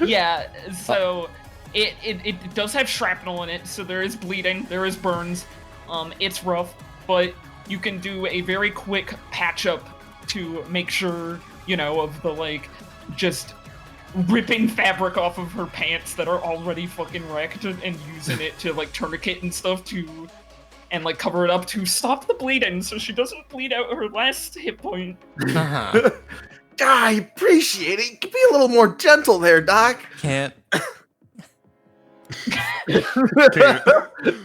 Yeah, so it does have shrapnel in it, so there is bleeding, there is burns. It's rough, but you can do a very quick patch up to make sure, of the like just ripping fabric off of her pants that are already fucking wrecked and using it to like tourniquet and stuff and like cover it up to stop the bleeding so she doesn't bleed out her last hit point. Uh-huh. I appreciate it. Be a little more gentle there, Doc. Can't.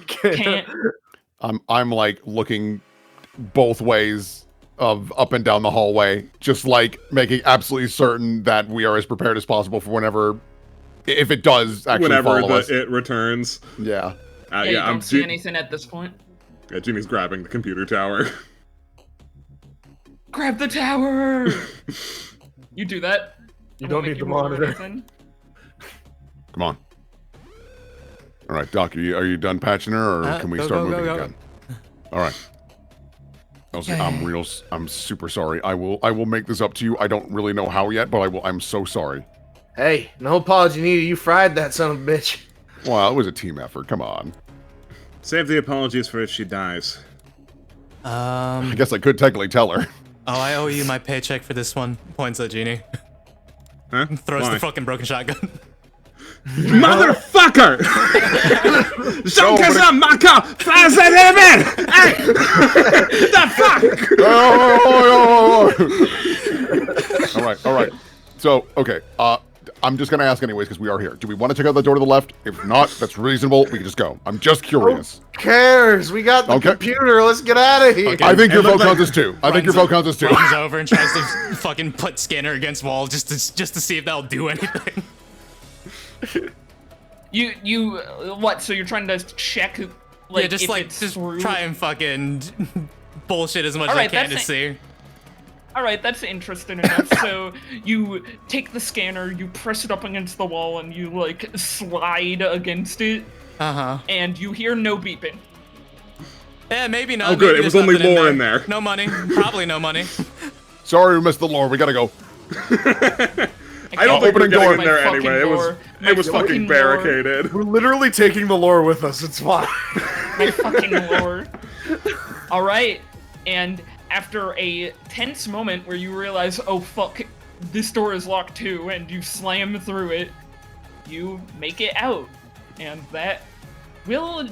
Can't. I'm like looking both ways of up and down the hallway, just like making absolutely certain that we are as prepared as possible for whenever, if it does actually Whenever follow us. it returns. Yeah. Yeah, you don't see anything at this point. Yeah, Jimmy's grabbing the computer tower. Grab the tower! You do that. You I don't won't need make the you roll or monitor. anything. Come on. All right, Doc, are you done patching her, or can we start moving again? All right. Elsie, I'm super sorry. I will make this up to you. I don't really know how yet, but I'm so sorry. Hey, no apology needed. You fried that son of a bitch. Well, it was a team effort. Come on. Save the apologies for if she dies. I guess I could technically tell her. Oh, I owe you my paycheck for this one. Points at Genie. Huh? Throws Why? the fucking broken shotgun. Motherfucker! Jean-Cassin Maka! Hey! The fuck? All right. So, okay. I'm just gonna ask anyways because we are here. Do we want to check out the door to the left? If not, that's reasonable. We can just go. I'm just curious. Who cares? We got the Okay. computer. Let's get out of here. Okay. I think your And look vote counts like- as 2. I think your vote counts as 2. Runs over and tries to fucking put Scanner against wall just to see if that'll do anything. You what? So you're trying to check, like, yeah, just if like it's just through? try and fucking bullshit as much as I Alright, can to that's see. All right, that's interesting enough. So you take the scanner, you press it up against the wall, and you like slide against it, and you hear no beeping. Yeah, maybe not. Oh, good. Maybe It was there's only nothing lore in there. No money. Probably no money. Sorry, we missed the lore. We gotta go. I don't think we're opening getting door. in there My fucking anyway. lore. It was My fucking fucking lore. barricaded. We're literally taking the lore with us. It's fine. My fucking lord. All right, and after a tense moment where you realize, oh fuck, this door is locked too, and you slam through it, you make it out, and that will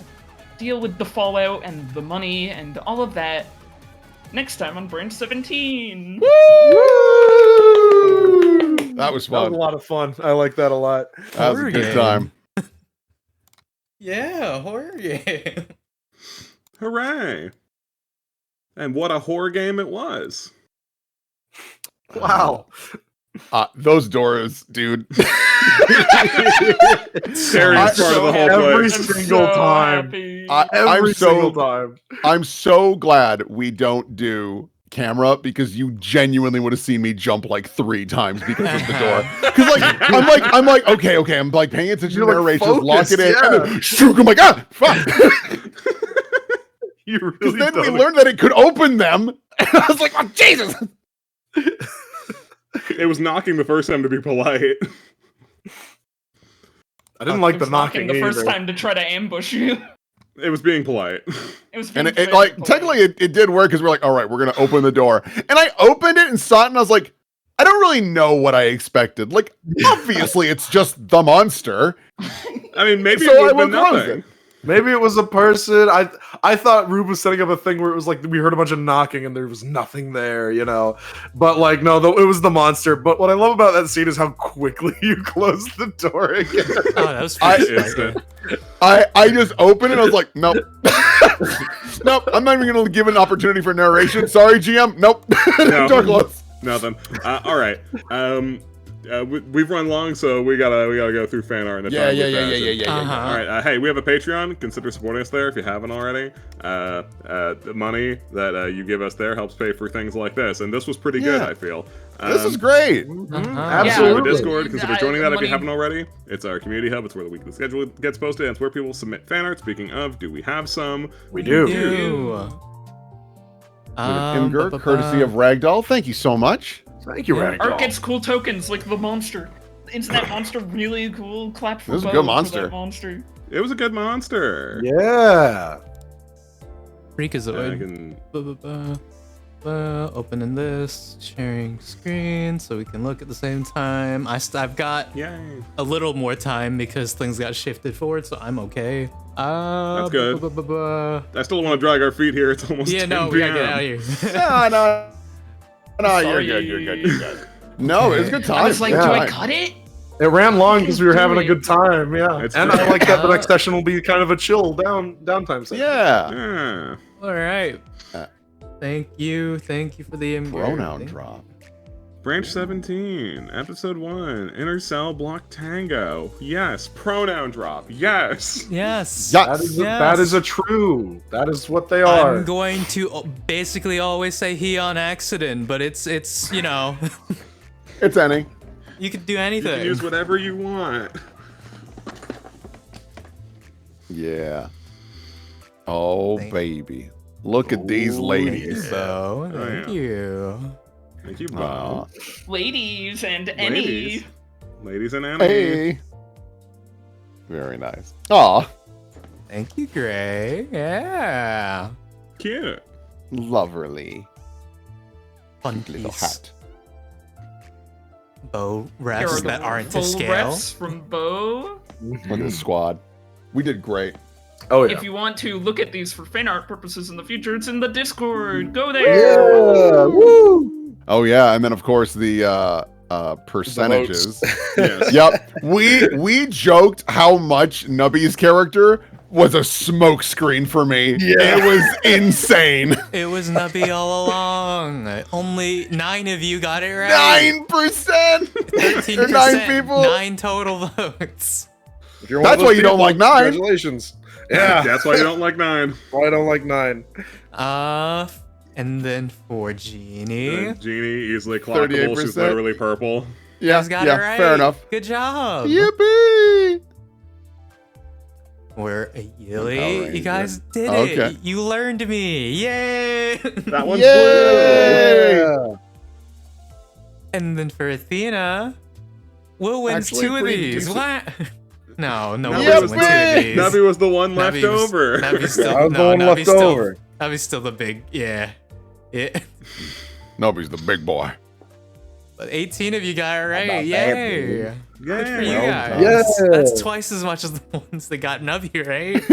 deal with the fallout and the money and all of that next time on Branch 17. That was That was fun. a lot of fun. I like that a lot. That was a Horror good game. time. Yeah, horror game. Hooray! And what a horror game it was. Wow. Those doors, dude. Scariest part of the whole every place. single time. Happy. Every single time. I'm so glad we don't do camera because you genuinely would have seen me jump like 3 times because of the door. Because like I'm like okay, I'm like paying attention You're, to like, narrations, lock it in, focused, and then shoot. I'm like, ah, fuck. You Because really then we don't. learned that it could open them, and I was like, oh Jesus. It was knocking the first time to be polite. I didn't like It the was knocking the first either. time to try to ambush you. It was being polite. It was And being it very like polite. technically it did work because we're like, all right, we're gonna open the door, and I opened it and saw it, and I was like, I don't really know what I expected. Like, obviously, it's just the monster. I mean, maybe So it I would have will been close nothing. it. Maybe it was a person. I thought Rube was setting up a thing where it was like we heard a bunch of knocking and there was nothing there, you know. But like no, it was the monster. But what I love about that scene is how quickly you close the door again. Oh, that was I- fun. I just opened it. I was like, nope, nope. I'm not even gonna give an opportunity for narration. Sorry, GM. Nope. No. Door closed. Nothing. All right. We've run long, so we gotta go through fan art. In a Yeah. timely fashion. Uh-huh. All right. Hey, we have a Patreon. Consider supporting us there if you haven't already. The money that you give us there helps pay for things like this, and this was pretty good. Yeah. I feel. This is great. Uh-huh. We have a Absolutely. Discord. Consider joining that if you money- haven't already. It's our community hub. It's where the weekly schedule gets posted. And it's where people submit fan art. Speaking of, do we have some? We do. Ew. Imgur, Ba-ba-ba. courtesy of Ragdoll. Thank you so much. Thank you, Yeah. Ragdoll. Art gets cool tokens like the monster. Isn't that monster really cool? Clap for This is a Bo good for monster. that monster. It was a good monster. Yeah. Freakazoid. I can. Ba-ba-ba. Opening this, sharing screen so we can look at the same time. I've got Yay. a little more time because things got shifted forward, so I'm okay. That's good. ba-ba-ba-ba. I still want to drag our feet here. It's almost Yeah, 10 no, we gotta get PM. out of here. No, Sorry. you're good. No, it's a good time. I was like, Yeah, do I right. cut it? It ran long because we were Do having a it. good time. Yeah. It's And true. I like that the next session will be kind of a chill downtime session. Yeah. Yeah. All right. Uh, Thank you for the Pronoun drop. Branch 17, Episode 1, Inner Cell Block Tango. Yes. Pronoun drop. Yes. Yes. Yeah. That is, Yes. that is a true. That is what they are. I'm going to basically always say he on accident, but it's you know, It's any. you could do You anything. can use whatever you want. Yeah. Oh, Thank- baby. Look at these ladies. So thank yeah. you. Thank you, Aw. Bob. Ladies and any. Ladies. Ladies and Annie. Hey. Very nice. Aw. Thank you, Gray. Yeah. Cute. Lovely. Fun Little piece. hat. Bow Here refs are that the aren't to full scale. refs from Bo. Look at this squad. We did great. Oh yeah. If you want to look at these for fan art purposes in the future, it's in the Discord. Go Yeah. there. Woo. Oh yeah, and then of course the percentages. Yes. Yep. We joked how much Nubby's character was a smoke screen for me. Yeah. It was insane. It was Nubby all along. Only 9 of you got it right. 9%. 13%. Or 9 people. 9 total votes. If you're one of That's those why you don't people, like 9. Congratulations. Yeah, That's why you don't like 9. why I don't like 9. And then for Genie. Genie, easily clockable. She's 38%. literally purple. You guys got it right. fair enough. Good job. Yippee! We're a Power Yili. You Ranger. guys did Okay. it. You learned me. Yay! That one's Yay! blue. Yeah. And then for Athena, Will wins Actually, 2 of pretty these. decent. What? No, Navi Will was wins 2 of these. Navi was the one left Navi was- over. Navi's still, I was the no, one Navi's left still, over. Navi's still the big, yeah. Nobody's the big boy. But 18 of you got it right. not Yay! bad, Good for you Yeah. guys. Yeah. That's twice as much as the ones that got Navi, right?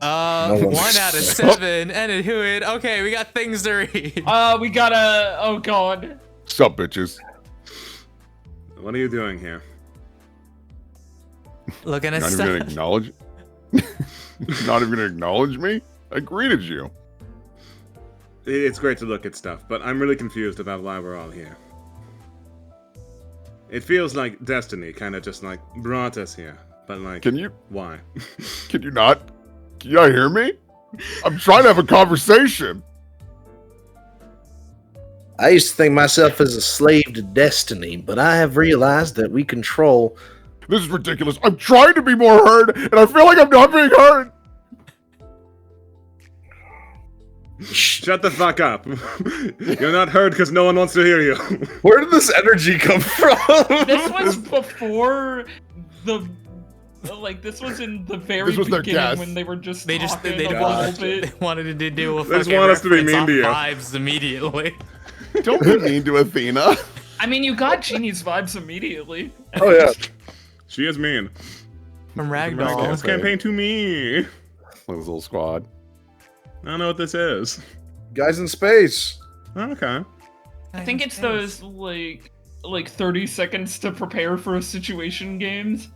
No 1 one- out of 7. And it who it. Okay, we got things to read. We gotta. Oh god. Sup, bitches? What are you doing here? Looking at Not even gonna stuff. acknowledge. Not even gonna acknowledge me. I greeted you. It's great to look at stuff, but I'm really confused about why we're all here. It feels like destiny kind of just like brought us here, but like, Can you? why? Can you not? Can you not hear me? I'm trying to have a conversation. I used to think myself as a slave to destiny, but I have realized that we control. This is ridiculous. I'm trying to be more heard, and I feel like I'm not being heard. Shut the fuck up. You're not heard because no one wants to hear you. Where did this energy come from? This was before the. Like, this was in the very This was their beginning guess. when they were just They talking they, a wanted, little they bit. wanted to do a They just fucking want us to be reference mean off to you. vibes immediately. Don't be mean to Athena. I mean, you got Genie's vibes immediately. Oh yeah. She is mean. From This Ragdoll. campaign to me. Look at this little squad. I don't know what this is. Guys in space. Okay. I think it's those like 30 seconds to prepare for a situation games.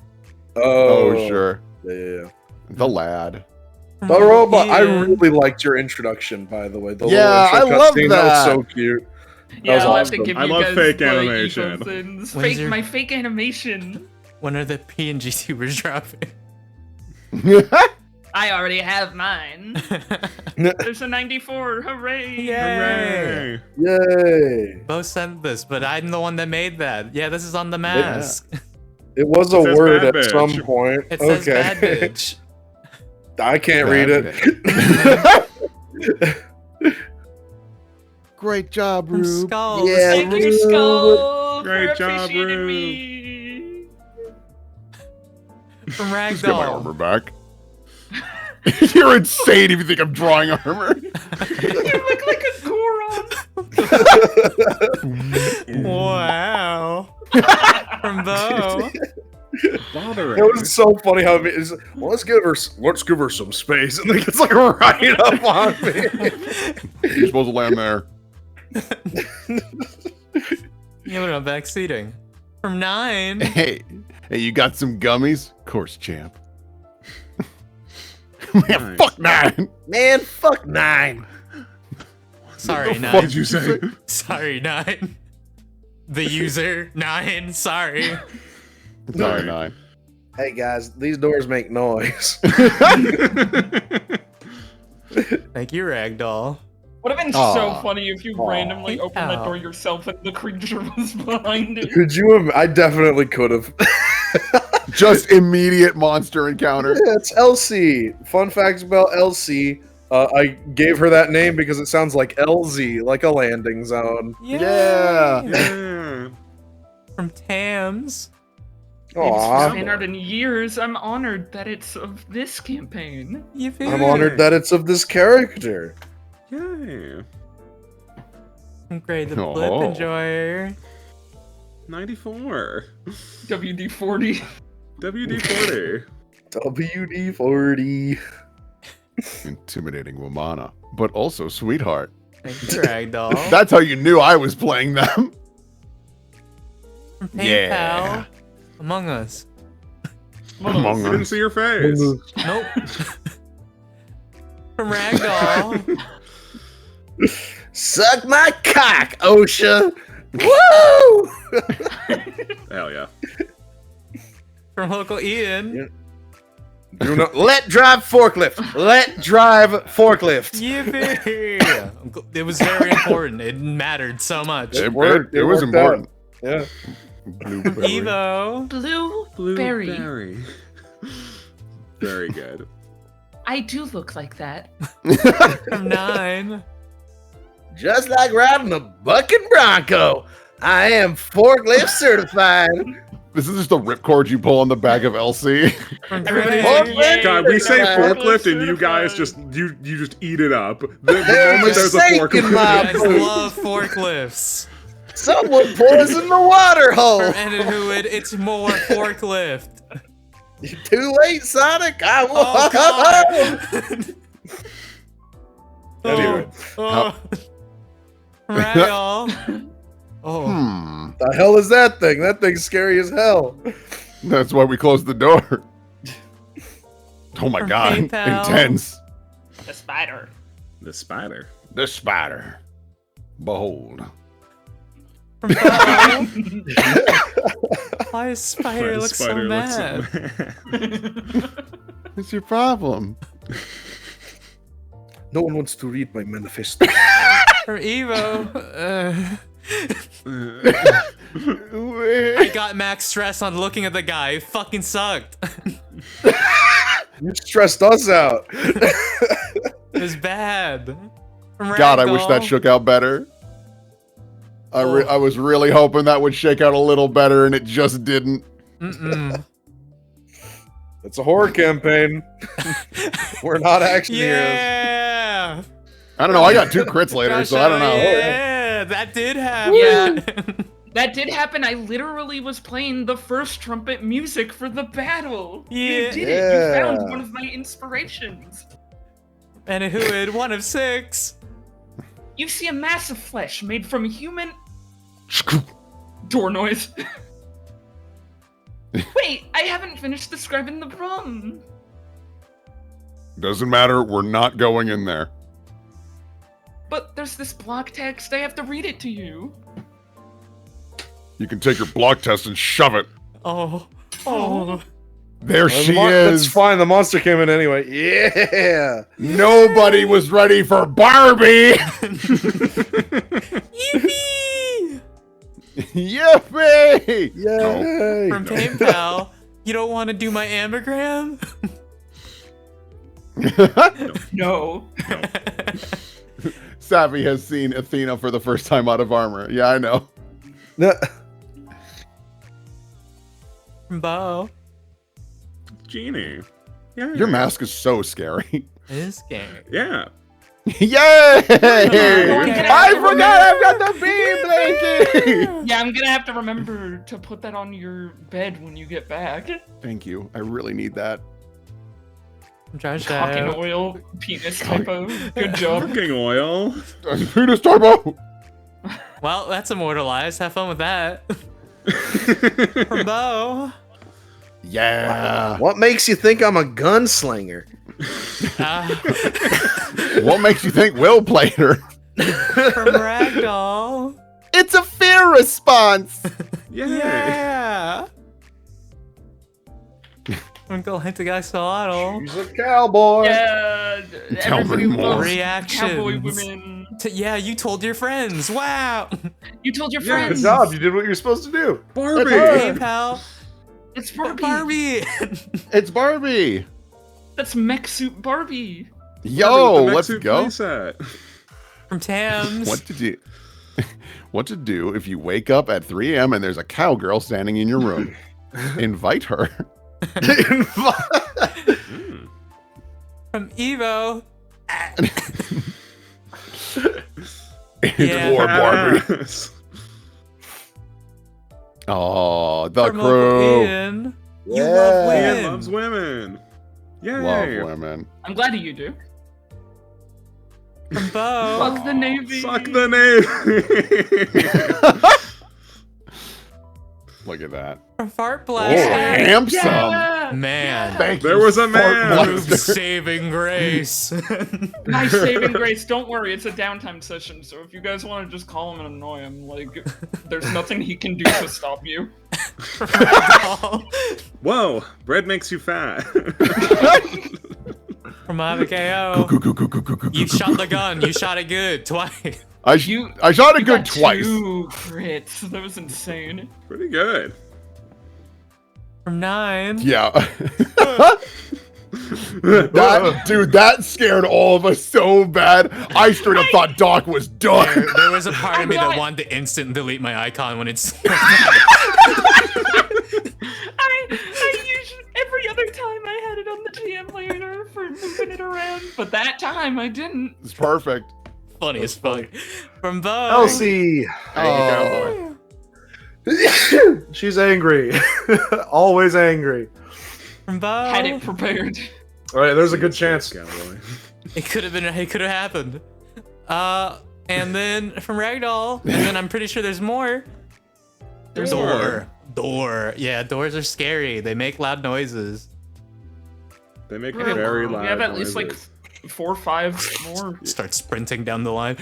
Oh, sure. Yeah. The lad. The robot. I Yeah. really liked your introduction, by the way. The Yeah, little intro I love cutscene, that. was so cute. Yeah, was I'll have awesome. to give I you love guys fake the animation. ethos and When's your- my fake animation. When are the PNG tubers dropping? I already have mine. There's a 94. Hooray! Yay! Hooray. Yay! Both sent this, but I'm the one that made that. Yeah, this is on the mask. It was a It says word bad at bitch. some point. It says okay. bad bitch. I can't read Bad it. Great job, From Rube. Skulls. Yeah, Thank you, Rube. Skull, Great for job, appreciating Rube. me. From Just get my armor Ragdoll. back. You're insane if you think I'm drawing armor. You look like a Goron. Wow. From Bo. Bothering. It was so funny how it is. Well, let's give her some space, and like it's like right up on me. You're supposed to land there. Yeah, we're not backseating. From 9. Hey, you got some gummies? Course, champ. Man, Nice. fuck 9. Man, fuck 9. Sorry, the 9. fuck did you say? Sorry, 9. The user, 9. Sorry. Sorry, 9. Hey guys, these doors make noise. Thank you, Ragdoll. Would have been Aw. so funny if you Aw. randomly opened the Ow. door yourself and the creature was behind it. Could you? I definitely could have. Just immediate monster encounter. Yeah, it's Elsie. Fun facts about Elsie. I gave her that name because it sounds like LZ, like a landing zone. Yeah. Yeah. From Tams. Aw. Fan art in years. I'm honored that it's of this campaign. Yippee. I'm honored that it's of this character. Yeah. From Grade the Blip Oh. Enjoyer. 94. WD-40. WD-40. WD-40. Intimidating Womana, but also sweetheart. Thank you, Ragdoll. That's how you knew I was playing them. From Pain Yeah. Pal. Among Us. Among Didn't us. see your face. Nope. From Ragdoll. Suck my cock, OSHA. Woo! Hell yeah. From local Ian. Yeah. Do not let drive forklift. Let drive forklift. Yippee! It was very important. It mattered so much. It worked. It was worked out. important. Yeah. Blueberry. Evo. Blueberry. Very good. I do look like that. From 9. Just like riding a bucking bronco, I am forklift certified. This is just the ripcord you pull on the back of LC. From Everybody- 3. God, we say Certified. forklift and you guys just you just eat it up. The There's moment a there's a snake in You my forklift. guys boot. love forklifts. Someone poisoned the water hole. From Enidhuid, it's more forklift. Too late, Sonic. I won. Oh, God. Anyway. Oh. Ragdoll. Oh. The hell is that thing? That thing's scary as hell. That's why we closed the door. Oh my From god. PayPal. Intense. The spider. The spider. The spider. Behold. From Bo. Why does Spider The look so looks mad? What's your problem? No one wants to read my manifesto. From Evo. Wait. I got max stress on looking at the guy. It fucking sucked. You stressed us out. It was bad. From God, I wish that Ragdoll. shook out better. Oh. I was really hoping that would shake out a little better, and it just didn't. Mm-mm. It's a horror campaign. We're not action heroes. Yeah. I don't know. I got 2 crits later, Gosh, so I don't know. Yeah, that did happen. Yeah. That did happen. I literally was playing the first trumpet music for the battle. Yeah. You did it. You Yeah. found one of my inspirations. And who had 1 of 6? You see a mass of flesh made from human door noise. Wait, I haven't finished describing the problem. Doesn't matter. We're not going in there. But there's this block text. I have to read it to you. You can take your block test and shove it. Oh. Oh. There she That's is. fine. The monster came in anyway. Yeah. Nobody was ready for Barbie. Yippee! Yippee! Yay. From Tame Pal, you don't want to do my ambigram? No. Savvy has seen Athena for the first time out of armor. Yeah, I know. From Bo. Genie. Yeah. Your mask is so scary. It is scary. Yeah. Yay! Okay. I forgot I've got the bee blanket. Yeah, I'm gonna have to remember to put that on your bed when you get back. Thank you. I really need that. From Josh Cock and Shadow. oil, penis typo. Good job. Cooking oil. Penis turbo. Well, that's immortalized. Have fun with that. From Bo. Yeah. What makes you think I'm a gunslinger? What makes you think Will played her? From Ragdoll. It's a fear response. Yay. Yeah. From Galactic Axolotl. He's a cowboy. Yeah, Tell me everybody more. loves Reactions. cowboy women. Yeah, you told your friends. Wow. You told your Yeah, Good friends. job. You did what you were supposed to do. Barbie. Hey, pal. It's Barbie. Barbie. It's Barbie. That's Mech Suit Barbie. Yo, With the let's Mech Suit go. playset. From Tams. What to do if you wake up at 3 a.m. and there's a cowgirl standing in your room? Invite her. Mm. From Evo. It's Yeah. war, Barbie. Badass. Oh, the From Local crew. Ian. You Yeah. love Ian women. loves women. Yay. Love women. I'm glad you do. From Bo. Fuck the Navy. Fuck the name. Look at that. From Fart Oh, Blaster. handsome. Yeah. Man. Thank There you, was a Fort man. Rube's Monster. saving grace. My saving grace. Don't worry, it's a downtime session. So if you guys want to just call him and annoy him, like, there's nothing he can do to stop you. Whoa, bread makes you fat. From KO. You shot the gun. You shot it good twice. I shot it good twice. 2 crits. That was insane. Pretty good. From 9. Yeah. That scared all of us so bad. I straight up thought Doc was done. There was a part of me that wanted to instant delete my icon when it's. I usually every other time I had it on the GM later for moving it around, but that time I didn't. It's perfect. Funny as fuck. From Bo. Elsie. Oh. She's angry. Always angry. From Bo. Had it prepared. All right, there's a good chance. It could have been. It could have happened. And then from Ragdoll, and then I'm pretty sure there's more. There's Door. Door. Yeah, doors are scary. They make loud noises. They make very loud We have at least like noises. 4 or 5 more. Start sprinting down the line.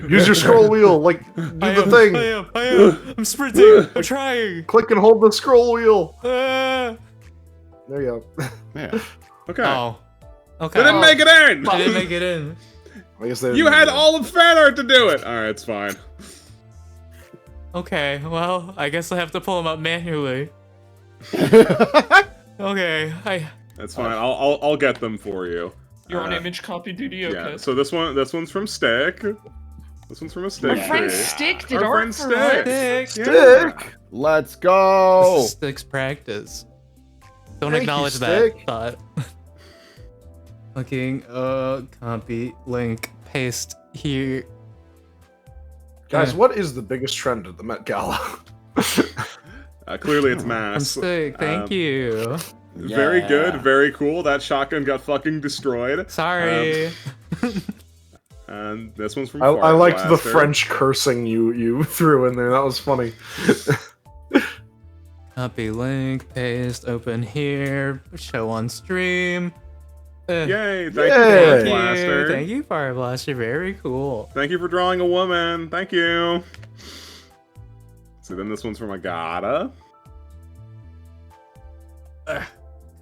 Use your scroll wheel, like, do the thing. I am. I'm sprinting. I'm trying. Click and hold the scroll wheel. Ah. There you go. Yeah. Okay. Oh. Okay. They didn't make it in! I didn't make it in. I guess they You had all of fan art to do it! Alright, it's fine. Okay, well, I guess I have to pull them up manually. Okay, That's fine. I'll get them for you. Your own image copy duty, okay. Yeah. So this one's from Stick. This one's from a Stick. My friend tree. Stick did Our art friend for us. Stick. Stick. Yeah. Let's This go. is Stick's practice. Don't Thank you, acknowledge Stick. that thought. Looking, copy, link, paste here. Guys, Yeah. what is the biggest trend at the Met Gala? Clearly it's I'm mass. Stick, thank you. Very Yeah. good, very cool. That shotgun got fucking destroyed. Sorry. And this one's from I Fart liked the Blaster. French cursing you threw in there. That was funny. Copy, link, paste, open here, show on stream. Yay! Thank Yay. you, Fart Thank Blaster. you, thank you, Fire Blaster. Very cool. Thank you for drawing a woman. Thank you. So then this one's from Agata.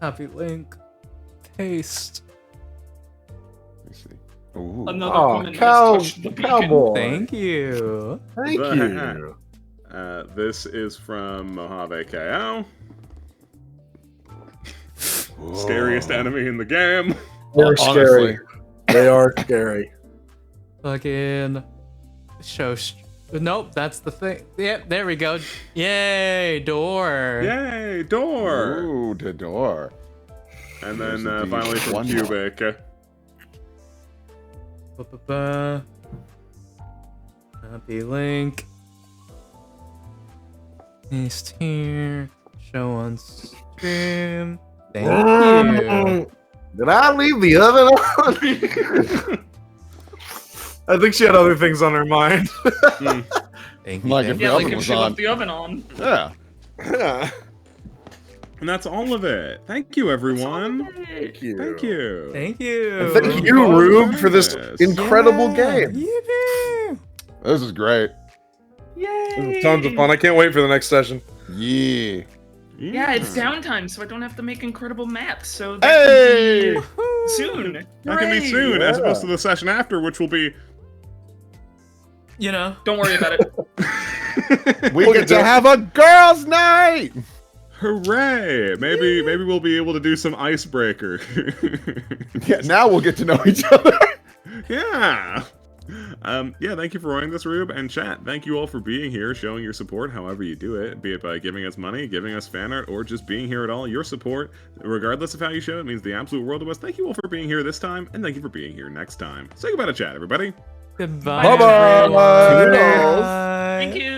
Copy, link, paste. Let me see. Ooh. Another Oh, woman has touched the beacon. cowboy. Thank you. Thank you. This is from Mojave KO. Scariest enemy in the game. They're scary. Honestly. They are scary. Fucking show. Nope, that's the thing. Yep, there we go. Yay, door. Yay, door. Ooh, the door. And There's then indeed finally from one more. Cubic. Ba-ba-ba. Copy link. Paste here. Show on stream. Thank you. Did I leave the oven on? I think she had other things on her mind. Thank you. Like thank if you. Yeah, The like oven if was she on. left the oven on. Yeah. Yeah. And that's all of it. Thank you, everyone. Thank you. Thank you. Thank you. And thank you, Rube, for this incredible game. Yippee. This is great. This Yay! is tons of fun. I can't wait for the next session. Yeah. Yeah, it's downtime, so I don't have to make incredible maps. So that Hey! can be soon. That can be Hooray! soon, as Yeah. opposed to the session after, which will be. You know. Don't worry about it. We get to have a girls' night. Hooray! Maybe we'll be able to do some icebreaker. Yeah. Now we'll get to know each other. Yeah. Yeah, thank you for running this, Rube, and chat. Thank you all for being here, showing your support however you do it, be it by giving us money, giving us fan art, or just being here at all. Your support, regardless of how you show it, means the absolute world to us. Thank you all for being here this time, and thank you for being here next time. Say goodbye to chat, everybody. Goodbye. Bye-bye. everyone. Toodles. Goodbye. Thank you.